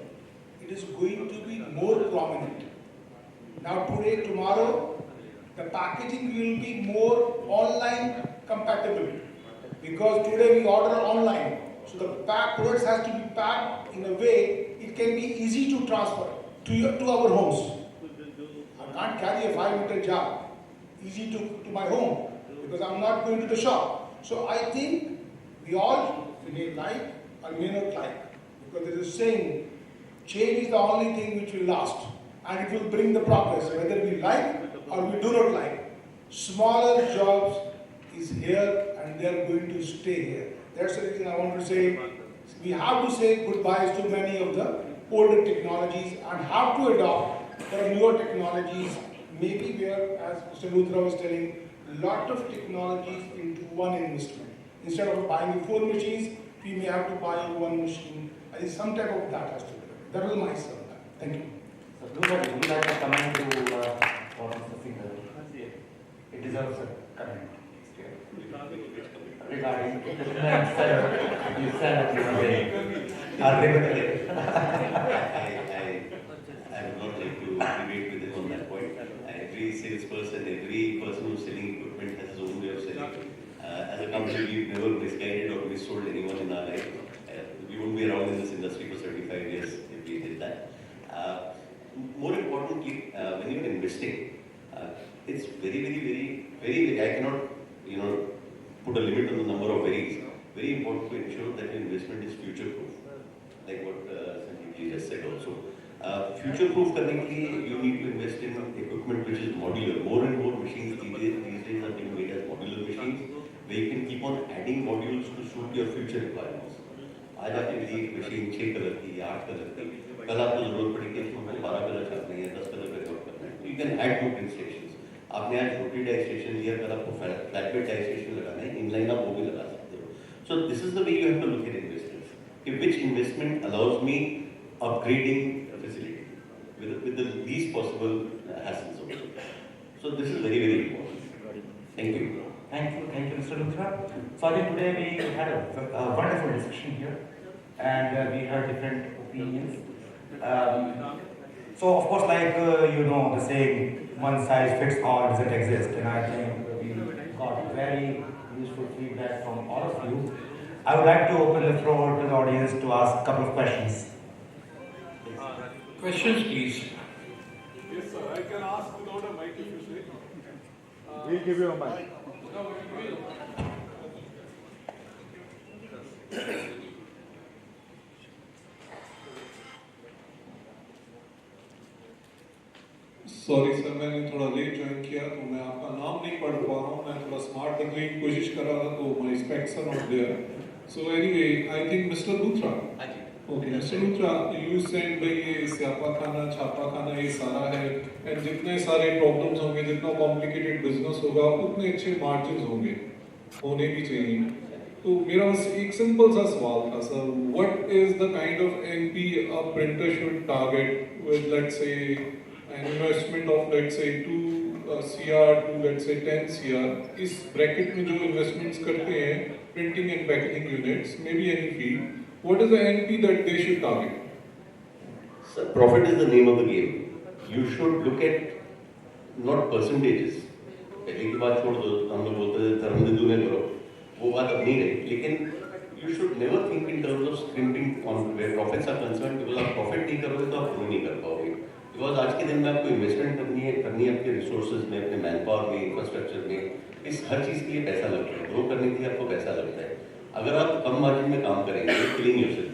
it is going to be more prominent. Now today, tomorrow, the packaging will be more online compatible. Because today we order online. So the products has to be packed in a way it can be easy to transfer to our homes. I can't carry a 5-meter jar easy to my home because I'm not going to the shop. So I think we all may like or may not like, because there is a saying, change is the only thing which will last, and it will bring the progress, whether we like or we do not like. Smaller jobs is here and they are going to stay here. That's the reason I want to say, we have to say goodbyes to many of the older technologies and have to adopt for newer technologies, maybe where, as Mr. Luthra was telling, a lot of technologies into one investment. Instead of buying 4 machines, we may have to buy 1 machine. I think some type of that has to be. That was my say on that. Thank you. So, Luthra, would you like to comment to what Mr. Singh? It deserves a comment. Regarding you said that you were very unlimited. I would not like to debate with him on that point. Every salesperson, every person who's selling equipment has his own way of selling. As a company, we've never misguided or missold anyone in our life. We won't be around in this industry for 75 years if we did that. More importantly, when you're investing, it's very, I cannot, put a limit on the number of varies. Very important to ensure that your investment is future-proof, like what Sanjeev just said also. Future-proof currently, you need to invest in equipment which is modular. More and more machines these days are being made as modular machines, where you can keep on adding modules to suit your future requirements. आज आपने ली एक machine 6 colour की या 8 colour की, कल आपको जरूरत पड़ेगी इसको 12 कलर छापने हैं, 10 कलर का जॉब करना है. You can add more print stations. आपने आज रोटी डाई स्टेशन लिया, कल आपको फ्लैटबेड डाई स्टेशन लगाना है, इनलाइन आप वो भी लगा सकते हो. So this is the way you have to look at investments. Which investment allows me upgrading a facility with the least possible hassles of it. So this is very important. Thank you. Thank you, Mr. Luthra. So I think today we had a wonderful discussion here, and we heard different opinions. So of course, like the saying, one size fits all doesn't exist, and I think we got very useful feedback from all of you. I would like to open the floor to the audience to ask a couple of questions. Questions, please. Yes, sir. I can ask without a mic if you say. We'll give you a mic. Sorry sir, मैंने थोड़ा late join किया तो मैं आपका नाम नहीं पढ़ पा रहा हूँ. मैं थोड़ा स्मार्ट बनने की कोशिश कर रहा था तो my specs are not there. So anyway, I think mister Luthra. Okay mister Luthra, you said भाई ये स्यापा खाना छापा खाना ये सारा है, एंड जितने सारे प्रॉब्लम्स होंगे, जितना कॉम्प्लिकेटेड बिजनेस होगा, उतने अच्छे मार्जिन होंगे, होने भी चाहिए. तो मेरा बस एक सिंपल सा सवाल था sir, what is the kind of NP a printer should target with let's say an investment of let's say 2 CR to let's say 10 CR. इस ब्रैकेट में जो इन्वेस्टमेंट्स करते हैं printing and packaging units, may be any field, what is the NP that they should target? Sir, profit is the name of the game. You should look at not percentages. पहले की बात छोड़ दो, हम लोग बोलते थे धर्म दे दूने करो, वो बात अब नहीं रही. लेकिन you should never think in terms of scrimping on where profits are concerned, because आप profit नहीं करोगे तो आप grow नहीं कर पाओगे. बिकॉज आज के दिन में आपको इन्वेस्टमेंट करनी है आपके रिसोर्सेज में, अपने मैन पावर में, इंफ्रास्ट्रक्चर में, इस हर चीज़ के लिए पैसा लगता है, ग्रो करने के लिए आपको पैसा लगता है। अगर आप कम मार्जिन में काम करेंगे, killing yourself,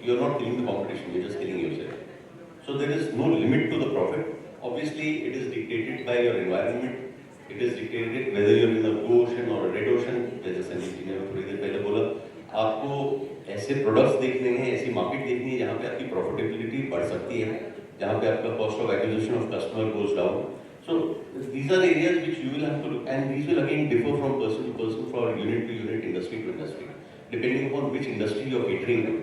you are not killing the competition, you are just killing yourself. So there is no limit to the profit. Obviously, it is dictated by your environment. It is dictated whether you're in a blue ocean or a red ocean. जैसे संदीप जी ने थोड़ी देर पहले बोला, आपको ऐसे products देखने हैं, ऐसी मार्केट देखनी है जहाँ पे आपकी प्रॉफिटेबिलिटी बढ़ सकती है, जहाँ पे आपका cost of acquisition of customer goes down. So these are the areas which you will have to look, and these will again differ from person to person, from unit to unit, industry to industry, depending upon which industry you are catering to.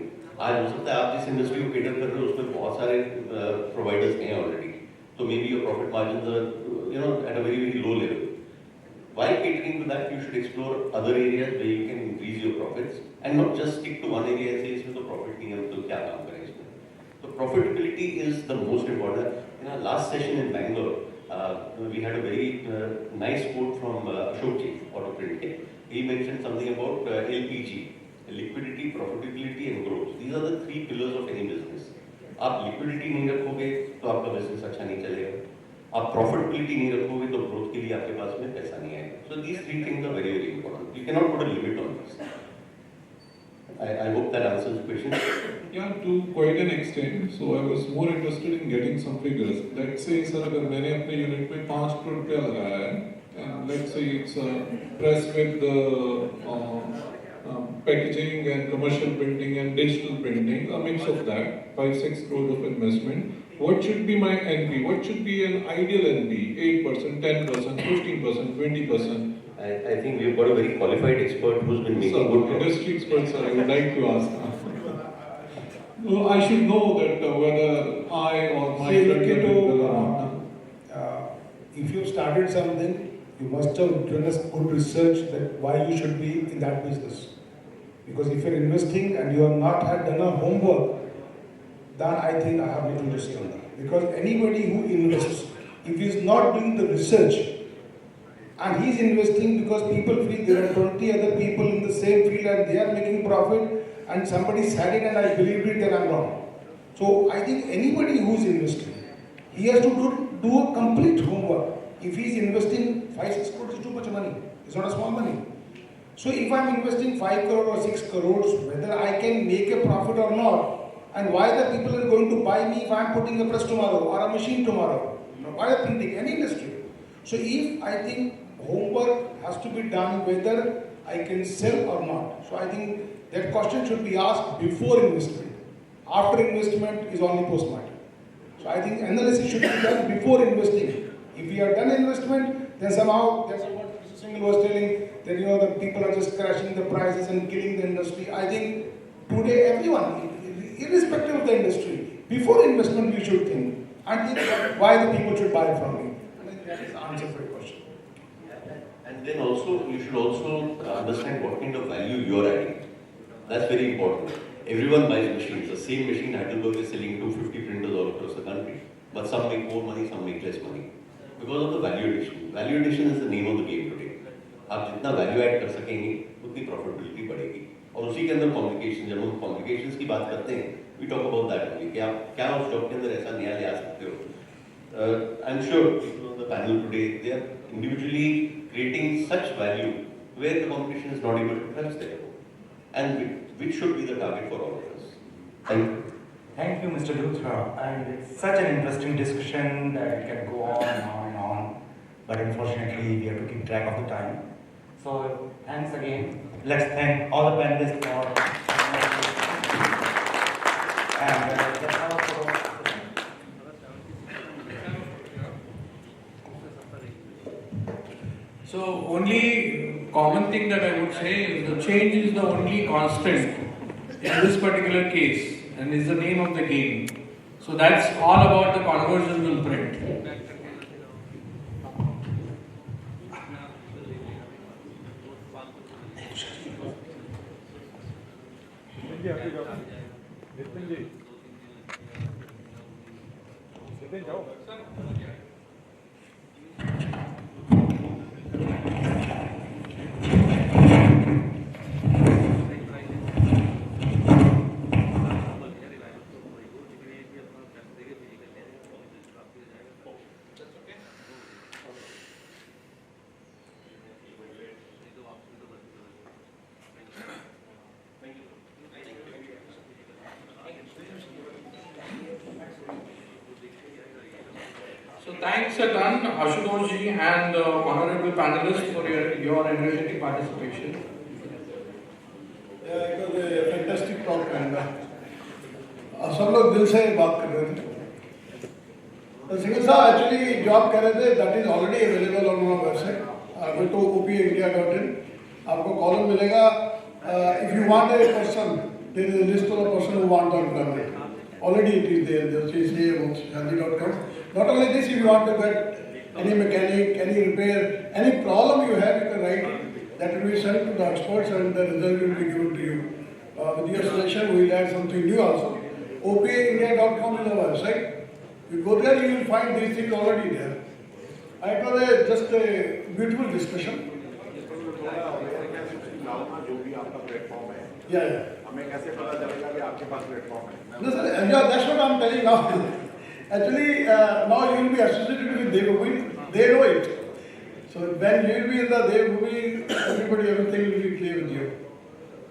आज हो सकता है आप जिस industry को cater कर रहे हो उसमें बहुत सारे प्रोवाइडर्स हैं already, so maybe your profit margins are at a very low level. While catering to that, you should explore other areas where you can increase your profits and not just stick to one area and say इसमें तो profit नहीं है तो क्या काम करें इसमें. So profitability is the most important. In our last session in Bangalore, we had a very nice quote from Ashok ji, Auto Print. He mentioned something about LPG, liquidity, profitability and growth. These are the three pillars of any business. आप liquidity नहीं रखोगे तो आपका business अच्छा नहीं चलेगा, आप profitability नहीं रखोगे तो ग्रोथ के लिए आपके पास में पैसा नहीं आएगा. So these three things are very important. You can not put a limit on this. I hope that answers the question. Yeah, to quite an extent. So I was more interested in getting some figures. Let's say sir, अगर मैंने अपने unit में 5 करोड़ रुपया लगाया है, and let's say it's a press with packaging and commercial printing and digital printing, a mix of that, 5-6 crores of investment. What should be my NP? What should be an ideal NP? 8%, 10%, 15%, 20%? I think we've got a very qualified expert who's been making good progress. Industry expert, sir, I would like to ask. No, I should know that whether I or my friends are doing well or not. If you started something, you must have done a good research that why you should be in that business. Because if you're investing and you have not had done a homework, then I think I have little risk on that. Because anybody who invests, if he is not doing the research, and he is investing because people feel there are 20 other people in the same field and they are making profit, and somebody said it and I believe it, then I'm wrong. So I think anybody who is investing, he has to do a complete homework. If he is investing 5-6 crores, is too much money. It's not a small money. So if I'm investing 5 crore or 6 crores, whether I can make a profit or not, and why the people are going to buy me if I'm putting a press tomorrow or a machine tomorrow, why are printing, any industry. So if I think homework has to be done whether I can sell or not. So I think that question should be asked before investment. After investment is only post-mortem. So I think analysis should be done before investing. If we are done investment, then somehow, that's what Mr. Singhal was telling, that the people are just crashing the prices and killing the industry. I think today everyone, irrespective of the industry, before investment we should think and think why the people should buy from me. I think that is the answer for your question. And then also, you should also understand what kind of value you are adding. That's very important. Everyone buys machines. The same machine Haridwar is selling 250 printers all across the country. But some make more money, some make less money. Because of the value addition. Value addition is the name of the game today. आप जितना value add कर सकेंगे उतनी profitability बढ़ेगी. और उसी के अंदर कॉम्प्लिकेशन, जब हम कॉम्प्लिकेशंस की बात करते हैं, we talk about that only, कि आप क्या उस जॉब के अंदर ऐसा नया ले आ सकते हो. I am sure people on the panel today, they are individually creating such value where the competition is not able to touch there, and which should be the target for all of us. Thank you. Thank you, Mr. Luthra. And it's such an interesting discussion that it can go on and on and on. But unfortunately, we have to keep track of the time. So thanks again. Let's thank all the panelists for and that's all for. So only common thing that I would say is the change is the only constant in this particular case and is the name of the game. So that's all about the conversational print. Thanks a ton, Ashutosh ji and honorable panelists for your energetic participation. Yeah, it was a fantastic talk and सब लोग दिल से बात कर रहे थे. Singhal साहब actually जो आप कह रहे थे that is already available on our website. Go to opindia.in. आपको column मिलेगा. If you want a person, there is a list of a person who want to employment. Already it is there. Just say handy.com. Not only this, if you want to get any mechanic, any repair, any problem you have, you can write it. That will be sent to the experts and the result will be given to you. With your suggestion, we will add something new also. opaindia.com is our website. You go there, you will find these things already there. It was just a beautiful discussion. Yeah, yeah. No, sir, yeah, that's what I'm telling now. Actually, now you will be associated with Devbhoomi. They know it. So when you will be in the Devbhoomi, everything will be clear with you.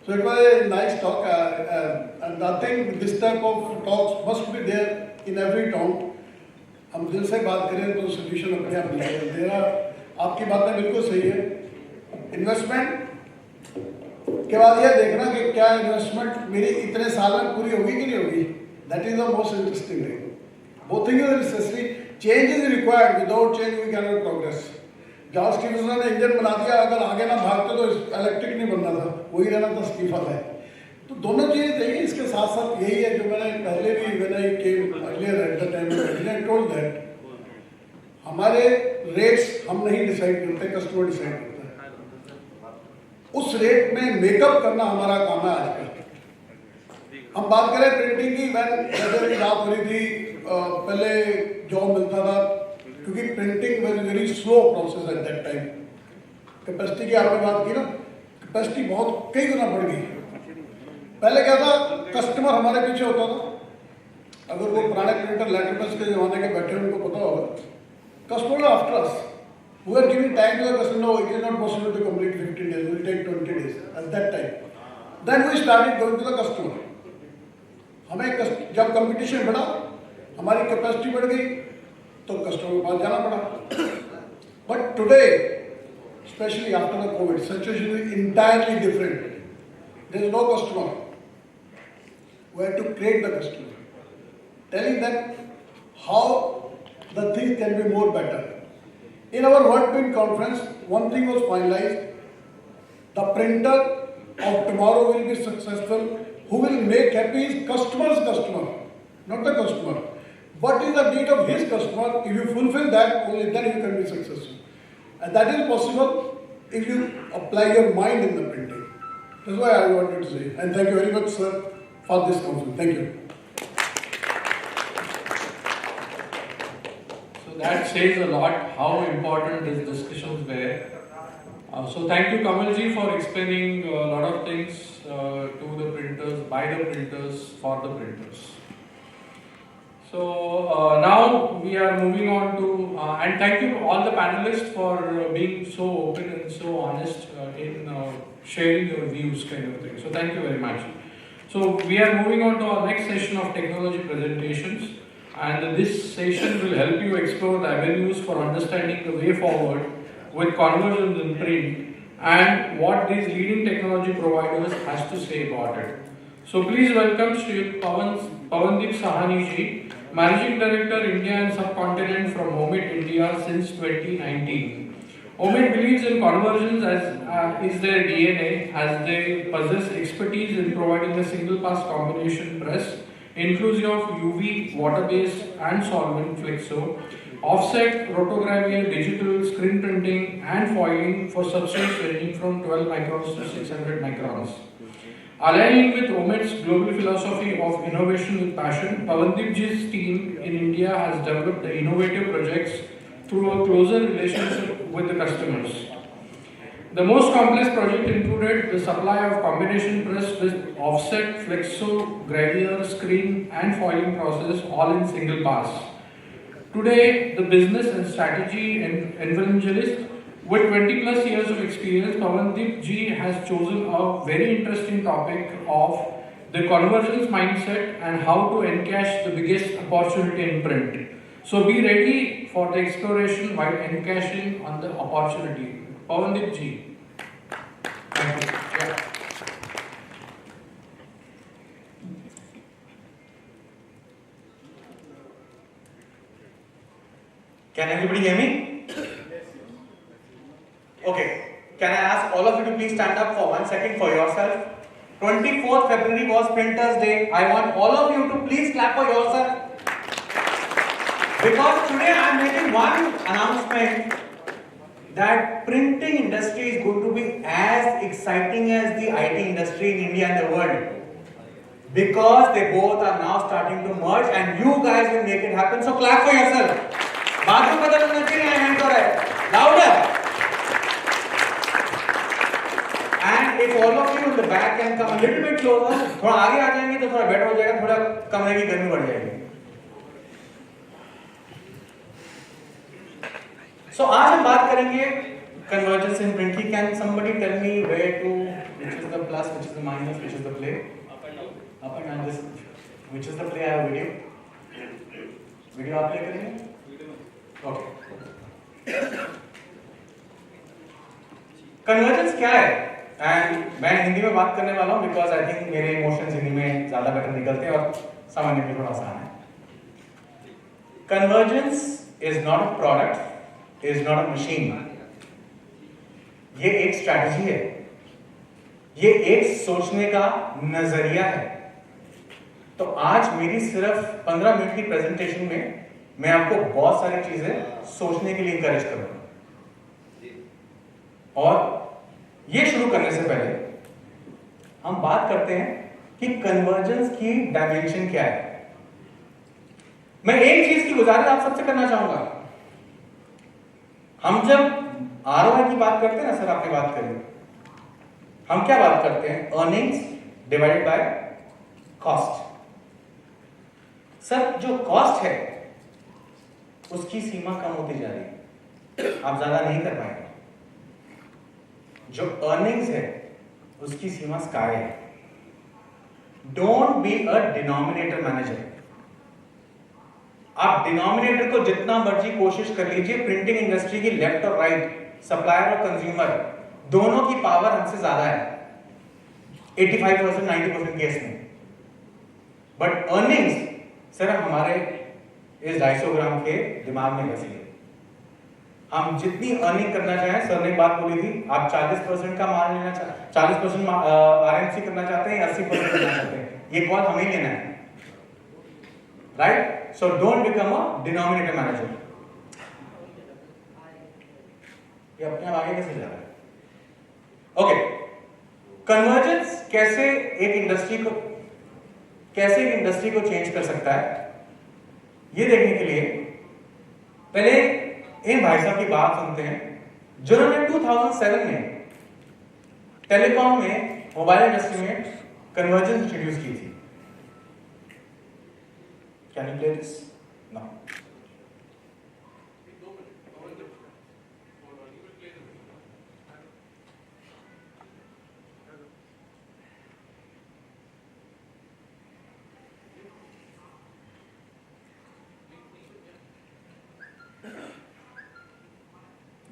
So it was a nice talk, and I think this type of talks must be there in every town. हम दिल से बात करें तो solution अपने आप मिलेगा. मेरा आपकी बातें बिल्कुल सही है. इन्वेस्टमेंट के बाद ये देखना कि क्या इन्वेस्टमेंट मेरी इतने साल में पूरी होगी कि नहीं होगी. That is the most interesting thing. Both things are necessary. Change is required. Without change we cannot progress. George Stephenson ने इंजन बना दिया, अगर आगे ना भागते तो इलेक्ट्रिक नहीं बनना था, वही रहना था स्टीफन है. तो दोनों चीजें चाहिए. इसके साथ साथ यही है जो मैंने पहले भी when I came earlier at the time I told that हमारे रेट्स हम नहीं डिसाइड करते, कस्टमर डिसाइड करता है. उस रेट में मेकअप करना हमारा काम है आज का. हम बात करें प्रिंटिंग की, जैसे बात हो रही थी पहले जॉब मिलता था क्योंकि printing was very slow process at that time. Capacity की आपने बात की ना, कैपेसिटी बहुत कई गुना बढ़ गई. पहले क्या था, कस्टमर हमारे पीछे होता था. अगर वो पुराने प्रिंटर लेटर प्रेस के जमाने के बैठे उनको पता होगा, customer after us we are giving time to the customer. No, it is not possible to complete 15 days, will take 20 days at that time. Then we started going to the customer. हमें जब competition बढ़ा, हमारी capacity बढ़ गई, तो customer के पास जाना पड़ा. But today specially after the covid situation is entirely different. There is no customer. We have to create the customer, telling them how the things can be more better. In our World Print Conference, one thing was finalized: the printer of tomorrow will be successful. Who will make happy is customer's customer, not the customer. What is the need of his customer? If you fulfill that, only then you can be successful. And that is possible if you apply your mind in the printing. That's why I wanted to say. And thank you very much, sir, for this conference. Thank you. So that says a lot how important these discussions were. So thank you, Kamalji, for explaining a lot of things to the printers, by the printers, for the printers. So now we are moving on to, and thank you all the panelists for being so open and so honest in sharing your views, kind of thing. So thank you very much. So we are moving on to our next session of technology presentations, and this session will help you explore the avenues for understanding the way forward with convergence in print and what these leading technology providers has to say about it. So please welcome Shri Pavandip Sahani ji, Managing Director India and Subcontinent from Omit India since 2019. Omit believes in convergence as is their DNA, as they possess expertise in providing a single pass combination press, inclusive of UV, water-based and solvent flexo, offset, rotogravure, digital, screen printing and foiling for substrates ranging from 12 microns to 600 microns. Aligning with Omit's global philosophy of innovation with passion, Pavandipji's team in India has developed the innovative projects through a closer relationship with the customers. The most complex project included the supply of combination press with offset, flexo, gravure, screen and foiling process all in single pass. Today, the business and strategy evangelist with 20 plus years of experience, Pavandip ji has chosen a very interesting topic of the convergence mindset and how to encash the biggest opportunity in print. So be ready for the exploration while encashing on the opportunity. Pavandip ji. Thank you. Yeah. Can everybody hear me? Okay. Can I ask all of you to please stand up for 1 second for yourself? 24th February was Printers Day. I want all of you to please clap for yourself. Because today I am making one announcement that printing industry is going to be as exciting as the IT industry in India and the world. Because they both are now starting to merge and you guys will make it happen. So clap for yourself. Bathroom badal hona chahiye, hand kar hai. Louder. And if all of you in the back can come a little bit closer, थोड़ा आगे आ जाएंगे तो थोड़ा better हो जाएगा, थोड़ा कमरे की गर्मी बढ़ जाएगी. So आज हम बात करेंगे convergence in print की. Can somebody tell me where to, which is the plus, which is the minus, which is the play? Up and down. This, which is the play? I have video. Video आप play करेंगे? Okay. Convergence क्या है? And मैं हिंदी में बात करने वाला हूँ बिकॉज आई थिंक मेरे इमोशंस हिंदी में ज्यादा बेटर निकलते हैं और समझने में थोड़ा आसान है. Convergence is not a product, is not a machine. ये एक स्ट्रैटेजी है, ये एक सोचने का नजरिया है. तो आज मेरी सिर्फ 15 मिनट की प्रेजेंटेशन में मैं आपको बहुत सारी चीजें सोचने के लिए इंकरेज करूंगा. और ये शुरू करने से पहले हम बात करते हैं कि कन्वर्जेंस की डायमेंशन क्या है. मैं एक चीज की गुजारिश आप सबसे करना चाहूंगा. हम जब आरओआई की बात करते हैं ना, सर आपने बात करी, हम क्या बात करते हैं? Earnings divided by cost. Sir जो कॉस्ट है उसकी सीमा कम होती जा रही है, आप ज्यादा नहीं कर पाएंगे. जो अर्निंग्स है उसकी सीमा स्काई है. Don't be a denominator manager. आप डिनोमिनेटर को जितना मर्जी कोशिश कर लीजिए, प्रिंटिंग इंडस्ट्री की लेफ्ट और राइट, सप्लायर और कंज्यूमर, दोनों की पावर हमसे ज्यादा है 85% 90% केस में. बट अर्निंग्स सिर्फ हमारे इस 250 ग्राम के दिमाग में बसी है. हम जितनी अर्निंग करना चाहें, सर ने बात बोली थी, आप 40% का माल लेना चाहते, 40% आरएमसी करना चाहते हैं, 80% करना चाहते हैं, ये कॉल हमें लेना है. Right? So don't become a denominator manager. ये अपने आप आगे कैसे जा रहा है? ओके. कन्वर्जेंस कैसे एक इंडस्ट्री को चेंज कर सकता है, ये देखने के लिए पहले इन भाई साहब की बात सुनते हैं जिन्होंने 2007 में टेलीकॉम में, मोबाइल इंडस्ट्री में कन्वर्जेंस इंट्रोड्यूस की थी. Can you play this now?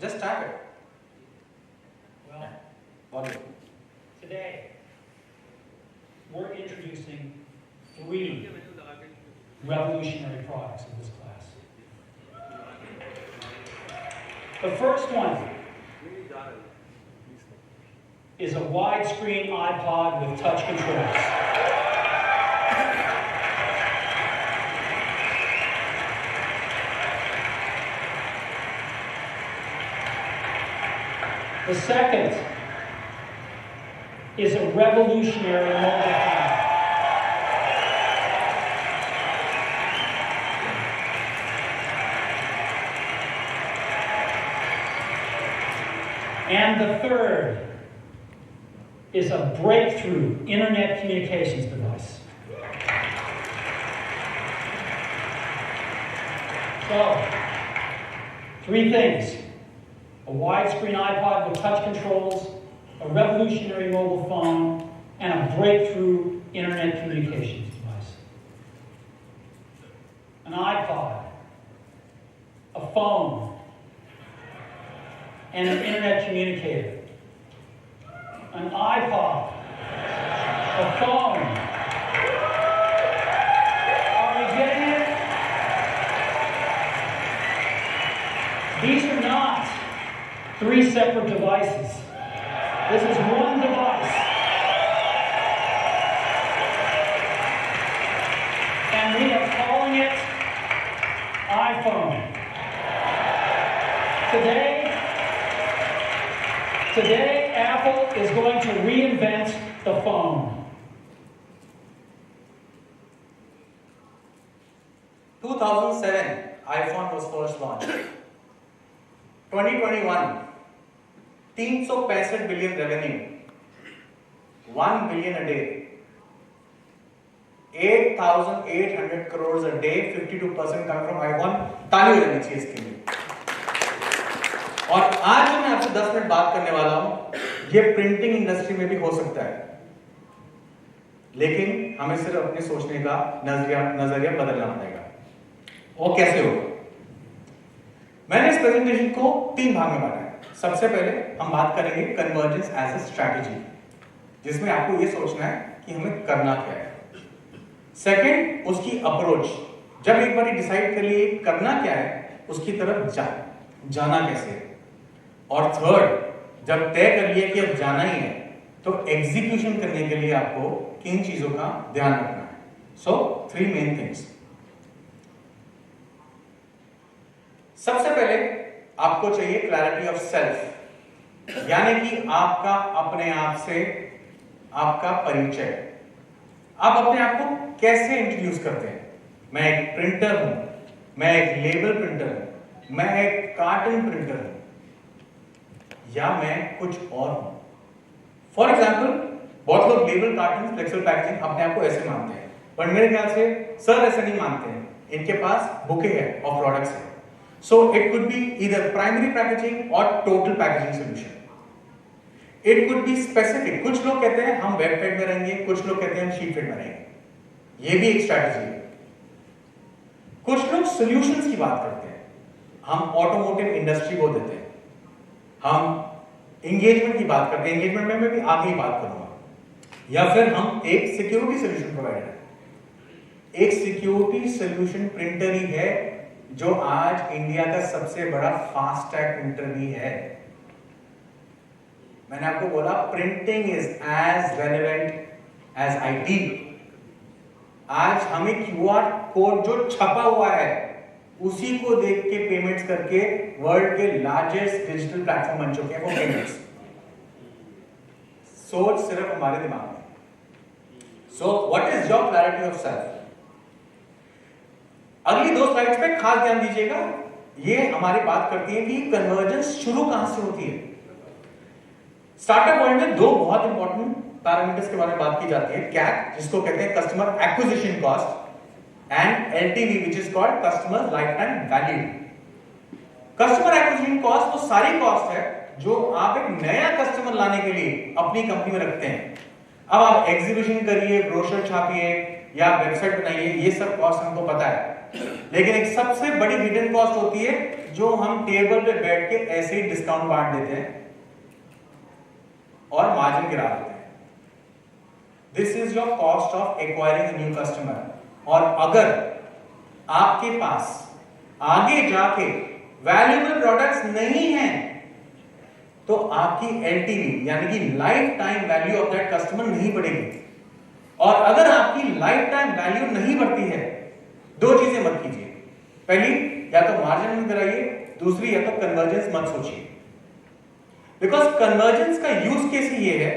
Just tap it. Well, today we're introducing 3 revolutionary products in this class. The first one is a widescreen iPod with touch controls. The second is a revolutionary mobile phone. And the third is a breakthrough internet communications device. So, 3 things. A widescreen iPod with touch controls, a revolutionary mobile phone, and a breakthrough internet communications device. An iPod, a phone, and an internet communicator. An iPod, a phone. Are we getting it? These are not 3 separate devices. This is one device. And we are calling it iPhone. Today, Apple is going to reinvent the phone. 2007, iPhone was first launched. 2021, 365 billion revenue, 1 billion a day, 8,800 crores a day, 52% come from iPhone. ताली हो जानी चाहिए इसके लिए। और आज जो मैं आपसे 10 मिनट बात करने वाला हूं, ये प्रिंटिंग इंडस्ट्री में भी हो सकता है, लेकिन हमें सिर्फ अपने सोचने का नजरिया बदलना पड़ेगा। और कैसे होगा? मैंने इस प्रेजेंटेशन को 3 भाग में बांटा है। सबसे पहले हम बात करेंगे कन्वर्जेंस एज ए स्ट्रैटेजी, जिसमें आपको ये सोचना है कि हमें करना क्या है। सेकंड, उसकी अप्रोच, जब एक बार डिसाइड कर लिए करना क्या है, उसकी तरफ जाना कैसे है। और थर्ड, जब तय कर लिया कि अब जाना ही है, तो एग्जीक्यूशन करने के लिए आपको किन चीजों का ध्यान रखना है। सो 3 मेन थिंग्स। सबसे पहले आपको चाहिए क्लैरिटी ऑफ सेल्फ, यानी कि आपका अपने आप से आपका परिचय। आप अपने आप को कैसे इंट्रोड्यूस करते हैं? मैं एक प्रिंटर हूं, मैं एक लेबल प्रिंटर हूं, मैं एक कार्टन प्रिंटर हूं, या मैं कुछ और हूं। फॉर एग्जाम्पल, बहुत लोग लेबल, कार्टन, फ्लेक्सिबल पैकेजिंग अपने आप को ऐसे मानते हैं, पर मेरे ख्याल से सर ऐसे नहीं मानते हैं। इनके पास बुके है और प्रोडक्ट्स है। So it could be either primary packaging or total packaging solution. It could be specific. कुछ लोग कहते हैं हम वेब फेड में रहेंगे, कुछ लोग कहते हैं हम शीट फेड में रहेंगे। ये भी एक स्ट्रैटेजी है। कुछ लोग सॉल्यूशंस की बात करते हैं, हम ऑटोमोटिव इंडस्ट्री को देते हैं। हम एंगेजमेंट की बात करते हैं, एंगेजमेंट में मैं भी आगे ही बात करूंगा। या फिर हम एक सिक्योरिटी सॉल्यूशन प्रोवाइडर है। एक सिक्योरिटी सॉल्यूशन प्रिंटर ही है जो आज इंडिया का सबसे बड़ा फास्ट टैग प्रिंटर भी है। मैंने आपको बोला printing is as relevant as IT. आज हमें क्यूआर कोड जो छपा हुआ है उसी को देख के पेमेंट्स करके वर्ल्ड के लार्जेस्ट डिजिटल प्लेटफॉर्म बन चुके हैं वो पेमेंट्स। सोच सिर्फ हमारे दिमाग में। So what is your clarity of self? अगली 2 स्लाइड्स पे खास ध्यान दीजिएगा। ये हमारी बात करती है कि कन्वर्जेंस शुरू कहां से होती है। स्टार्टअप वर्ल्ड में 2 बहुत इंपॉर्टेंट पैरामीटर्स के बारे में बात की जाती है। कैक, जिसको कहते हैं customer acquisition cost, and LTV, which is called customer life time value. Customer acquisition cost वो सारी कॉस्ट है जो आप एक नया कस्टमर लाने के लिए अपनी कंपनी में रखते हैं। अब आप एग्जीबिशन करिए, ब्रोशर छापिए या वेबसाइट बनाइए, ये सब कॉस्ट हमको पता है। लेकिन एक सबसे बड़ी हिडन कॉस्ट होती है जो हम टेबल पे बैठ के ऐसे ही डिस्काउंट बांट देते हैं और मार्जिन गिरा देते हैं। This is your cost of acquiring a new customer. और अगर आपके पास आगे जाके वैल्यूएबल प्रोडक्ट्स नहीं हैं तो आपकी एलटीवी यानी कि life time value of that customer नहीं बढ़ेगी। और अगर आपकी लाइफ टाइम वैल्यू नहीं बढ़ती है, 2 चीजें मत कीजिए। पहली, या तो मार्जिन मत कराइए, दूसरी या तो कन्वर्जेंस मत सोचिए। बिकॉज कन्वर्जेंस का यूज केस ही ये है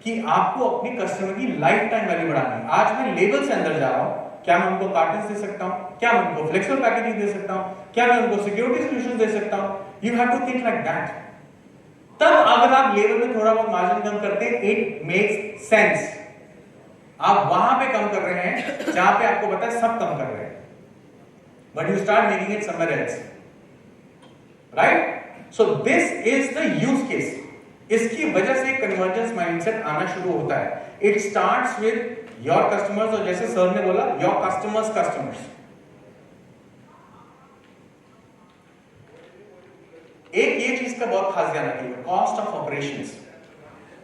कि आपको अपनी कस्टमर की लाइफ टाइम वैल्यू बढ़ानी है। आज मैं लेबल से अंदर जा रहा हूं, क्या मैं उनको कार्टन्स दे सकता हूं, क्या मैं उनको फ्लेक्सिबल पैकेजिंग दे सकता हूं, क्या मैं उनको सिक्योरिटी सॉल्यूशन दे सकता हूं। You have to think like that. तब अगर आप लेबल में थोड़ा बहुत मार्जिन कम करते हैं, इट मेक्स सेंस। आप वहां पे कम कर रहे हैं जहां पे आपको पता है सब कम कर रहे हैं, but you start making it somewhere else, right? So this is the use case. इसकी वजह से कन्वर्जेंस माइंडसेट आना शुरू होता है। It starts with your customers, और जैसे सर ने बोला your customers' customers. एक ये चीज का बहुत खास ध्यान रखिएगा, कॉस्ट ऑफ ऑपरेशंस।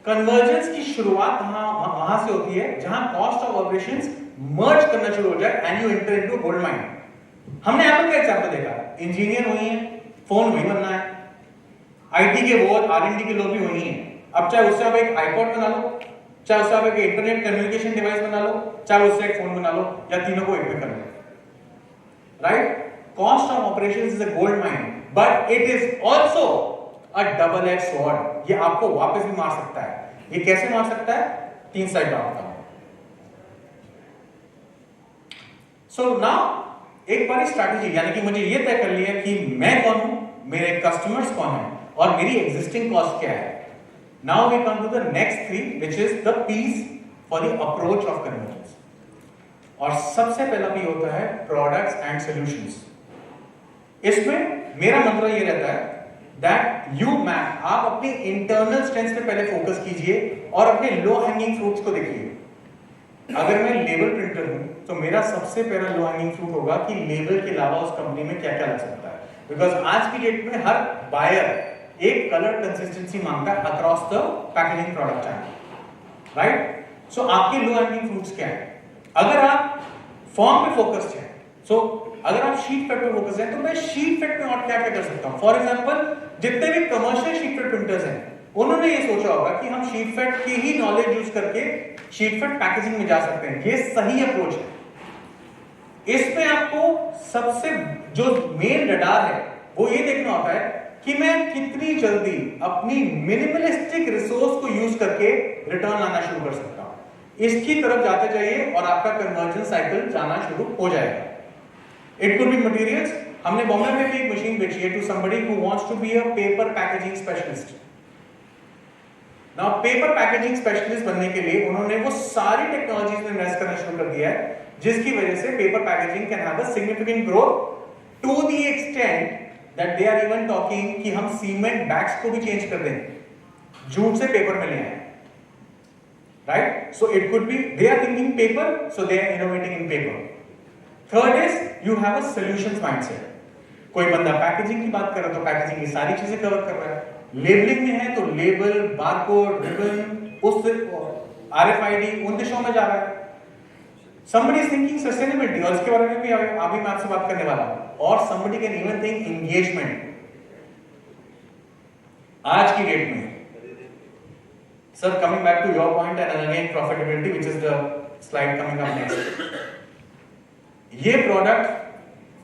कन्वर्जेंस की शुरुआत वहां से होती है जहां कॉस्ट ऑफ ऑपरेशंस मर्ज करना शुरू हो जाए and you enter into gold mine. हमने यहां पर क्या एग्जांपल देखा, इंजीनियर हुई है, फोन वही बनना है, आईटी के बहुत आरएनडी के लोग भी वही हैं। अब चाहे उससे आप एक आईपॉड बना लो, चाहे उससे आप एक इंटरनेट कम्युनिकेशन डिवाइस बना लो, चाहे उससे एक फोन बना लो, या तीनों को एक में कर लो, right? Cost of operations is a gold mine, but it is also a double edge sword. ये आपको वापस भी मार सकता है। ये कैसे मार सकता है? 3 साइड बताता हूं। सो नाउ एक बारी स्ट्रैटेजी, यानी कि मुझे ये तय कर लिया कि मैं कौन हूं, मेरे कस्टमर्स कौन है और मेरी एग्जिस्टिंग कॉस्ट क्या है। Now we come to the next 3 which is the piece for the approach of convergence. और सबसे पहला भी होता है प्रोडक्ट्स एंड सॉल्यूशंस। इसमें मेरा मंत्र ये रहता है दैट यू मैप, आप अपनी इंटरनल स्ट्रेंथ पे पहले फोकस कीजिए और अपने लो हैंगिंग फ्रूट्स को देखिए। अगर मैं लेबल प्रिंटर हूं तो मेरा सबसे पहला लो हैंगिंग फ्रूट होगा कि लेबल के अलावा उस कंपनी में क्या क्या लग सकता है, बिकॉज आज की डेट में हर बायर एक कलर कंसिस्टेंसी मांगता है across the packaging product channel, right? So आपके लो हैंगिंग फ्रूट्स क्या है? अगर आप फॉर्म पे फोकस्ड हैं, सो अगर आप शीट फेड पे फोकस हैं तो मैं शीट फेड में और क्या क्या कर सकता हूं। फॉर एग्जांपल, जितने भी कमर्शियल शीट फेड प्रिंटर्स हैं उन्होंने ये सोचा होगा कि हम शीट फेड की ही नॉलेज यूज करके शीट फेड पैकेजिंग में जा सकते हैं। ये सही अप्रोच है। इसमें आपको सबसे जो मेन रडार है वो ये देखना होता है कि मैं कितनी जल्दी अपनी मिनिमलिस्टिक रिसोर्स को यूज करके रिटर्न लाना शुरू कर सकता हूं। इसकी तरफ जाते जाइए और आपका कन्वर्जन साइकिल जाना शुरू हो जाएगा। It could be materials. हमने बॉम्बे में भी एक मशीन बेची है to somebody who wants to be a paper packaging specialist. Now paper packaging specialist बनने के लिए उन्होंने वो सारी टेक्नोलॉजीज में इन्वेस्ट करना शुरू कर दिया है जिसकी वजह से paper packaging can have a significant growth to the extent that they are even talking कि हम सीमेंट बैग्स को भी चेंज कर दें, जूट से पेपर में ले आए, right? So it could be they are thinking paper, so they are innovating in paper. Third is you have a solutions mindset. कोई बंदा पैकेजिंग की बात कर रहा है तो पैकेजिंग की सारी चीजें कवर कर रहा है, लेबलिंग में है तो लेबल, बारकोड, रिबन, उस आरएफआईडी उन दिशाओं में जा रहा है। somebody is thinking sustainability और इसके बारे में भी अभी मैं आपसे बात करने वाला हूं। और somebody can even think engagement। आज की डेट में sir, coming back to your point and again profitability, which is the slide coming up next, ये प्रोडक्ट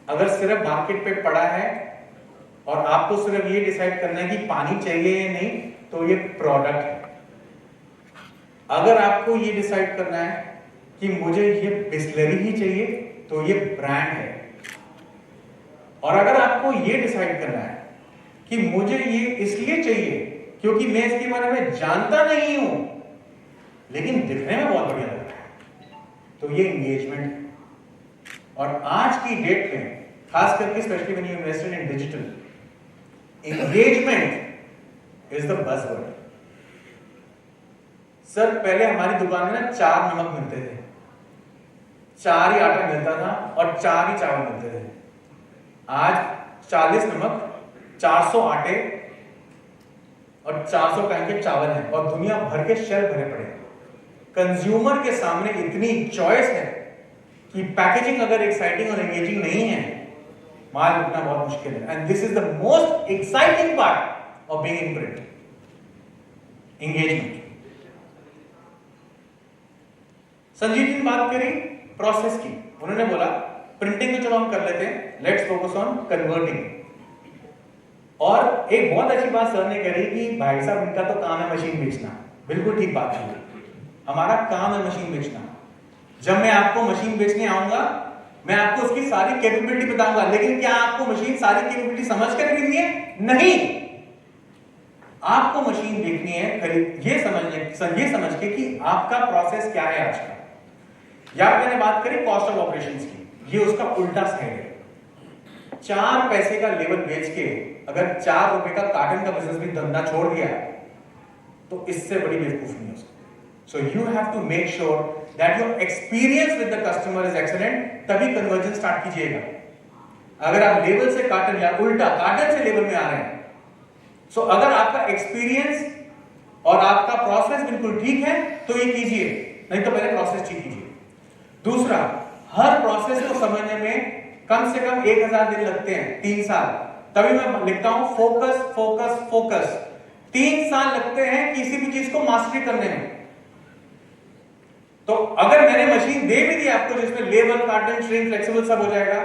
अगर सिर्फ मार्केट पे पड़ा है और आपको सिर्फ ये डिसाइड करना है कि पानी चाहिए या नहीं, तो ये प्रोडक्ट है। अगर आपको ये डिसाइड करना है कि मुझे ये बिस्लरी ही चाहिए, तो ये ब्रांड है। और अगर आपको ये डिसाइड करना है कि मुझे ये इसलिए चाहिए क्योंकि मैं इसके बारे में जानता नहीं हूं लेकिन दिखने में बहुत बढ़िया लग रहा है, तो ये एंगेजमेंट है। और आज की डेट में खास करके specially when you invested in digital, engagement is the buzzword. Sir, पहले हमारी दुकान में ना 4 नमक मिलते थे, 4 ही आटा मिलता था और 4 ही चावल मिलते थे। आज 40 नमक, 400 आटे और 400 टाइम के चावल हैं और दुनिया भर के शेल्फ भरे पड़े। कंज्यूमर के सामने इतनी चॉइस है कि पैकेजिंग अगर एक्साइटिंग और एंगेजिंग नहीं है, माल बिकना बहुत मुश्किल है। And this is the most exciting part of being in print, engagement. Sanjeev ji ने बात करी प्रोसेस की, उन्होंने बोला प्रिंटिंग तो चलो हम कर लेते हैं, लेट्स फोकस ऑन कन्वर्टिंग। और एक बहुत अच्छी बात सर ने करी कि भाई साहब इनका तो काम है मशीन बेचना। बिल्कुल ठीक बात है, हमारा काम है मशीन बेचना। जब मैं आपको मशीन बेचने आऊंगा, मैं आपको उसकी सारी कैपेबिलिटी बताऊंगा, लेकिन क्या आपको मशीन सारी कैपेबिलिटी समझ कर खरीदनी है? नहीं, आपको मशीन देखनी है ये समझ के कि आपका प्रोसेस क्या है आज का। या मैंने बात करी कॉस्ट ऑफ ऑपरेशंस की, ये उसका उल्टा साइड है। 4 पैसे का लेवल बेच के अगर 4 रुपए का कार्टन का बिजनेस भी धंधा छोड़ दिया तो इससे बड़ी बेवकूफी नहीं हो सकती। So you have to make sure that your experience with the customer is excellent, तभी कन्वर्जन स्टार्ट कीजिएगा। अगर आप लेवल से कार्टन या उल्टा कार्टन से लेवल में आ रहे हैं सो अगर आपका एक्सपीरियंस और आपका प्रोसेस बिल्कुल ठीक है तो ये कीजिए, नहीं तो पहले प्रोसेस ठीक कीजिए। दूसरा, हर प्रोसेस को समझने में कम से कम 1000 दिन लगते हैं, 3 साल। तभी मैं लिखता हूं फोकस फोकस फोकस। 3 साल लगते हैं किसी भी चीज को मास्टरी करने में। तो अगर मैंने मशीन दे भी दी आपको जिसमें लेबल, कार्टन, श्रिंक, फ्लेक्सिबल सब हो जाएगा,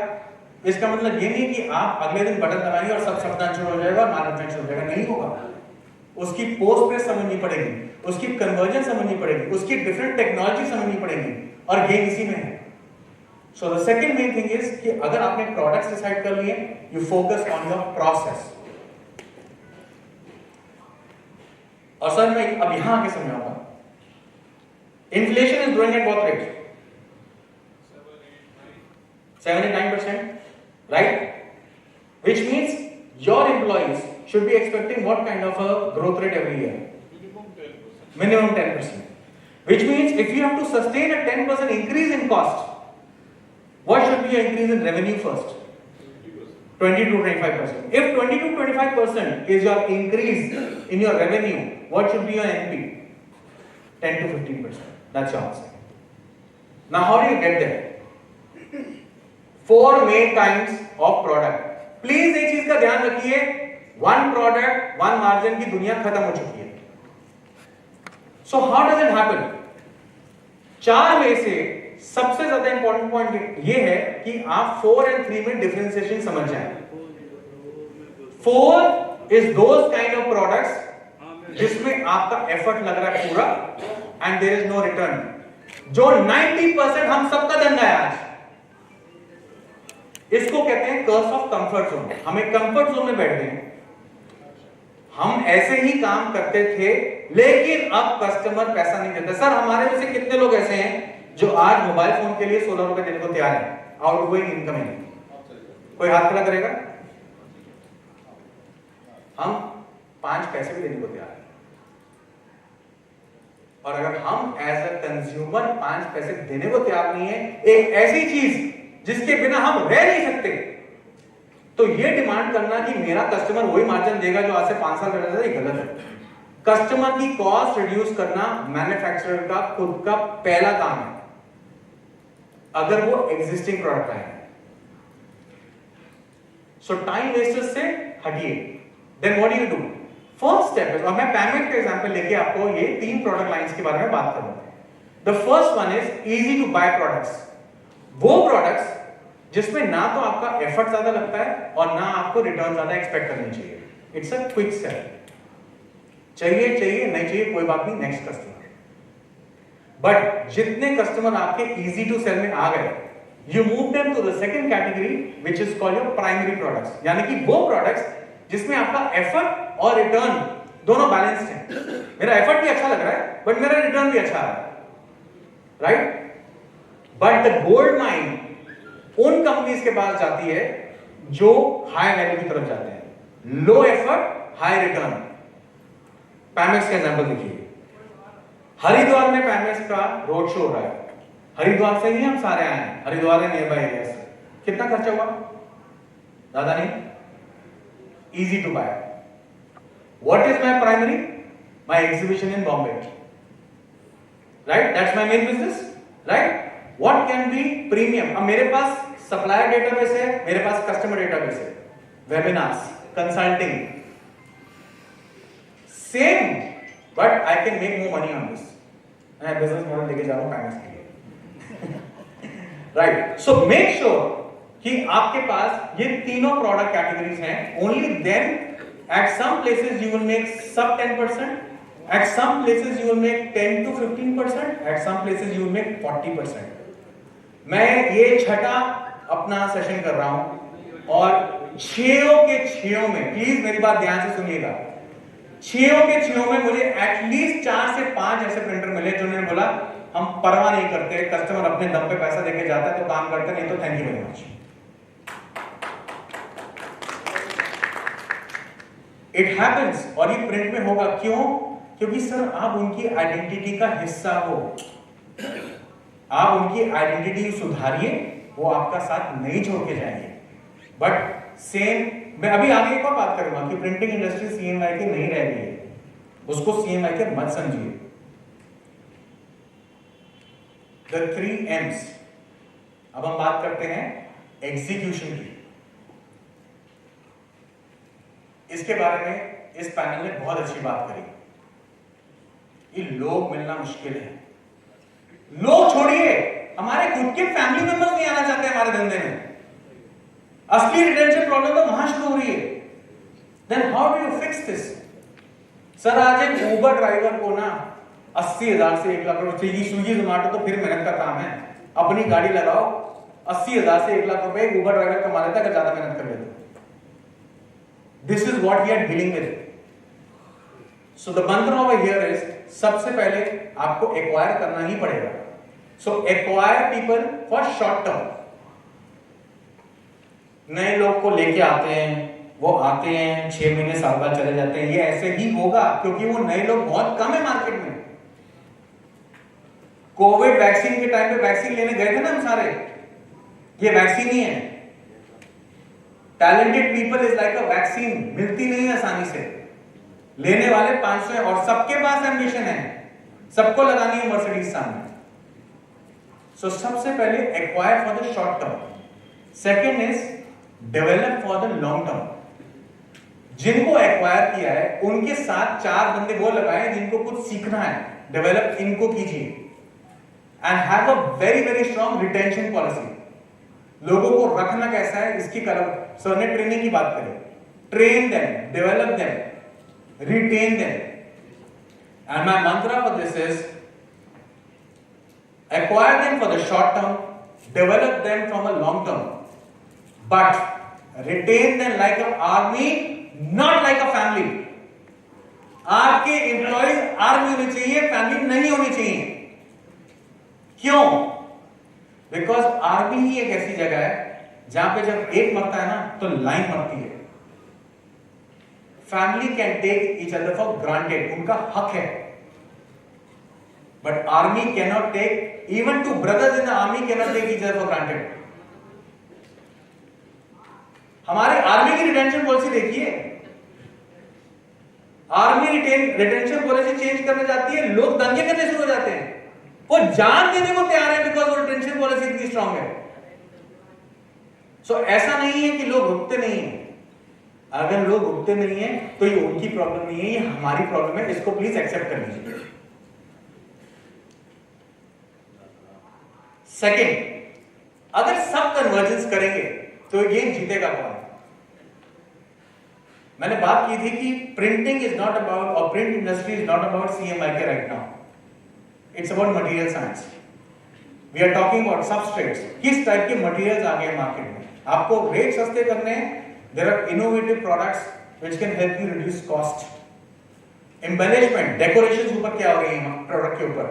इसका मतलब ये नहीं कि आप अगले दिन बटन दबाएंगे और सब सब्सटेंशियल हो जाएगा और मैन्युफैक्चर हो जाएगा, नहीं होगा। उसकी पोस्ट प्रेस समझनी पड़ेगी, उसकी कन्वर्जन समझनी पड़ेगी, उसकी डिफरेंट टेक्नोलॉजी समझनी पड़ेगी, और गेम इसी में है। So the second main thing is कि अगर आपने प्रोडक्ट्स डिसाइड कर लिए, you focus on your process. और सर मैं अब यहां आके समझाऊंगा, inflation is growing at what rate? 7-9%, right? Which means your employees should be expecting what kind of a growth rate every year? Minimum 10%. Which means if you have to sustain a 10% increase in cost, what should be your increase in revenue first? 20 to 25%. If 20 to 25% is your increase in your revenue, what should be your NP? 10 to 15%. That's your answer. Now how do you get there? 4 main kinds of product. Please एक चीज का ध्यान रखिए, one product, one margin की दुनिया खत्म हो चुकी है। So how does it happen? 4 में से सबसे ज्यादा इंपॉर्टेंट पॉइंट ये है कि आप 4 और 3 में डिफरेंशिएशन समझ जाएं। 4 is those kind of products जिसमें आपका एफर्ट लग रहा है पूरा and there is no return। जो 90% हम सबका धंधा है आज, इसको कहते हैं कर्स ऑफ कंफर्ट जोन। हम एक कंफर्ट जोन में बैठ गए, हम ऐसे ही काम करते थे लेकिन अब कस्टमर पैसा नहीं देता। सर हमारे में से कितने लोग ऐसे हैं जो आज मोबाइल फोन के लिए 16 रुपए देने को तैयार है, आउटगोइंग इनकमिंग? कोई हाथ खड़ा करेगा? हम 5 पैसे भी देने को तैयार है। और अगर हम एज अ कंज्यूमर 5 पैसे देने को तैयार नहीं है एक ऐसी चीज जिसके बिना हम रह नहीं सकते, तो ये डिमांड करना कि मेरा कस्टमर वही मार्जिन देगा जो आज से 5 साल पहले था, ये गलत है। कस्टमर की कॉस्ट रिड्यूस करना मैन्युफैक्चरर का खुद का पहला काम है, अगर वो एग्जिस्टिंग प्रोडक्ट है। सो टाइम वेस्टर्स से हटिए। Then what do you do? First step है, और मैं पैमेक्स का एग्जांपल लेके आपको ये 3 प्रोडक्ट लाइंस के बारे में बात करूंगा। The first one is easy to buy products. वो प्रोडक्ट्स जिसमें ना तो आपका एफर्ट ज्यादा लगता है और ना आपको रिटर्न ज्यादा एक्सपेक्ट करनी चाहिए। It's a quick sale. चाहिए नहीं चाहिए कोई बात नहीं, नेक्स्ट कस्टमर। बट जितने कस्टमर आपके इजी टू सेल में आ गए, you move them to the second category which is called your primary products, यानी कि वो प्रोडक्ट्स जिसमें आपका एफर्ट और रिटर्न दोनों बैलेंस्ड है। मेरा एफर्ट भी अच्छा लग रहा है बट मेरा रिटर्न भी अच्छा आ रहा है, right? But the gold mine उन कंपनीज के पास जाती है जो हाई वैल्यू की तरफ जाते हैं, लो एफर्ट हाई रिटर्न। पैमेक्स का एग्जांपल देखिए, हरिद्वार में पैमेक्स का रोड शो हो रहा है। हरिद्वार से ही हम सारे आए हैं, हरिद्वार है नियर बाय एरिया से। कितना खर्चा हुआ? ज्यादा नहीं, easy to buy. What is my primary? My exhibition in Bombay, right? That's my main business, right? What can be premium? अब मेरे पास सप्लायर डेटाबेस है, मेरे पास कस्टमर डेटाबेस है, webinars, consulting, same, but I can make more money on this. मैं business model लेके जा रहा हूं पैमेक्स के लिए, राइट? सो मेक श्योर कि आपके पास ये तीनों प्रोडक्ट कैटेगरीज हैं। Only then at some places you will make sub 10%, at some places you will make 10 to 15%, at some places you will make 40%. मैं ये छठा अपना सेशन कर रहा हूं और 6 के 6 में, प्लीज मेरी बात ध्यान से सुनिएगा, 6 के 6 में मुझे एटलीस्ट 4 से 5 ऐसे प्रिंटर मिले जिन्होंने बोला हम परवाह नहीं करते, कस्टमर अपने दम पे पैसा देके जाता है तो काम करते, नहीं तो thank you very much. It happens, और ये प्रिंट में होगा। क्यों? क्योंकि सर आप उनकी आइडेंटिटी का हिस्सा हो, आप उनकी आइडेंटिटी सुधारिए, वो आपका साथ नहीं छोड़ के जाएंगे। बट सेम मैं अभी आगे एक और बात करूंगा कि प्रिंटिंग इंडस्ट्री सीएमआई की नहीं रह गई है, उसको सीएमआई के मत समझिए। The 3 M's। अब हम बात करते हैं एग्जीक्यूशन की। इसके बारे में इस पैनल ने बहुत अच्छी बात करी। ये लोग मिलना मुश्किल है। लोग छोड़िए, हमारे खुद के फैमिली मेंबर्स नहीं आना चाहते हमारे धंधे में। असली रिटेंशन प्रॉब्लम तो वहां शुरू हो रही है। Then how do you fix this? Sir आज एक ऊबर ड्राइवर को ना 80,000 से 1 लाख रुपए चाहिए। स्विगी जोमेटो तो फिर मेहनत का काम है, अपनी गाड़ी लगाओ, 80,000 से 1 लाख रुपए ऊबर ड्राइवर कमा लेता है अगर ज्यादा मेहनत कर लेते। This is what we are dealing with. So the mantra over here is, सबसे पहले आपको एक्वायर करना ही पड़ेगा। So acquire people for short term. नए लोग को लेके आते हैं, वो आते हैं 6 महीने साल बाद चले जाते हैं। ये ऐसे ही होगा क्योंकि वो नए लोग बहुत कम है मार्केट में। कोविड वैक्सीन के टाइम पे वैक्सीन लेने गए थे ना हम सारे, ये वैक्सीन ही है। Talented people is like a vaccine, मिलती नहीं है आसानी से। लेने वाले 500 हैं और सबके पास एम्बिशन है, सबको लगानी है मर्सिडीज सामने। सो सबसे पहले acquire for the short term. Second is develop for the long term. जिनको एक्वायर किया है उनके साथ 4 बंदे वो लगाएं जिनको कुछ सीखना है, डेवलप इनको कीजिए। And have a very very strong retention policy. लोगों को रखना कैसा है इसकी कलम सर ने ट्रेनिंग की बात करी। Train them, develop them, retain them. And my mantra for this is acquire them for the short term, develop them from a long term, but retain them like an army, not like a family. आपके employees army होनी चाहिए, family नहीं होनी चाहिए। क्यों? Because army ही एक ऐसी जगह है जहां पे जब एक मरता है ना तो लाइन मरती है। Family can take each other for granted, उनका हक है, but army can not take, even two brothers in the army can not take each other for granted. हमारे आर्मी की रिटेंशन पॉलिसी देखिए, आर्मी रिटेंशन पॉलिसी चेंज करने जाती है, लोग दंगे करने शुरू हो जाते हैं। वो जान देने को तैयार है बिकॉज वो रिटेंशन पॉलिसी इतनी स्ट्रांग है। सो ऐसा नहीं है कि लोग रुकते नहीं है। अगर लोग रुकते नहीं है तो ये उनकी प्रॉब्लम नहीं है, ये हमारी प्रॉब्लम है। इसको प्लीज एक्सेप्ट कर लीजिए। सेकेंड, अगर सब कन्वर्जेंस करेंगे तो ये गेम जीतेगा कौन? मैंने बात की थी कि प्रिंटिंग इज नॉट अबाउट, और print industry is not about CMY K right now, it's about material science. We are talking about substrates. किस टाइप के मटेरियल्स आ गए मार्केट में, आपको रेट सस्ते करने हैं। There are innovative products which can help you reduce cost. Embellishment, decorations ऊपर क्या हो रही है प्रोडक्ट के ऊपर?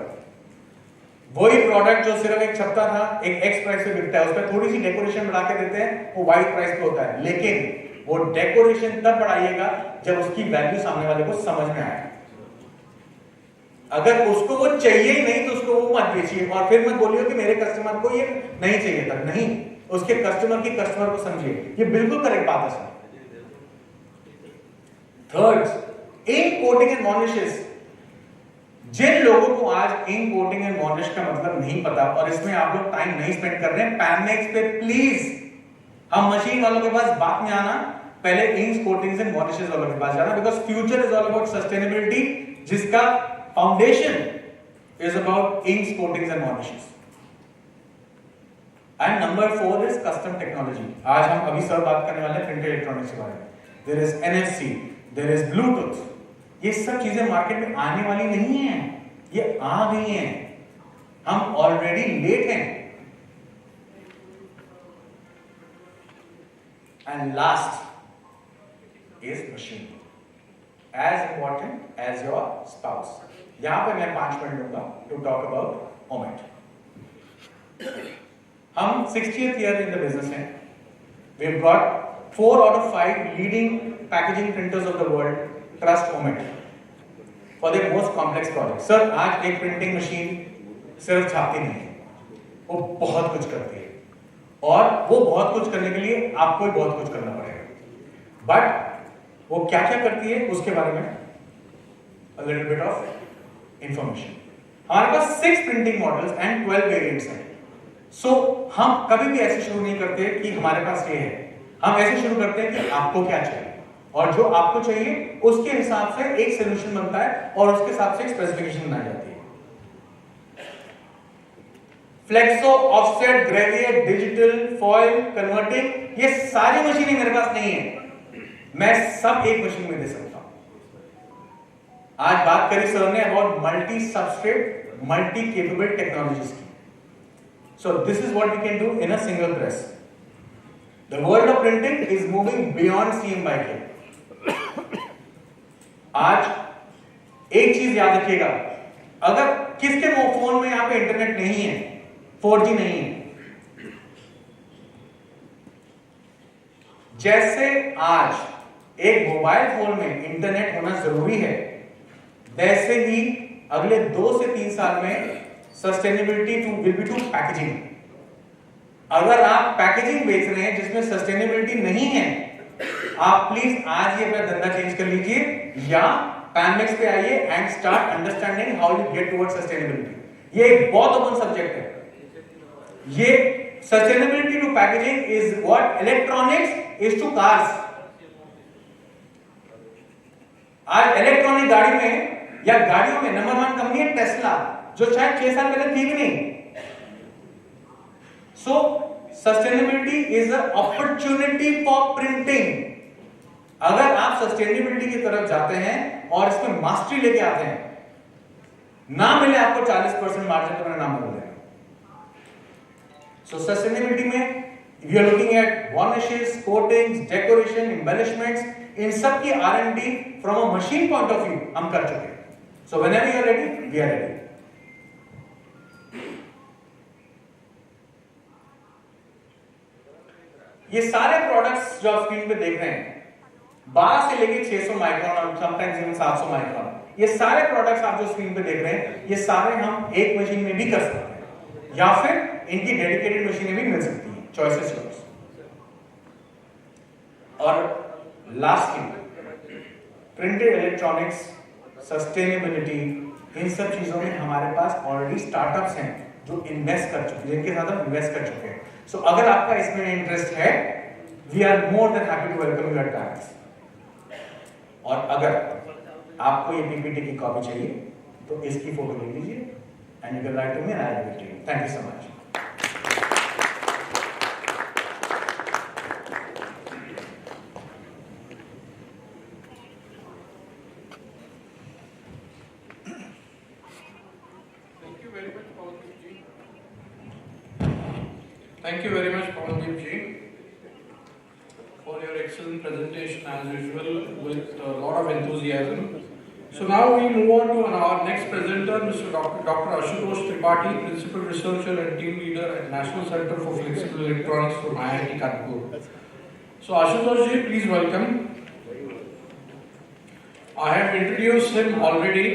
वही प्रोडक्ट जो सिर्फ एक छपता था, एक एक्स प्राइस पे बिकता है, उस पर थोड़ी सी डेकोरेशन बढ़ा के देते हैं, वो वाइट प्राइस पे होता है। लेकिन वो डेकोरेशन तब बढ़ाइएगा जब उसकी वैल्यू सामने वाले को समझ में आए। अगर उसको वो चाहिए ही नहीं तो उसको वो मत बेचिए और फिर मत बोलिए कि मेरे कस्टमर को ये नहीं चाहिए था। नहीं, उसके कस्टमर की कस्टमर को समझिए। ये बिल्कुल करेक्ट बात है sir. Third, ink coating and varnishes. जिन लोगों को आज इंक कोटिंग एंड वार्निश का मतलब नहीं पता और इसमें आप लोग टाइम नहीं स्पेंड कर रहे हैं, पैमेक्स पे प्लीज, हम मशीन वालों के पास बात में आना, पहले इंक कोटिंग्स एंड वार्निशेस वालों के पास जाना, because future is all about sustainability, जिसका foundation is about ink coatings and varnishes. And number 4 is custom technology. आज हम अभी सर बात करने वाले हैं प्रिंटेड इलेक्ट्रॉनिक्स के बारे में। There is NFC, there is Bluetooth. ये सब चीजें मार्केट में आने वाली नहीं है, ये आ गई हैं। हम ऑलरेडी लेट हैं। And last is machine, as important as your spouse. यहां पर मैं 5 मिनट लूंगा टू टॉक अबाउट ओमेट। हम 60th year in the business हैं। We have got 4 out of 5 leading packaging printers of the world trust Omet for their most complex projects. Sir, आज एक printing machine सिर्फ छापती नहीं है, वो बहुत कुछ करती है और वो बहुत कुछ करने के लिए आपको ही बहुत कुछ करना पड़ेगा। बट वो क्या क्या करती है उसके बारे में a little bit of information. हमारे पास 6 प्रिंटिंग मॉडल्स एंड 12 वेरिएंट्स हैं. सो हम कभी भी ऐसे शुरू नहीं करते कि हमारे पास ये है. हम ऐसे शुरू करते हैं कि आपको क्या चाहिए, और जो आपको चाहिए उसके हिसाब से एक सोल्यूशन बनता है और उसके हिसाब से एक स्पेसिफिकेशन बनाई जाती है. Flexo, offset, gravure, digital, foil, converting, ये सारी मशीनें मेरे पास नहीं है. मैं सब एक मशीन में दे सकता हूं. आज बात करी सर ने about multi substrate, multi capable technologies की. So this is what we can do in a single press. The world of printing is moving beyond CM/K. आज एक चीज याद रखिएगा, अगर किसके फोन में यहां पे इंटरनेट नहीं है, 4G नहीं है, जैसे आज एक मोबाइल फोन में इंटरनेट होना जरूरी है, वैसे ही अगले 2 से 3 साल में sustainability will be to packaging. अगर आप पैकेजिंग बेच रहे हैं जिसमें सस्टेनेबिलिटी नहीं है, आप प्लीज आज ही अपना धंधा चेंज कर लीजिए या पैमेक्स पे आइए and start understanding how you get towards sustainability. ये एक बहुत ओपन सब्जेक्ट है. ये sustainability to packaging is what electronics is to cars. आज इलेक्ट्रॉनिक गाड़ी में या गाड़ियों में नंबर 1 कंपनी है टेस्ला, जो शायद 6 साल पहले थी भी नहीं. So sustainability is a opportunity for printing. अगर आप सस्टेनेबिलिटी की तरफ जाते हैं और इसमें मास्टरी लेके आते हैं, ना मिले आपको 40% मार्जिन तो ना मिल जाएगा. सो सस्टेनेबिलिटी में we are looking at varnishes, coatings, decoration, embellishments. इन सब की R&D from a machine point of view हम कर चुके हैं. So whenever you are ready, we are ready. ये सारे प्रोडक्ट्स जो आप स्क्रीन पे देख रहे हैं, 12 से लेके 600 माइक्रोन और समटाइम्स इवन 700 माइक्रोन, ये सारे प्रोडक्ट्स आप जो स्क्रीन पे देख रहे हैं, ये सारे हम एक मशीन में भी कर सकते हैं या फिर इनकी डेडिकेटेड मशीनें भी मिल सकती हैं. Choices yours. और लास्टली प्रिंटेड इलेक्ट्रॉनिक्स, सस्टेनेबिलिटी, इन सब चीजों में हमारे पास ऑलरेडी स्टार्टअप्स हैं जो इन्वेस्ट कर चुके हैं, जिनके साथ हम इन्वेस्ट कर चुके हैं. सो अगर आपका इसमें इंटरेस्ट है, we are more than happy to welcome you at Pamex. और अगर आपको ये PPT की कॉपी चाहिए तो इसकी फोटो ले लीजिए and you can write to me and I will give it to you. Thank you so much. Thank you very much, Pawandeep ji, for your excellent presentation as usual with a lot of enthusiasm. So now we move on to our next presenter, Mr. Dr. Ashutosh Tripathi, Principal Researcher and Team Leader at National Center for Flexible Electronics from IIT Kanpur. So Ashutosh ji, please welcome. I have introduced him already,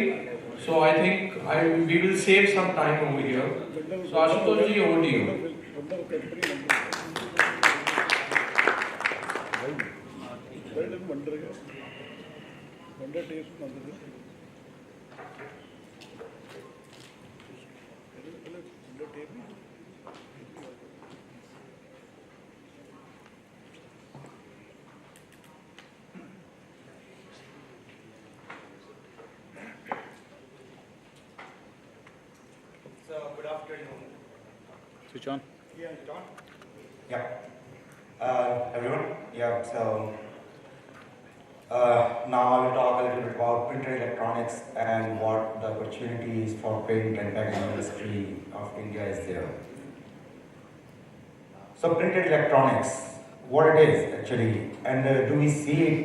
so I think we will save some time over here. So Ashutosh ji, over to you. So, good afternoon. Switch on. Yeah, John. Yeah. Everyone. Yeah. So now I will talk a little bit about printer electronics and what the opportunities for print and packaging industry of India is there. So printed electronics, what it is actually, and do we see it?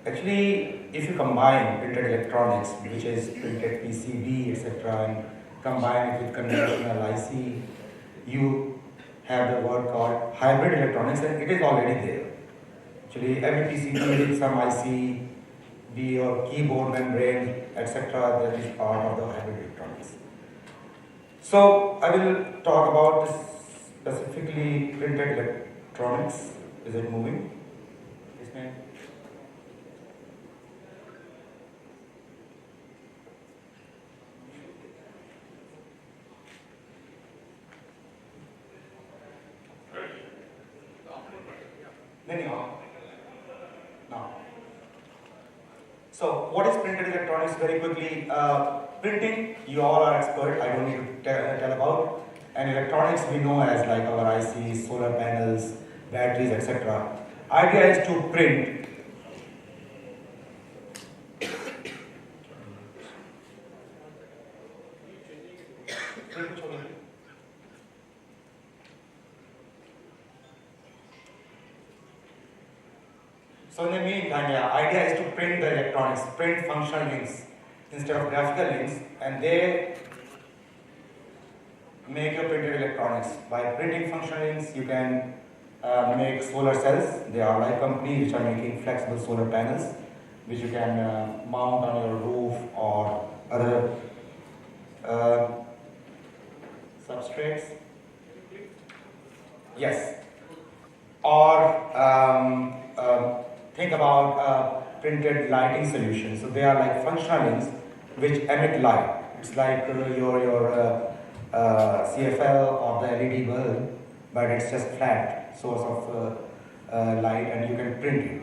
Actually, if you combine printed electronics, which is printed PCB, etc., and combine it with conventional IC, you have the word called hybrid electronics, and it is already there. Actually, every PCB with some IC, be your keyboard membrane, etc., that is part of the hybrid electronics. So, I will talk about this specifically printed electronics. Is it moving? Yes, ma'am. depending on. Now, so what is printed electronics? Very quickly, printing, you all are expert, I don't need to tell about. And electronics we know as like our ICs, solar panels, batteries, etc. Idea is to print So in the meantime, idea is to print the electronics, print functional links instead of graphical links, and they make your printed electronics. By printing functional links, you can make solar cells. They are like companies which are making flexible solar panels, which you can mount on your roof or other substrates. Yes. Or think about printed lighting solutions. So they are like functional links which emit light. It's like your CFL or the LED bulb, but it's just flat source of light, and you can print it.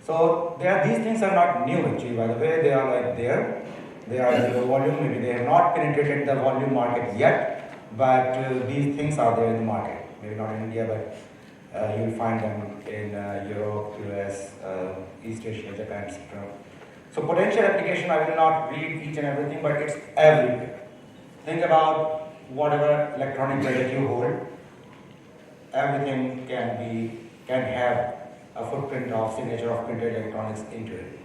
So these things are not new actually, by the way. They are like there. They are in the volume. Maybe they have not penetrated the volume market yet, but these things are there in the market. Maybe not in India, but you will find them in Europe, US, East Asia, Japan, etc. So potential application, I will not read each and everything, but it's everywhere. Think about whatever electronic gadget you hold, everything can have a footprint of signature of printed electronics into it.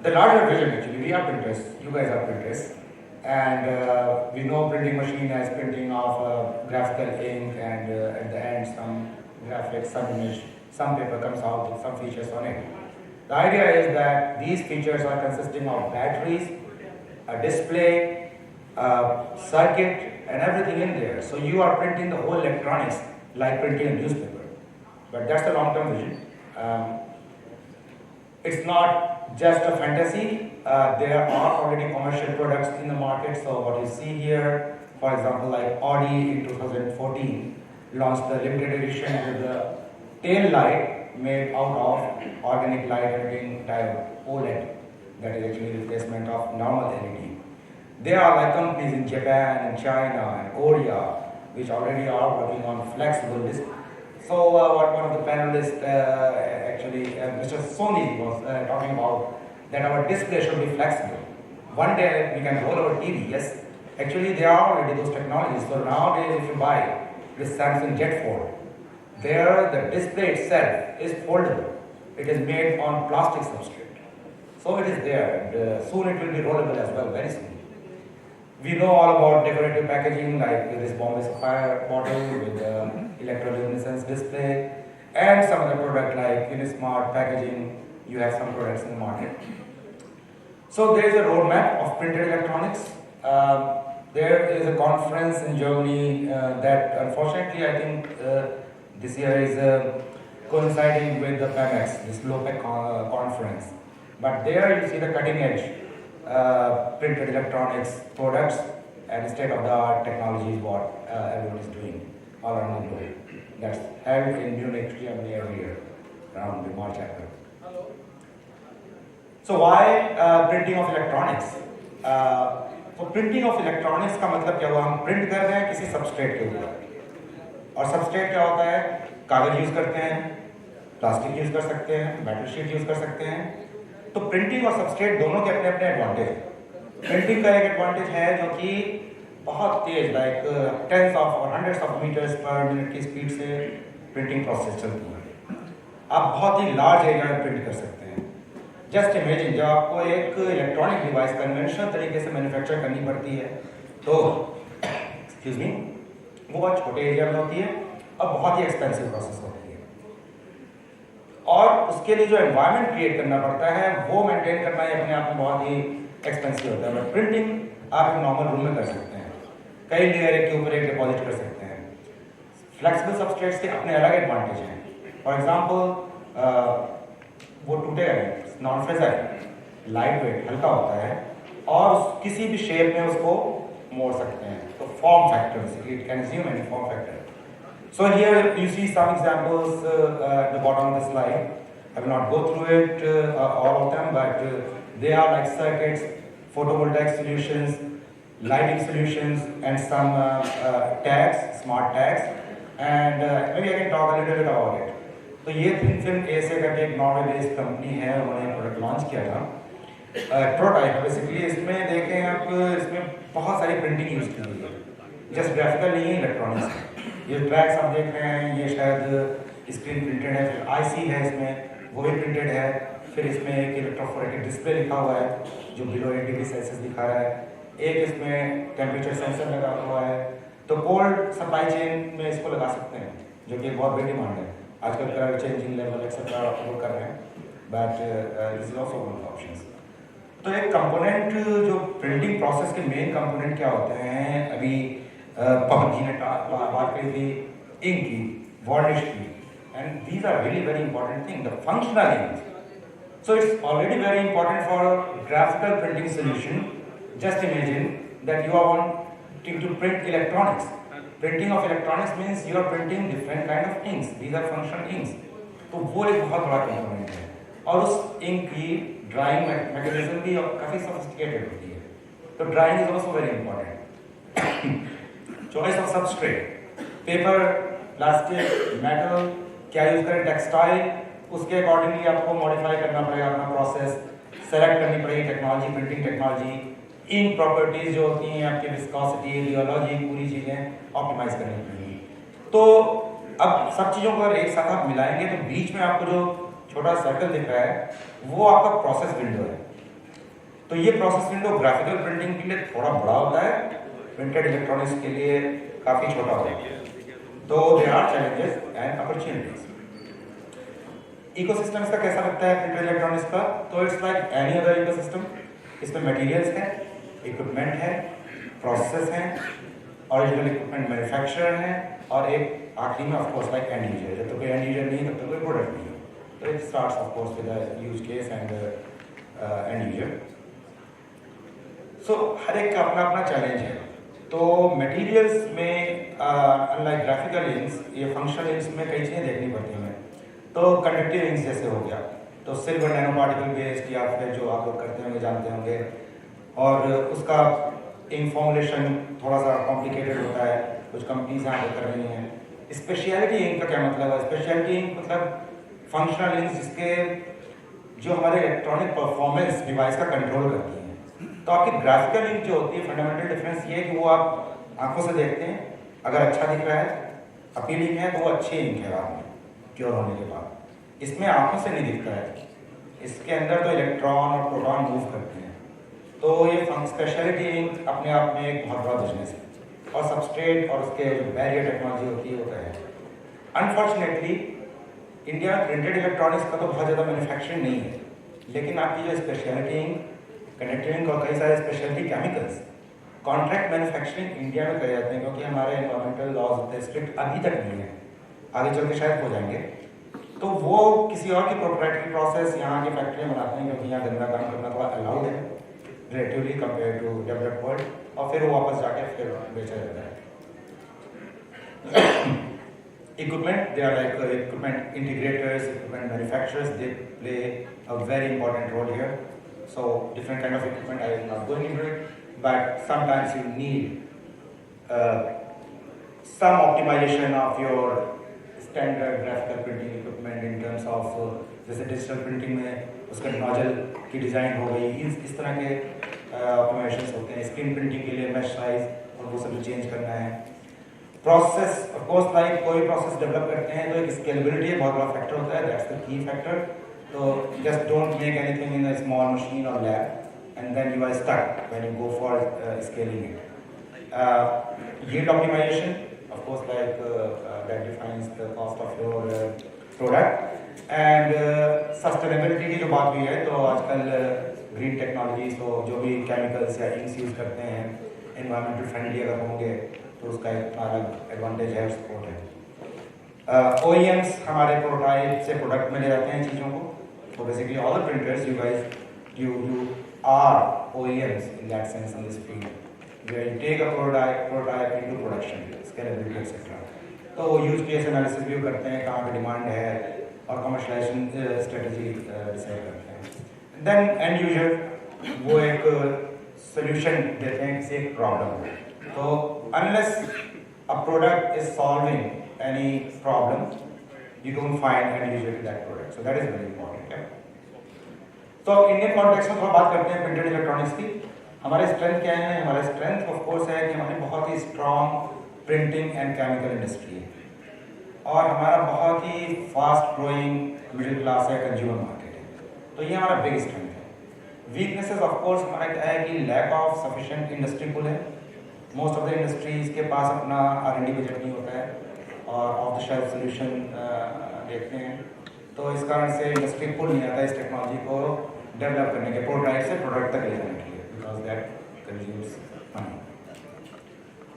The larger vision actually, we are printers, you guys are printers, and we know printing machine as printing of graphical ink, and at the end some graphics, some image, some paper comes out with some features on it. The idea is that these features are consisting of batteries, a display, a circuit, and everything in there. So you are printing the whole electronics like printing a newspaper. But that's the long-term vision. It's not just a fantasy. There are already commercial products in the market. So what you see here, for example, like Audi in 2014 launched the limited edition with the tail light made out of organic light emitting diode, OLED. That is actually replacement of normal LED. There are like companies in Japan and China and Korea which already are working on flexible display. So one of the panelists, Mr. Sony was talking about that our display should be flexible. One day we can roll our TV, yes. Actually there are already those technologies. So nowadays if you buy this Samsung Jet Fold, there the display itself is foldable. It is made on plastic substrate. So it is there, and soon it will be rollable as well, very soon. We know all about decorative packaging like this Bombay Sapphire bottle with electroluminescence display, and some other product like Unismart packaging. You have some products in the market. So there is a roadmap of printed electronics. There is a conference in Germany that unfortunately I think this year is coinciding with the PAMEX, this LOPEC conference. But there you see the cutting edge printed electronics products and state-of-the-art technology is what everyone is doing all around the globe. That's held in Munich, Germany every year around the March, April. So why printing of electronics? तो printing of electronics का मतलब क्या हुआ, हम print कर रहे हैं किसी सबस्ट्रेट के ऊपर, और सबस्ट्रेट क्या होता है, कागज यूज करते हैं, प्लास्टिक यूज कर सकते हैं, मेटल शीट यूज कर सकते हैं. तो प्रिंटिंग और सबस्ट्रेट दोनों के अपने अपने एडवांटेज हैं. प्रिंटिंग का एक एडवांटेज है जो कि बहुत तेज लाइक टेंस ऑफ और hundreds of meters per minute की स्पीड से प्रिंटिंग प्रोसेस चलती है. आप बहुत ही लार्ज एरिया में प्रिंट कर सकते हैं. जस्ट इमेजिन जब आपको एक इलेक्ट्रॉनिक डिवाइस कन्वेंशनल तरीके से मैन्युफैक्चर करनी पड़ती है तो एक्सक्यूज मी वो बहुत छोटे एरिया में होती है और बहुत ही एक्सपेंसिव प्रोसेस होती है, और उसके लिए जो एनवायरनमेंट क्रिएट करना पड़ता है वो मेंटेन करना ही अपने आप में बहुत ही एक्सपेंसिव होता है. बट प्रिंटिंग आप एक नॉर्मल रूम में कर सकते हैं, कई लेयर एक के ऊपर एक डिपॉजिट कर सकते हैं. फ्लेक्सिबल सबस्ट्रेट्स के अपने अलग एडवांटेज हैं. फॉर एग्जाम्पल वो टूटेगा नहीं, नॉन फ्रेजाइल, लाइट वेट, हल्का होता है और किसी भी शेप में उसको मोड़ सकते हैं. तो form factor, it can assume any form factor. So here you see some examples at the bottom of the slide. I will not go through it, all of them, but they are like circuits, photovoltaic solutions, lighting solutions, and some tags, smart tags. And maybe I can talk a little bit about it. तो ये thin film ऐसे करके एक Norway based company है, उन्होंने product launch किया था, prototype basically. इसमें देखें आप, इसमें बहुत सारी प्रिंटिंग यूज की हुई है, जस्ट ग्राफिकल नहीं है, इलेक्ट्रॉनिक्स। ये ट्रैक्स आप देख रहे हैं, ये शायद स्क्रीन प्रिंटेड है, फिर आईसी है इसमें, वो भी प्रिंटेड है, फिर इसमें एक इलेक्ट्रोफोरेटिक डिस्प्ले लिखा हुआ है जो बिलो 8 डिग्री सेल्सियस दिखा रहा है, एक इसमें टेम्परेचर सेंसर लगा हुआ है। तो कोल्ड सप्लाई चेन में इसको लगा सकते हैं, जो कि बहुत बड़ी डिमांड है आजकल, कलर चेंजिंग लेवल एक्सेट्रा वो कर रहे हैं, but this is also one of the options. तो एक कंपोनेंट, जो प्रिंटिंग प्रोसेस के मेन कंपोनेंट क्या होते हैं, अभी पवन जी ने बात करी थी इंक की, वार्निश की, and these are really very important thing, the functional ink. So it's already very important for a graphical printing solution. Just imagine that you are wanting to print electronics. Printing of electronics means you are printing different kind of inks. These are functional inks. तो वो एक बहुत बड़ा component है, और उस ink की drawing mechanism भी काफ़ी सोफिस्टिकेटेड होती है। तो drawing is also very important. Choice of substrate, paper, plastic, metal, क्या यूज करें, टेक्सटाइल, उसके अकॉर्डिंगली आपको मॉडिफाई करना पड़ेगा अपना प्रोसेस, सेलेक्ट करनी पड़ेगी टेक्नोलॉजी, प्रिंटिंग टेक्नोलॉजी, इन प्रॉपर्टीज जो होती हैं आपकी विस्कोसिटी, रियोलॉजी, पूरी चीज़ें ऑप्टिमाइज करनी पड़ेगी। तो अब सब चीज़ों को अगर एक साथ आप मिलाएंगे तो बीच में आपको जो छोटा सर्कल दिख रहा है वो आपका प्रोसेस विंडो है। तो ये प्रोसेस विंडो ग्राफिकल प्रिंटिंग के लिए थोड़ा बड़ा होता है, प्रिंटेड इलेक्ट्रॉनिक्स के लिए काफ़ी छोटा होता है। तो there are challenges and opportunities. Ecosystem इसका कैसा लगता है प्रिंटेड इलेक्ट्रॉनिक्स का? तो it's like any other ecosystem. इसमें मटेरियल्स हैं, इक्विपमेंट है, प्रोसेस हैं, ओरिजिनल इक्विपमेंट मैन्युफैक्चरर हैं, और एक आखिरी में of course like end user. जब तक कोई एंड यूजर नहीं है तब तक कोई प्रोडक्ट नहीं है। तो it starts of course with the use case and end user. So हर एक का अपना अपना चैलेंज है। तो मटेरियल्स में अनलाइक ग्राफिकल इंक्स, ये फंक्शनल इंक्स में कई चीज़ें देखनी पड़ती हैं। तो कंडक्टिव इंक्स जैसे हो गया, तो सिल्वर नैनो पार्टिकल बेस्ड, या फिर जो आप लोग करते होंगे जानते होंगे, और उसका इंक फॉर्मुलेशन थोड़ा सा कॉम्प्लिकेटेड होता है, कुछ कंपनीज यहाँ पर कर रही हैं। स्पेशलिटी इंक का क्या मतलब है? स्पेशलिटी इंक मतलब फंक्शनल इंक जिसके जो हमारे इलेक्ट्रॉनिक परफॉर्मेंस डिवाइस का कंट्रोल करती हैं। तो आपकी ग्राफिकल इंक जो होती है, फंडामेंटल डिफरेंस ये है कि वो आप आंखों से देखते हैं, अगर अच्छा दिख रहा है, अपीलिंग है, तो वो अच्छी इंक है बाद में क्योर होने के बाद। इसमें आंखों से नहीं दिखता है, इसके अंदर तो इलेक्ट्रॉन और प्रोटॉन मूव करते हैं। तो ये स्पेशलिटी इंक अपने आप में एक बहुत बड़ा बिजनेस है, और सबस्ट्रेट और उसके जो बैरियर टेक्नोलॉजी होती है वो तो है। अनफॉर्चुनेटली इंडिया में प्रिंटेड इलेक्ट्रॉनिक्स का तो बहुत ज़्यादा मैन्युफैक्चरिंग नहीं है, लेकिन आपकी जो स्पेशलिटी इंक, कनेक्टिव इंक और कई सारे speciality chemicals contract manufacturing India में करे जाते हैं, क्योंकि हमारे एनवायरमेंटल लॉज होते हैं स्ट्रिक्ट, अभी तक नहीं है, आगे चल के शायद हो जाएंगे। तो वो किसी और की प्रोप्राइटरी प्रोसेस यहाँ की फैक्ट्री में बनाते हैं, क्योंकि यहाँ गंदा काम करना थोड़ा अलाउड है relatively compare to developed world, और फिर वो वापस जाके फिर बेचा जाता है। Equipment, they are like equipment integrators, equipment manufacturers, they play a very important role here. So different kind of equipment, I will not go into it, but sometimes you need some optimization of your standard graphical printing equipment in terms of जैसे digital printing में उसका nozzle की design हो गई, इस तरह के optimisations होते हैं। स्क्रीन प्रिंटिंग के लिए मैश साइज और वो सब चेंज करना है। प्रोसेस ऑफ कोर्स लाइक कोई प्रोसेस डेवलप करते हैं तो एक स्केलेबिलिटी है, बहुत बड़ा फैक्टर होता है, दैट्स द की फैक्टर। तो just don't make anything in a small machine और lab and then you are stuck when you go for scaling it. yield optimization, of course, like that defines the cost of your product, and sustainability की जो बात हुई है, तो आजकल green technology, तो जो भी केमिकल्स या इंक्स यूज करते हैं एनवायरमेंटल फ्रेंडली अगर होंगे तो उसका एक अलग एडवांटेज है, सपोर्ट है। OEMs हमारे प्रोटोटाइप से प्रोडक्ट में ले जाते हैं चीज़ों को, तो basically all the printers you guys you are OEMs in that sense in this field, where you take a prototype into production, scalability, etc. तो वो यूज केस एनालिसिस भी करते हैं, कहाँ पे डिमांड है और कमर्शलाइजेशन स्ट्रेटजी डिसाइड करते हैं। देन एंड यूजर वो एक सोल्यूशन देते हैं किसी एक प्रॉब्लम। तो unless a product is solving any problem, you don't find end user to that product. So that is very important. तो इंडियन कॉन्टेक्स्ट में थोड़ा बात करते हैं प्रिंटेड इलेक्ट्रॉनिक्स की। हमारे स्ट्रेंथ क्या है? हमारा स्ट्रेंथ ऑफ कोर्स है कि हमारी बहुत ही strong printing and chemical industry है और हमारा बहुत ही फास्ट ग्रोइंग मिडिल क्लास है, कंज्यूमर मार्केट है। तो ये हमारा बिग स्ट्रेंथ है। वीकनेसेस ऑफ कोर्स हमारा क्या है कि lack of sufficient industry pull है। मोस्ट ऑफ द इंडस्ट्रीज के पास अपना R&D बजट नहीं होता है और ऑफ द शेल्फ सोल्यूशन देखते हैं, तो इस कारण से इंडस्ट्री पुल नहीं आता इस टेक्नोलॉजी को डेवलप करने के, प्रोटोटाइप से प्रोडक्ट तक ले जाने के लिए, because that consumes money.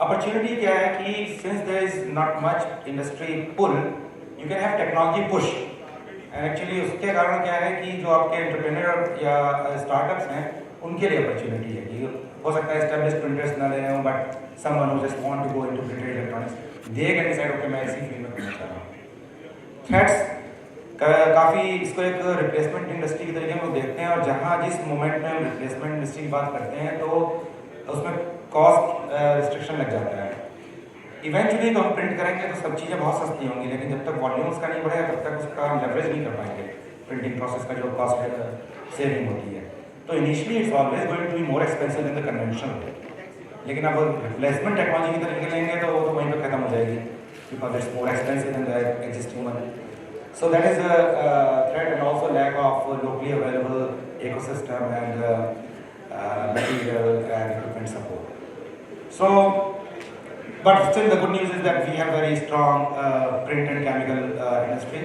Opportunity क्या है कि since there is not much industry pull, you can have technology push. Actually उसके कारण क्या है कि जो आपके एंटरप्रेन्योर या स्टार्टअप्स हैं उनके लिए अपॉर्चुनिटी है कि हो सकता है एस्टेब्लिश्ड प्रिंटर्स ना ले रहे हो, but someone who just want to go into printed electronics, they can decide okay मैं इसी फील्ड में करना चाह रहा हूँ। थ्रेट्स काफ़ी इसको एक रिप्लेसमेंट इंडस्ट्री की तरीके में देखते हैं और जहाँ जिस मोमेंट में हम रिप्लेसमेंट इंडस्ट्री की बात करते हैं तो उसमें कॉस्ट रिस्ट्रिक्शन लग जाता है। इवेंचुअली तो हम प्रिंट करेंगे तो सब चीज़ें बहुत सस्ती होंगी, लेकिन जब तक वॉल्यूम्स का नहीं बढ़ेगा तब तक उसका हम लेवरेज नहीं कर पाएंगे प्रिंटिंग प्रोसेस का जो कॉस्ट सेविंग होती है। तो initially it's always going to be more expensive than the conventional, लेकिन अब रिप्लेसमेंट टेक्नोलॉजी की तरीके लेंगे तो वो तो वहीं पर खत्म हो जाएगी, because it's more expensive than the existing one. So that is a threat, and also lack of locally available ecosystem and material and equipment support. So, but still the good news is that we have very strong print and chemical industry,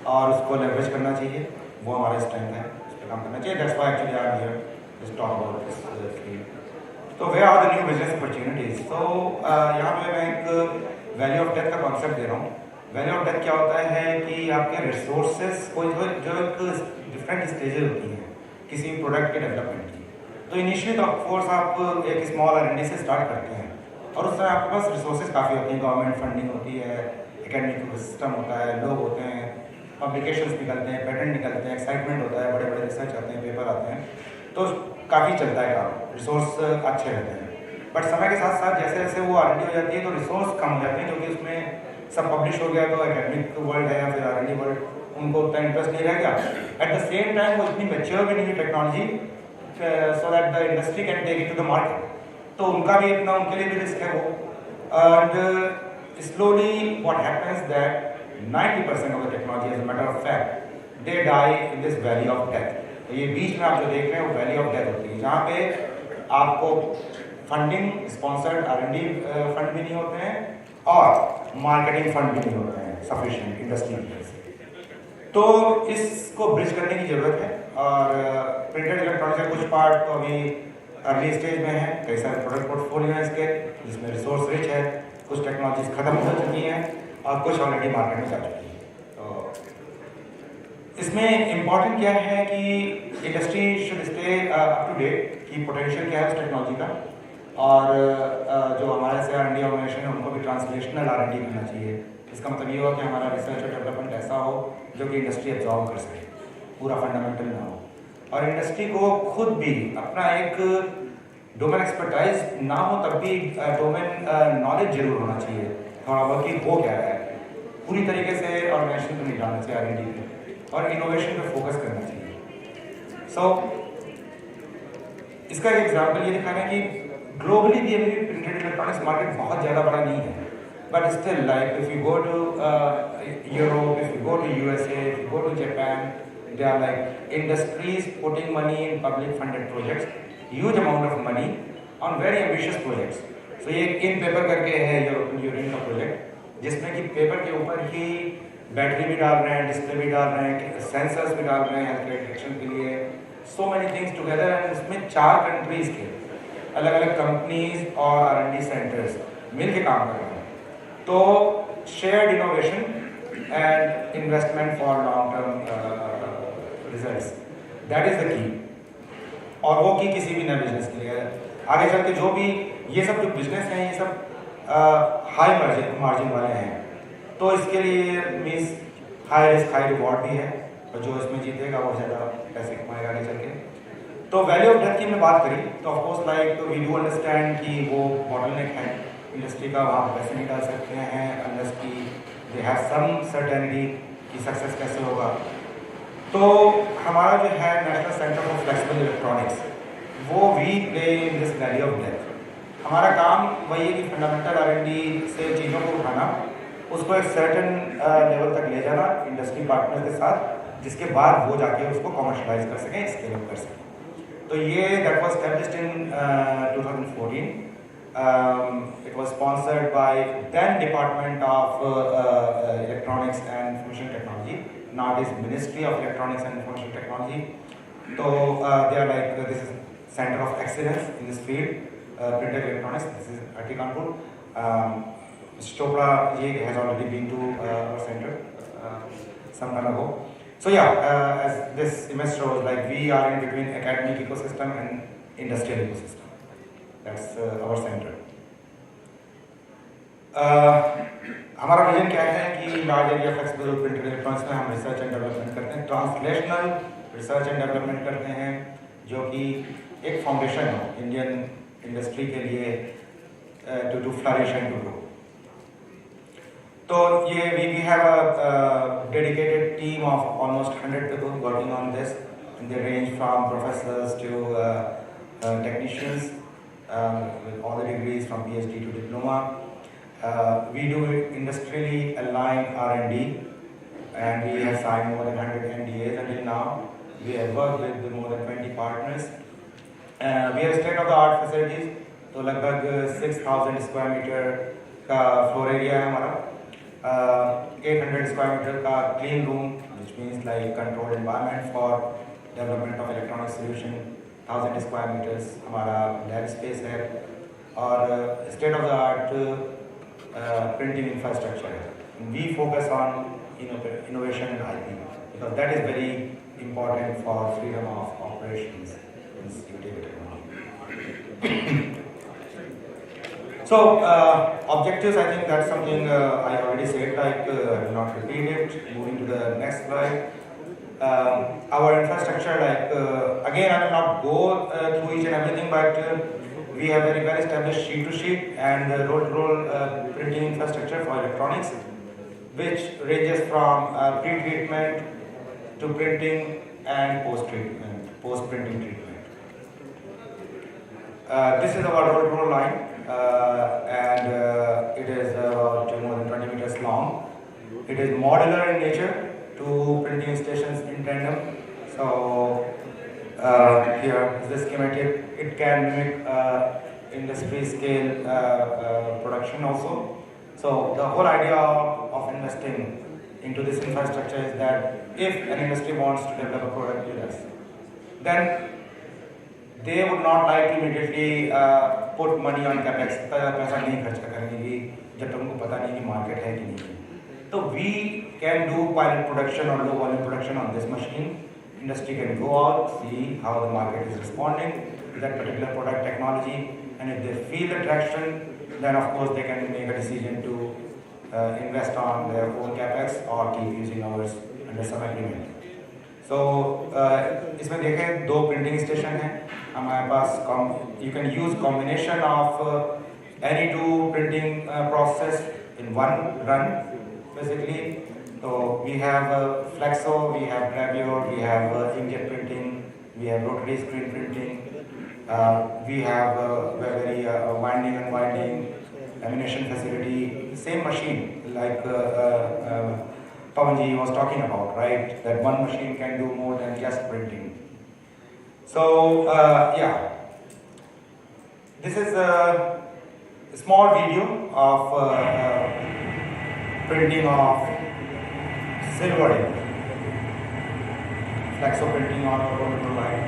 और उसको leverage करना चाहिए, वो हमारा strength है, उस पर काम करना चाहिए. That's why actually I am here to talk about this field. So where are the new business opportunities? So यहाँ पे मैं एक value of death का concept दे रहा हूँ. वैल्यू ऑफ डेथ क्या होता है कि आपके रिसोर्सेस को जो एक डिफरेंट स्टेजेस होती हैं किसी प्रोडक्ट के डेवलपमेंट की। तो इनिशियली तो ऑफकोर्स आप एक स्मॉल R&D से स्टार्ट करते हैं और उस समय आपके पास रिसोर्सेज काफ़ी होती हैं, गवर्नमेंट फंडिंग होती है, एकेडमिक सिस्टम होता है, लोग होते हैं, पब्लिकेशंस निकलते हैं, पेटेंट निकलते हैं, एक्साइटमेंट होता है, बड़े बड़े रिसर्च आते हैं, पेपर आते हैं, तो काफ़ी चलता है काम, रिसोर्स अच्छे रहते हैं। बट समय के साथ साथ जैसे जैसे वो R&D हो जाती है तो रिसोर्स कम हो जाते हैं, क्योंकि उसमें सब पब्लिश हो गया तो एकेडमिक वर्ल्ड है या फिर R&D वर्ल्ड, उनको उतना इंटरेस्ट नहीं रहेगा। एट द सेम टाइम वो इतनी मैच्योर भी नहीं है technology so that the industry can take it to the market, तो उनका भी अपना, उनके लिए भी रिस्क है वो। And slowly what happens that 90% of the technology as a matter of fact they die in this valley of death. तो ये बीच में आप जो देख रहे हैं वो वैली ऑफ डेथ होती है, जहाँ पे आपको फंडिंग स्पॉन्सर्ड R&D फंड भी नहीं होते हैं और मार्केटिंग फंड भी नहीं होते हैं सफिशिएंट इंडस्ट्री से। तो इसको ब्रिज करने की जरूरत है और प्रिंटेड इलेक्ट्रॉनिक्स का कुछ पार्ट तो अभी अर्ली स्टेज में है, कई सारे प्रोडक्ट पोर्टफोलियो हैं इसके जिसमें रिसोर्स रिच है, कुछ टेक्नोलॉजीज खत्म हो चुकी हैं और कुछ ऑलरेडी मार्केट में जा चुकी है। तो इसमें इम्पॉर्टेंट क्या है कि industry should stay up to date कि पोटेंशियल क्या है उस टेक्नोलॉजी का, और जो हमारे से R&D ऑर्गेनाइजेशन है उनको भी ट्रांसलेशनल R&D करना चाहिए। इसका मतलब ये हो कि हमारा रिसर्च और डेवलपमेंट ऐसा हो जो कि इंडस्ट्री एब्जॉर्व कर सके, पूरा फंडामेंटल ना हो, और इंडस्ट्री को खुद भी अपना एक डोमेन एक्सपर्टाइज ना हो तब भी डोमेन नॉलेज जरूर होना चाहिए थोड़ा बहुत कि वो क्या है। पूरी तरीके से ऑर्गेनाइजेशन को नहीं डालना चाहिए R&D पे और इनोवेशन पे फोकस करना चाहिए। सो इसका एक एग्जाम्पल ये दिखाना है कि ग्लोबली भी अभी प्रिंटेड इलेक्ट्रॉनिक्स मार्केट बहुत ज़्यादा बड़ा नहीं है, but still like if you go to Europe, if you go to USA, if you go to Japan, they are like industries putting money in public funded projects, huge amount of money on very ambitious projects. So ये in paper करके है European union का project, जिसमें कि paper के ऊपर ही battery भी डाल रहे हैं, डिस्प्ले भी डाल रहे हैं, सेंसर्स भी डाल रहे हैं हेल्थ केयर डिटेक्शन के लिए, so many things together. And इसमें 4 कंट्रीज के अलग अलग कंपनीज और R&D सेंटर्स मिल के काम कर रहे हैं। तो shared innovation and investment for long term results, that is the key, और वो की किसी भी नए बिजनेस के लिए आगे चल के जो भी ये सब जो बिजनेस हैं ये सब हाई मार्जिन वाले हैं, तो इसके लिए means high risk high reward भी है, और जो इसमें जीतेगा वो ज़्यादा पैसे कमाएगा आगे चल के। तो वैल्यू ऑफ डेथ की हमने बात करी, तो of course like we do understand कि वो बॉटलनेक है इंडस्ट्री का, वहाँ पैसे नहीं डाल सकते हैं अनलेस की दे हैव सम सर्टेनिटी कि सक्सेस कैसे होगा। तो हमारा जो है National Centre for Flexible Electronics, वो we play in this value of death. हमारा काम वही है कि फंडामेंटल R&D से चीज़ों को उठाना, उसको एक सर्टन लेवल तक ले जाना इंडस्ट्री पार्टनर के साथ, जिसके बाद वो जाके उसको कॉमर्शलाइज कर सकें, स्केल अप कर सकें। तो ये that was established in 2014. It was sponsored by then Department of Electronics and Information Technology. Now it is Ministry of Electronics and Information Technology. So they are like this is Center of Excellence in this field, printed electronics. This is IIT Kanpur. Mr. Chopra has already been to our center some time ago. So yeah, as this image shows, like we are in between academic ecosystem and industrial ecosystem. That's our center. हमारा vision क्या है कि large area flexible printed electronics में हम research and development करते हैं, translational research and development करते हैं, जो कि एक फाउंडेशन हो इंडियन इंडस्ट्री के लिए to flourish and to grow. तो ये we have a dedicated team of almost 100 people working on this, and they range from professors to technicians with all the degrees from PhD to diploma. We do industrially aligned R&D, and we have signed more than 100 NDAs until now. We have worked with more than 20 partners. We have state-of-the-art facilities, तो लगभग 6,000 square metre का floor area है हमारा, 800 square metre का clean room, which means like controlled environment for development of electronic solution, 1000 square meters हमारा lab space है, और state of the art printing infrastructure. We focus on innovation and IP because that is very important for freedom of operations in security technology. So objectives, I think that's something I already said, like I will not repeat it. Moving to the next slide. Our infrastructure, like again I will not go through each and everything, but we have very well established sheet-to-sheet and roll-to-roll printing infrastructure for electronics, which ranges from pre-treatment to printing and post-treatment, post-printing treatment. This is our roll-to-roll line, and it is more than 20 meters long. It is modular in nature, 2 printing stations in tandem. So here is the schematic. It can mimic industry scale production also. So the whole idea of investing into this infrastructure is that if an industry wants to develop a product with us, then they would not like to immediately put money on capex. पैसा नहीं खर्च करेंगे जब तक उनको पता नहीं कि मार्केट है कि नहीं है। तो we can do pilot production or low volume production on this machine. Industry can go out, see how the market is responding to that particular product technology, and if they feel the traction, then of course they can make a decision to invest on their own capex or keep using ours under some agreement. So इसमें देखें 2 printing station हैं हमारे पास, you can use combination of any 2 printing process in one run basically. So we have flexo, we have gravure, we have inkjet printing, we have rotary screen printing, we have very winding and unwinding lamination facility. Same machine like Pavanji was talking about, right? That one machine can do more than just printing. So yeah, this is a small video of printing of silver ink, flexo printing on a roll line.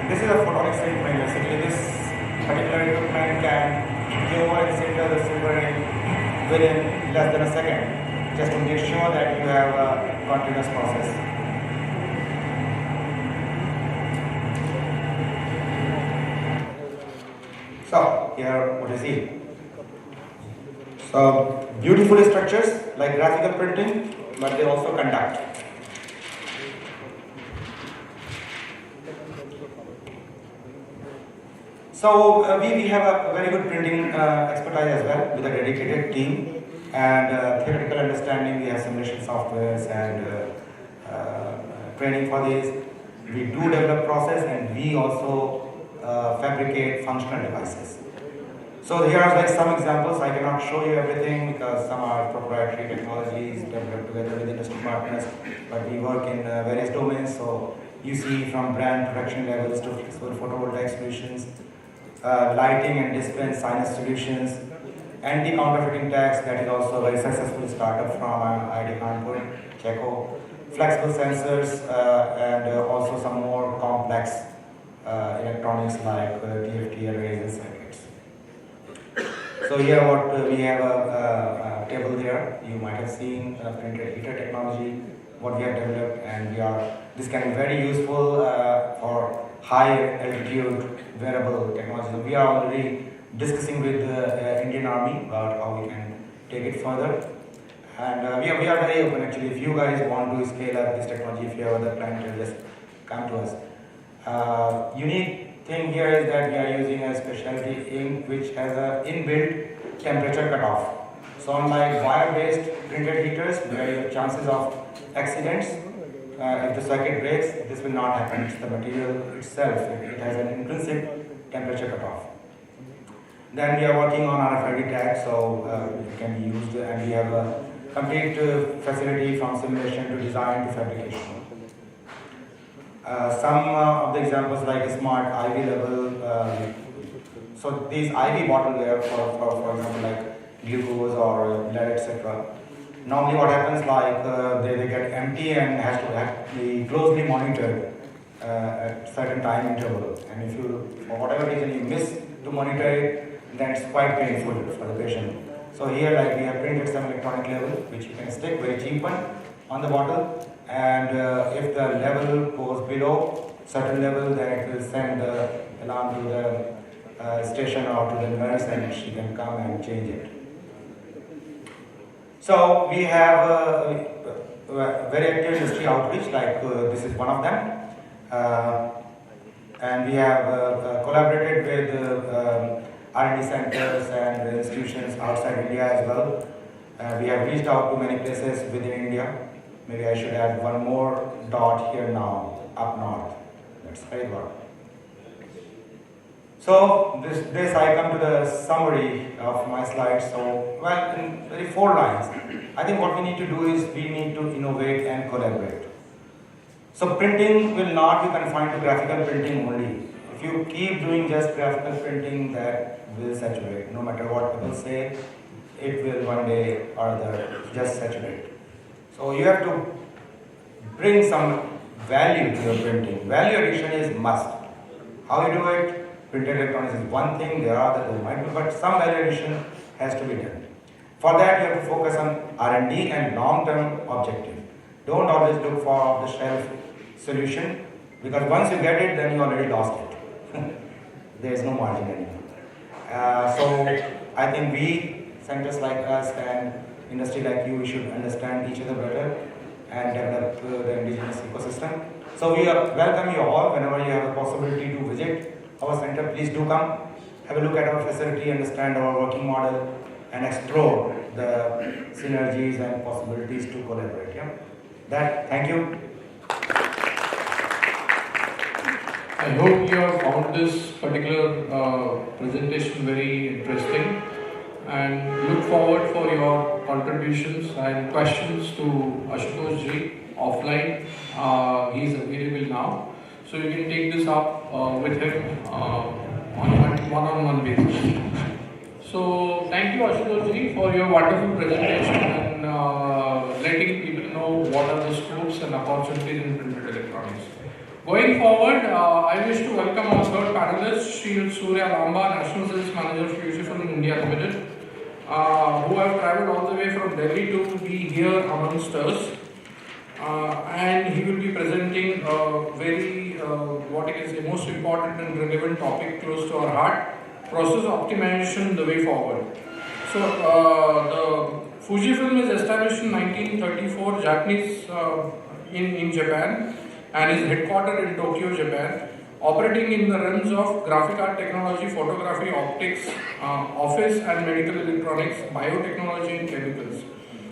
This is a photonic statement. Basically, this particular equipment can go and sinter the silver ink within less than a second, just to make sure that you have a continuous process. So here, what you see. Beautiful structures like graphical printing, but they also conduct. So we have a very good printing expertise as well with a dedicated team and theoretical understanding. We have simulation softwares and training for this. We do develop process and we also fabricate functional devices. So here are like some examples. I cannot show you everything because some are proprietary technologies developed together with industry partners, but we work in various domains. So you see from brand production levels to flexible photovoltaic solutions, lighting and display and signage solutions, anti-counterfeiting tags, that is also a very successful startup from ID Kanpur, Checo, flexible sensors, and also some more complex electronics like TFT arrays and circuits. So here what we have a table here. You might have seen printed heater technology, what we have developed, and this can be very useful for high altitude wearable technology. We are already discussing with the Indian Army about how we can take it further. And we are very open actually. If you guys want to scale up this technology, if you have other plans, just come to us. Unique thing here is that we are using a specialty ink which has an inbuilt temperature cutoff. So unlike wire-based printed heaters, where you have chances of accidents, if the circuit breaks, this will not happen. It's the material itself. It has an intrinsic temperature cutoff. Then we are working on RFID tags, so it can be used, and we have a complete facility from simulation to design to fabrication. Some of the examples like a smart IV level. So these IV bottleware for example like glucose or lead, etc. Normally what happens like they get empty and has to be closely monitored at certain time interval. And if you, for whatever reason you miss to monitor it, then it's quite painful for the patient. So here like we have printed some electronic level which you can stick, very cheap one, on the bottle. And if the level goes below certain level, then it will send the alarm to the station or to the nurse and she can come and change it. So we have very active industry outreach, like this is one of them. And we have collaborated with R&D centers and institutions outside India as well. We have reached out to many places within India. Maybe I should add one more dot here now, up north. That's Haridwar. So this I come to the summary of my slides. So, well, in very 4 lines, I think what we need to do is we need to innovate and collaborate. So printing will not be confined to graphical printing only. If you keep doing just graphical printing, that will saturate. No matter what people say, it will one day or other just saturate. So you have to bring some value to your printing. Value addition is must. How you do it? Printed electronics is one thing, there are others might be, but some value addition has to be done. For that, you have to focus on R&D and long-term objective. Don't always look for off-the-shelf solution, because once you get it, then you already lost it. There is no margin anymore. So I think we, centers like us and industry like you, we should understand each other better and develop the indigenous ecosystem. So we welcome you all whenever you have the possibility to visit our center. Please do come, have a look at our facility, understand our working model, and explore the synergies and possibilities to collaborate. Yeah? Thank you. I hope you have found this particular presentation very interesting, and look forward for your contributions and questions to Ashutosh ji offline. He is available now, so you can take this up with him on one-on-one basis. So thank you Ashutosh ji for your wonderful presentation and letting people know what are the scopes and opportunities in printed electronics. Going forward, I wish to welcome our third panelist, Shri Surya Lamba, National Sales Manager for Fujifilm India Limited, who have travelled all the way from Delhi to be here amongst us. And he will be presenting a very, what is the most important and relevant topic close to our heart, process optimization, the way forward. So, the Fujifilm is established in 1934, Japanese in Japan, and is headquartered in Tokyo, Japan, operating in the realms of graphic art technology, photography, optics, office and medical electronics, biotechnology and chemicals.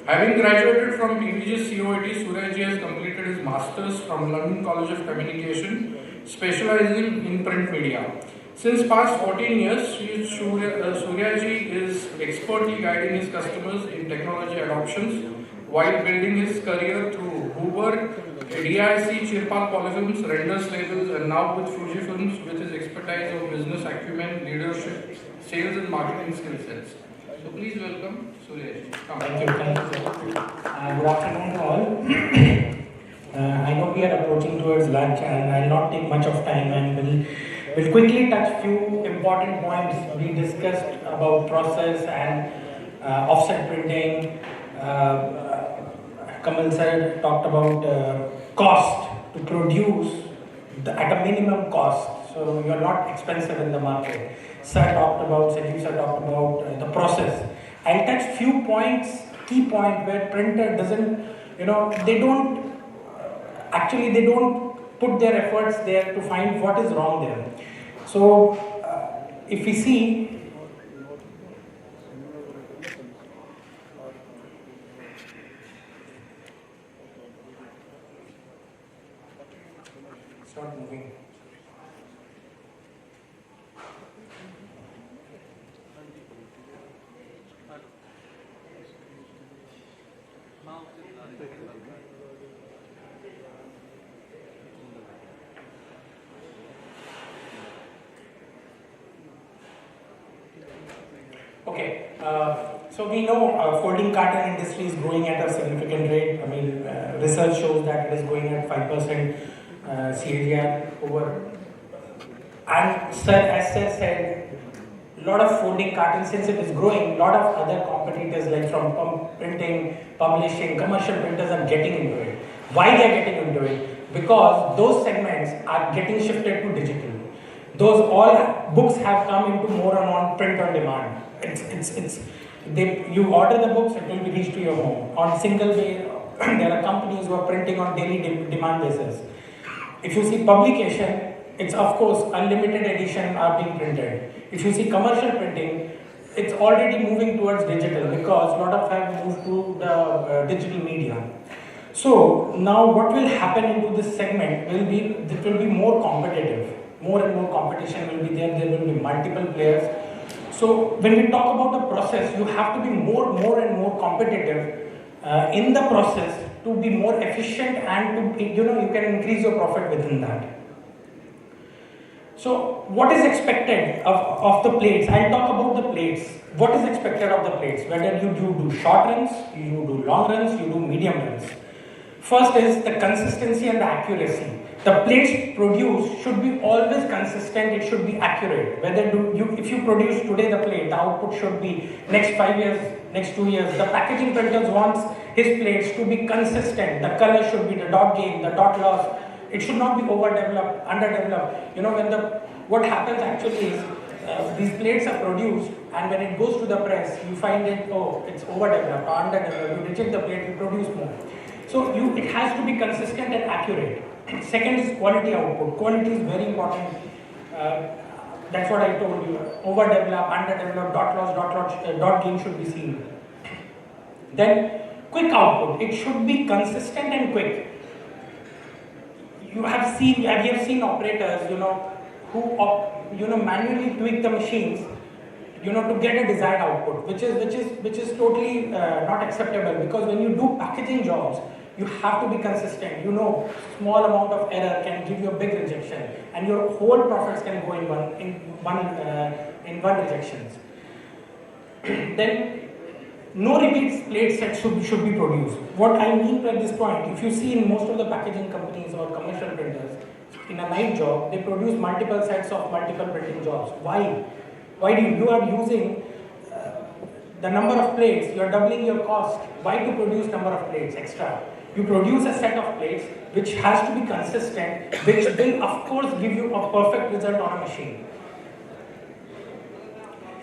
Having graduated from PVG's COIT, Suryaji has completed his Masters from London College of Communication, specializing in print media. Since past 14 years, Suryaji is expertly guiding his customers in technology adoptions while building his career through Hoover, DIC, Chirpal Polyfilms, Renders Labels, and now with Fujifilms with his expertise of business acumen, leadership, sales and marketing skill sets. So please welcome Suryaji. Thank you. Good afternoon to all. I know we are approaching towards lunch and I will not take much of time and we'll quickly touch few important points we discussed about process and offset printing. Kamal sir talked about cost to produce at a minimum cost, so you're not expensive in the market. Sir talked about, Sanjeev sir talked about the process. I'll touch few points, key point where printer doesn't, they don't put their efforts there to find what is wrong there. So if we see, it's not moving. Okay, so we know folding carton industry is growing at a significant rate. I mean, research shows that it is going at 5% CAGR over. And sir, as sir said, a lot of folding carton, since it is growing, a lot of other competitors like from printing, publishing, commercial printers are getting into it. Why they are getting into it? Because those segments are getting shifted to digital. Those all books have come into more on print on demand. You order the books, it will be reached to your home. On single day, there are companies who are printing on daily demand basis. If you see publication, it's of course unlimited edition are being printed. If you see commercial printing, it's already moving towards digital because a lot of have moved to the digital media. So now what will happen into this segment will be, it will be more competitive. More and more competition will be there will be multiple players. So when we talk about the process, you have to be more and more competitive in the process to be more efficient and to, you can increase your profit within that. So what is expected of the plates? I'll talk about the plates. What is expected of the plates? Whether you do short runs, you do long runs, you do medium runs. First is the consistency and the accuracy. The plates produced should be always consistent, it should be accurate. If you produce today the plate, the output should be next 5 years, next 2 years. The packaging printers wants his plates to be consistent. The color should be the dot gain, the dot loss. It should not be overdeveloped, underdeveloped. What happens actually is these plates are produced and when it goes to the press, you find it, it's overdeveloped or underdeveloped. You reject the plate, you produce more. So it has to be consistent and accurate. Second is quality output. Quality is very important. That's what I told you. Overdeveloped, underdeveloped, dot loss, dot gain should be seen. Then quick output. It should be consistent and quick. You have seen operators, who manually tweak the machines, to get a desired output, which is totally not acceptable, because when you do packaging jobs, you have to be consistent. Small amount of error can give you a big rejection, and your whole profits can go in one rejections. Then no repeat plate sets should be produced. What I mean by this point, if you see in most of the packaging companies or commercial printers, in a night job, they produce multiple sets of multiple printing jobs. Why? Why do you are using the number of plates, you are doubling your cost. Why to produce number of plates extra? You produce a set of plates which has to be consistent, which will of course give you a perfect result on a machine.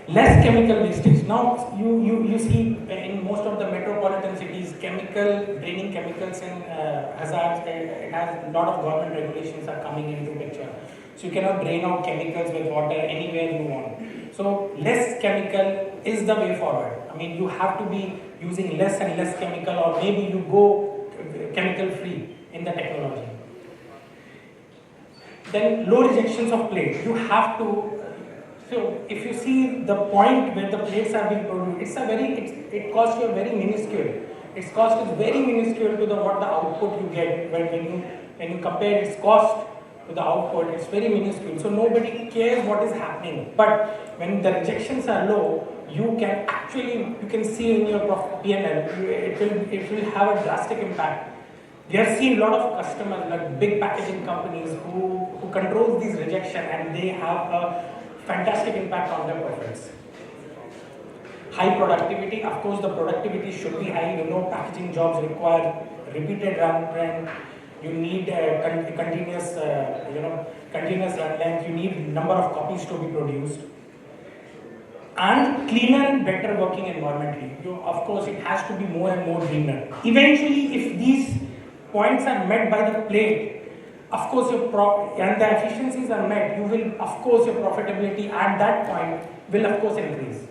Less chemical wastage. Now you see in most of the metropolitan cities, draining chemicals and hazards. It has a lot of government regulations are coming into picture. So you cannot drain out chemicals with water anywhere you want. So less chemical is the way forward. I mean, you have to be using less and less chemical, or maybe you go chemical free in the technology. Then low rejections of plates. You have to. So if you see the point where the plates are being produced, it costs you a very minuscule. Its cost is very minuscule to what the output you get when you compare its cost to the output. It's very minuscule. So nobody cares what is happening. But when the rejections are low, you can see in your P&L, it will have a drastic impact. We have seen a lot of customers, like big packaging companies, who controls these rejection, and they have a fantastic impact on their profits. High productivity, of course the productivity should be high. Packaging jobs require repeated run. You need continuous run length. You need number of copies to be produced. And cleaner and better working environment. Of course it has to be more and more greener. Eventually, if these points are met by the plate, of course, and the efficiencies are met, of course, your profitability at that point will, of course, increase.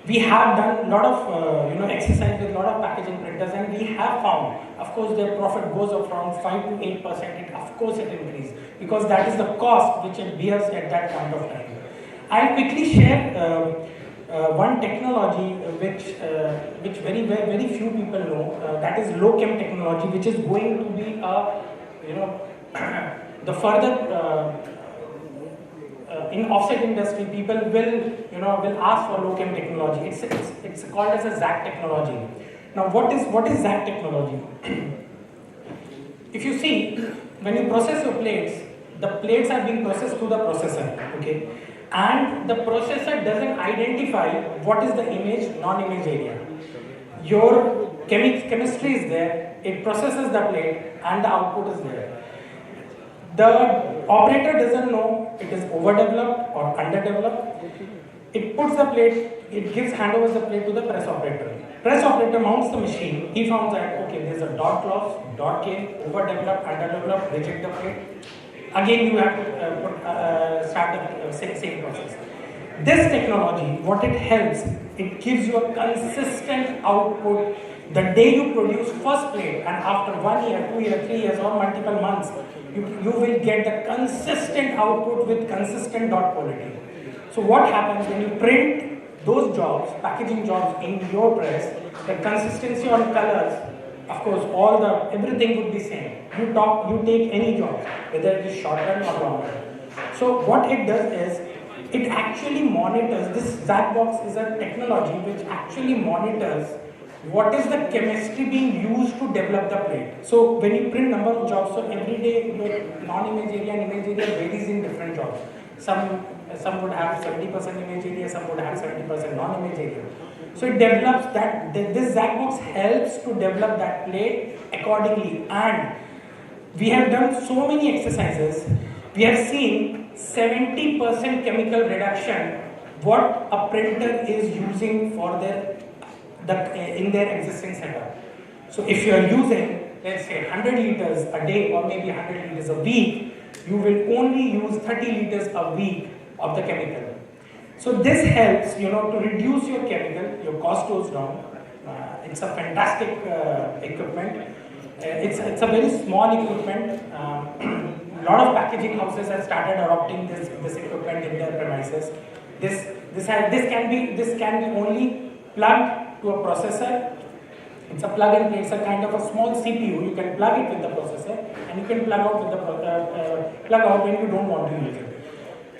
We have done a lot of, exercise with a lot of packaging printers, and we have found, of course, their profit goes up from 5 to 8%. Of course, it increases because that is the cost which it bears at that point of time. I'll quickly share one technology which very few people know. That is low chem technology, which is going to be the further in offset industry, people will ask for low chem technology. It's called as a ZAC technology. Now, what is ZAC technology? If you see, when you process your plates, the plates are being processed through the processor, okay, and the processor doesn't identify what is the image, non-image area. Your chemistry is there, it processes the plate, and the output is there. The operator doesn't know it is overdeveloped or underdeveloped. It puts the plate, it handovers the plate to the press operator. Press operator mounts the machine. He found that, okay, there's a dot clause, dot came, overdeveloped, underdeveloped, reject the plate. Again, you have to start the same process. This technology, what it helps, it gives you a consistent output. The day you produce first plate, and after 1 year, 2 years, 3 years, or multiple months, you will get the consistent output with consistent dot quality. So what happens when you print those jobs, packaging jobs in your press, the consistency on colors, of course, everything would be same. You take any job, whether it is short run or long run. So what it does is, it actually monitors. This ZAC box is a technology which actually monitors what is the chemistry being used to develop the plate. So when you print number of jobs, so every day your non-image area and image area varies in different jobs. Some would have 70% image area, some would have 70% non-image area. So it develops that, this ZAC box helps to develop that plate accordingly. And we have done so many exercises. We have seen 70% chemical reduction what a printer is using for in their existing setup. So if you are using, let's say 100 liters a day or maybe 100 liters a week, you will only use 30 liters a week of the chemical. So this helps, to reduce your chemical, your cost goes down. It's a fantastic equipment. It's a very small equipment. A lot of packaging houses have started adopting this equipment in their premises. This can be only plugged to a processor. It's a plug and play. It's a kind of a small CPU. You can plug it with the processor, and you can plug out with the plug out when you don't want to use it.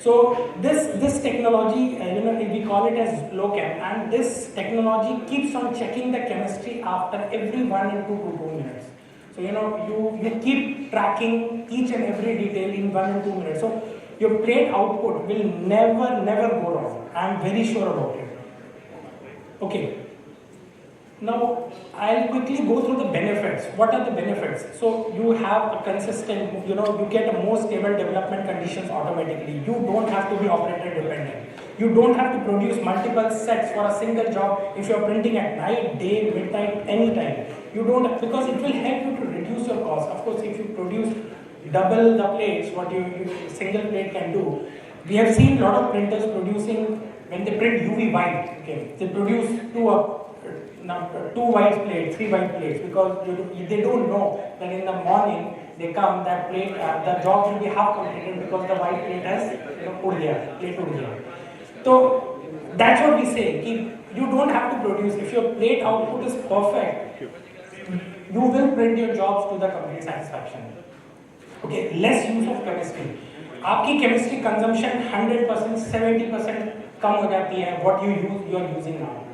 So this technology, we call it as low chem, and this technology keeps on checking the chemistry after every 1 and 2 to 2 minutes. So you keep tracking each and every detail in 1 and 2 minutes. So your plate output will never go wrong. I am very sure about it. Okay. Now, I'll quickly go through the benefits. What are the benefits? So, you have a consistent, you get a more stable development conditions automatically. You don't have to be operator dependent. You don't have to produce multiple sets for a single job if you're printing at night, day, midnight, anytime. You don't, because it will help you to reduce your cost. Of course, if you produce double the plates, what you single plate can do. We have seen a lot of printers producing, when they print UV white, okay, they produce two white plates, 3 white plates, because they don't know that in the morning they come, that plate, the job will be half completed because the white plate has plate ud gaya. So that's what we say, you don't have to produce, if your plate output is perfect, you will print your jobs to the complete satisfaction. Okay, less use of chemistry. आपकी chemistry consumption 100%, 70% कम हो जाती है, what you are using now.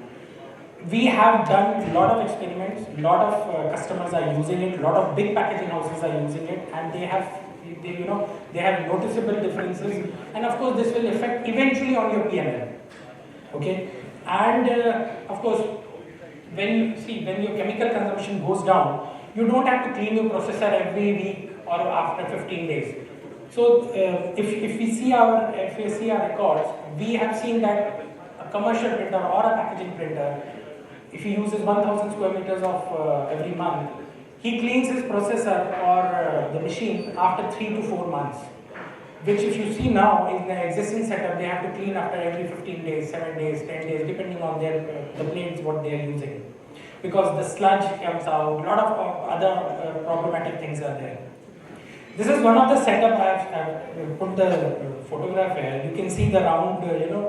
We have done a lot of experiments, a lot of customers are using it, a lot of big packaging houses are using it, and they have noticeable differences, and of course this will affect eventually on your P&L. Okay, and of course when your chemical consumption goes down, you don't have to clean your processor every week or after 15 days. So if we see our records, we have seen that a commercial printer or a packaging printer, if he uses 1,000 square meters of every month, he cleans his processor or the machine after 3 to 4 months. Which if you see now in the existing setup, they have to clean after every 15 days, 7 days, 10 days, depending on the planes what they are using. Because the sludge comes out, a lot of other problematic things are there. This is one of the setup I've put the photograph here. You can see the round,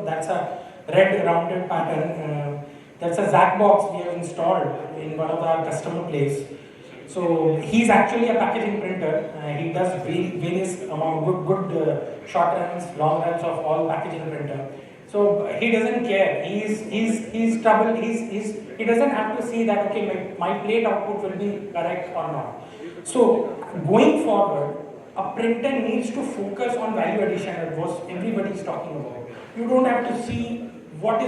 that's a red rounded pattern. That's a Zac box we have installed in one of our customer place. So he's actually a packaging printer. He does various amount good short runs, long runs of all packaging printer. So he doesn't care. He's troubled. He doesn't have to see that okay my plate output will be correct or not. So going forward, a printer needs to focus on value addition, as what everybody is talking about. You don't have to see what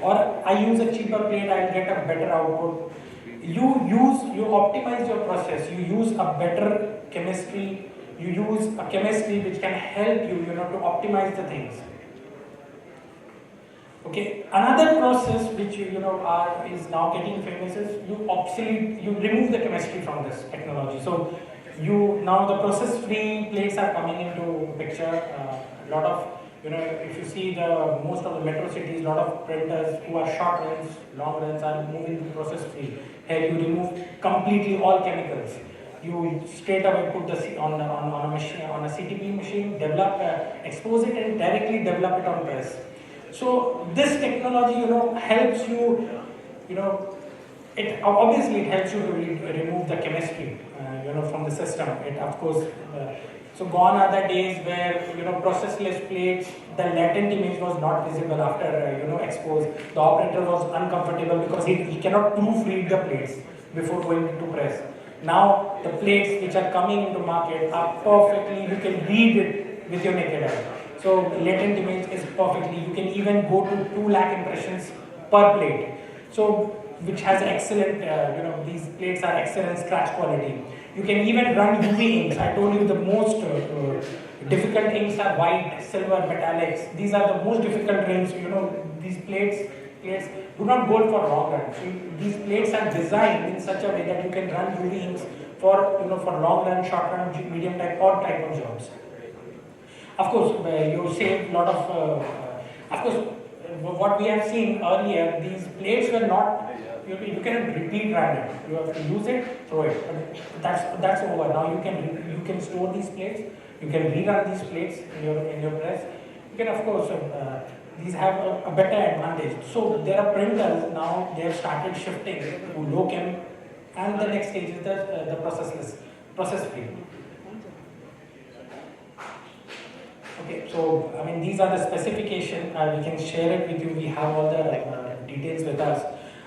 or I use a cheaper plate, I'll get a better output. You optimize your process, you use a better chemistry, you use a chemistry which can help you, to optimize the things. Okay, another process which is now getting famous is you remove the chemistry from this technology. So now the process-free plates are coming into picture. A lot of if you see most of the metro cities, a lot of printers who are short runs, long runs are moving to process-free. Here you remove completely all chemicals. You straight away put on a machine, on a CTP machine, expose it and directly develop it on press. So this technology, helps you, it obviously it helps you to remove the chemistry, from the system. It of course, so gone are the days where processless plates, the latent image was not visible after expose. The operator was uncomfortable because he cannot proofread the plates before going into press. Now the plates which are coming into market are perfectly, you can read it with your naked eye. So latent image is perfectly, you can even go to 2 lakh impressions per plate. So which has excellent, these plates are excellent scratch quality. You can even run UV inks. I told you the most difficult inks are white, silver, metallics. These are the most difficult inks. These plates do not go for long run. These plates are designed in such a way that you can run UV inks for long run, short run, medium type, all type of jobs. Of course, you save a lot of course, what we have seen earlier, these plates were not, you cannot repeat run it. You have to use it, throw it. But that's over. Now you can store these plates. You can rerun these plates in your press. You can of course these have a better advantage. So there are printers now. They have started shifting to low chem, and the next stage is the process free. Okay, so these are the specifications. We can share it with you. We have all the details with us.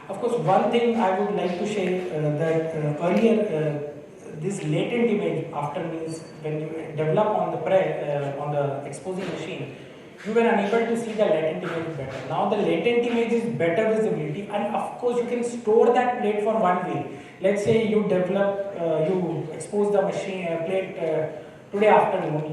Of course, one thing I would like to share that earlier, this latent image after means when you develop on the exposing machine, you were unable to see the latent image better. Now the latent image is better visibility, and of course you can store that plate for 1 week. Let's say you develop, you expose the machine plate today afternoon,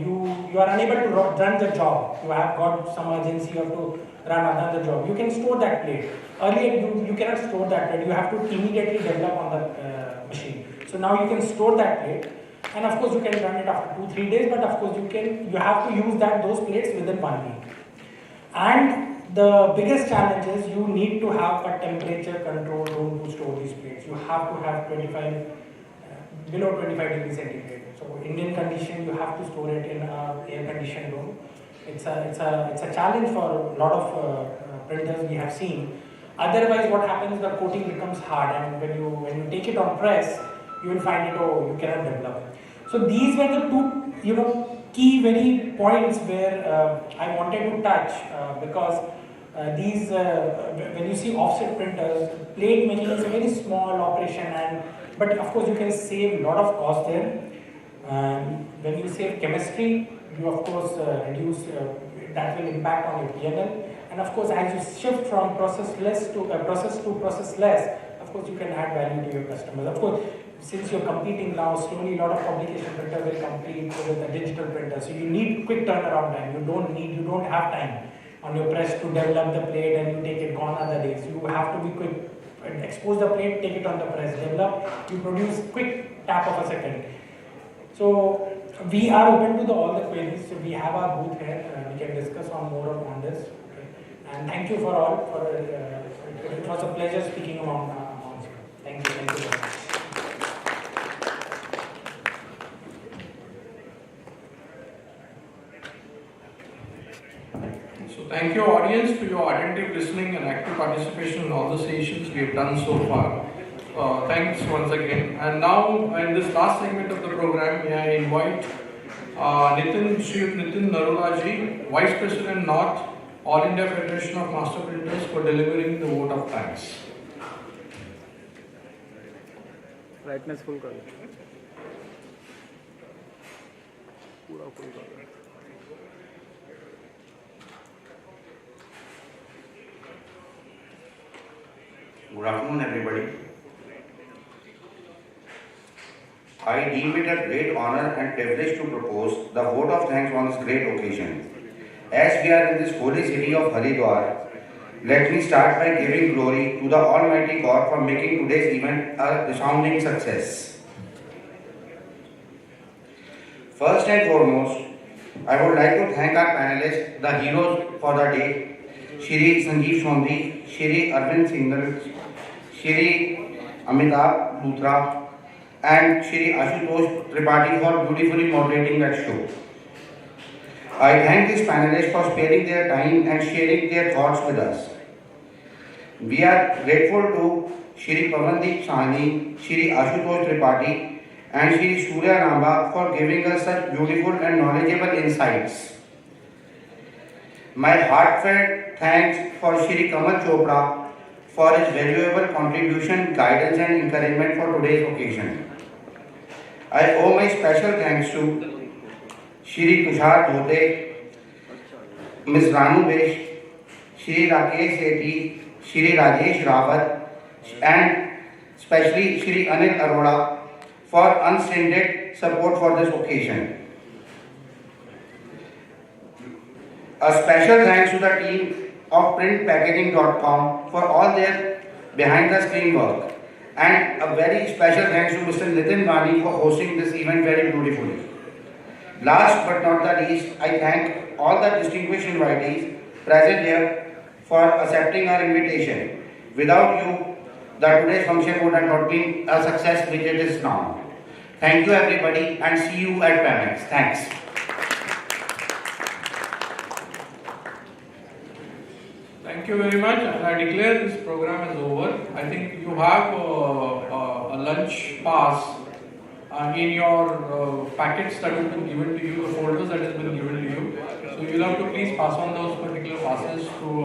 you are unable to run the job. You have got some urgency, you have to run another job. You can store that plate. Earlier, you cannot store that plate. You have to immediately develop on the machine. So now you can store that plate. And of course, you can run it after 2-3 days, but of course, you have to use those plates within 1 week. And the biggest challenge is you need to have a temperature control room to store these plates. You have to have below 25 degrees centigrade. So Indian condition, you have to store it in an air-conditioned room. It's a challenge for a lot of printers we have seen. Otherwise, what happens? The coating becomes hard, and when you take it on press, you will find you cannot develop. So these were the two key very points where I wanted to touch because these when you see offset printers, plate making is a very small operation, but of course you can save a lot of cost there. When you save chemistry, you of course reduce that will impact on your P&L, and of course as you shift from process to processless, of course you can add value to your customers. Of course, since you're competing now, slowly a lot of publication printers will compete with a digital printer. So you need quick turnaround time. You don't have time on your press to develop the plate and you take it gone other days. You have to be quick. Expose the plate, take it on the press, develop, you produce quick tap of a second. So we are open to all the queries. So we have our booth here. We can discuss more on this. Okay. And thank you for all. It was a pleasure speaking among you. Thank you. Thank you very much. Thank you, audience, for your attentive listening and active participation in all the sessions we have done so far. Thanks once again. And now, in this last segment of the program, may I invite Nitin Narulaji, Vice President North, All India Federation of Master Printers, for delivering the vote of thanks. Brightness full कर दो. पूरा full कर दो. Good afternoon, everybody. I deem it a great honor and privilege to propose the vote of thanks on this great occasion. As we are in this holy city of Haridwar, let me start by giving glory to the Almighty God for making today's event a resounding success. First and foremost, I would like to thank our panelists, the heroes for the day, Shri Sanjeev Sondhi, Shri Arvind Singhal, Shri Amitabh Luthra, and Shri Ashutosh Tripathi for beautifully moderating that show. I thank these panelists for sparing their time and sharing their thoughts with us. We are grateful to Shri Pavandeep Sahni, Shri Ashutosh Tripathi, and Shri Surya Namba for giving us such beautiful and knowledgeable insights. My heartfelt thanks for Shri Kamal Chopra for his valuable contribution, guidance and encouragement for today's occasion. I owe my special thanks to Shri Tushar Dhote, Ms. Ranu Besh, Shri Rakesh Sethi, Shri Rajesh Rawat, and especially Shri Anil Arora for unstinted support for this occasion. A special thanks to the team of printpackaging.com for all their behind the screen work, and a very special thanks to Mr. Nitin Vani for hosting this event very beautifully. Last but not the least, I thank all the distinguished invitees present here for accepting our invitation. Without you, the today's function would have not been a success which it is now. Thank you everybody and see you at PAMEX. Thanks. Thank you very much, and I declare this program is over. I think you have a lunch pass in your packets that have been given to you, the folders that has been given to you. So you'll have to please pass on those particular passes to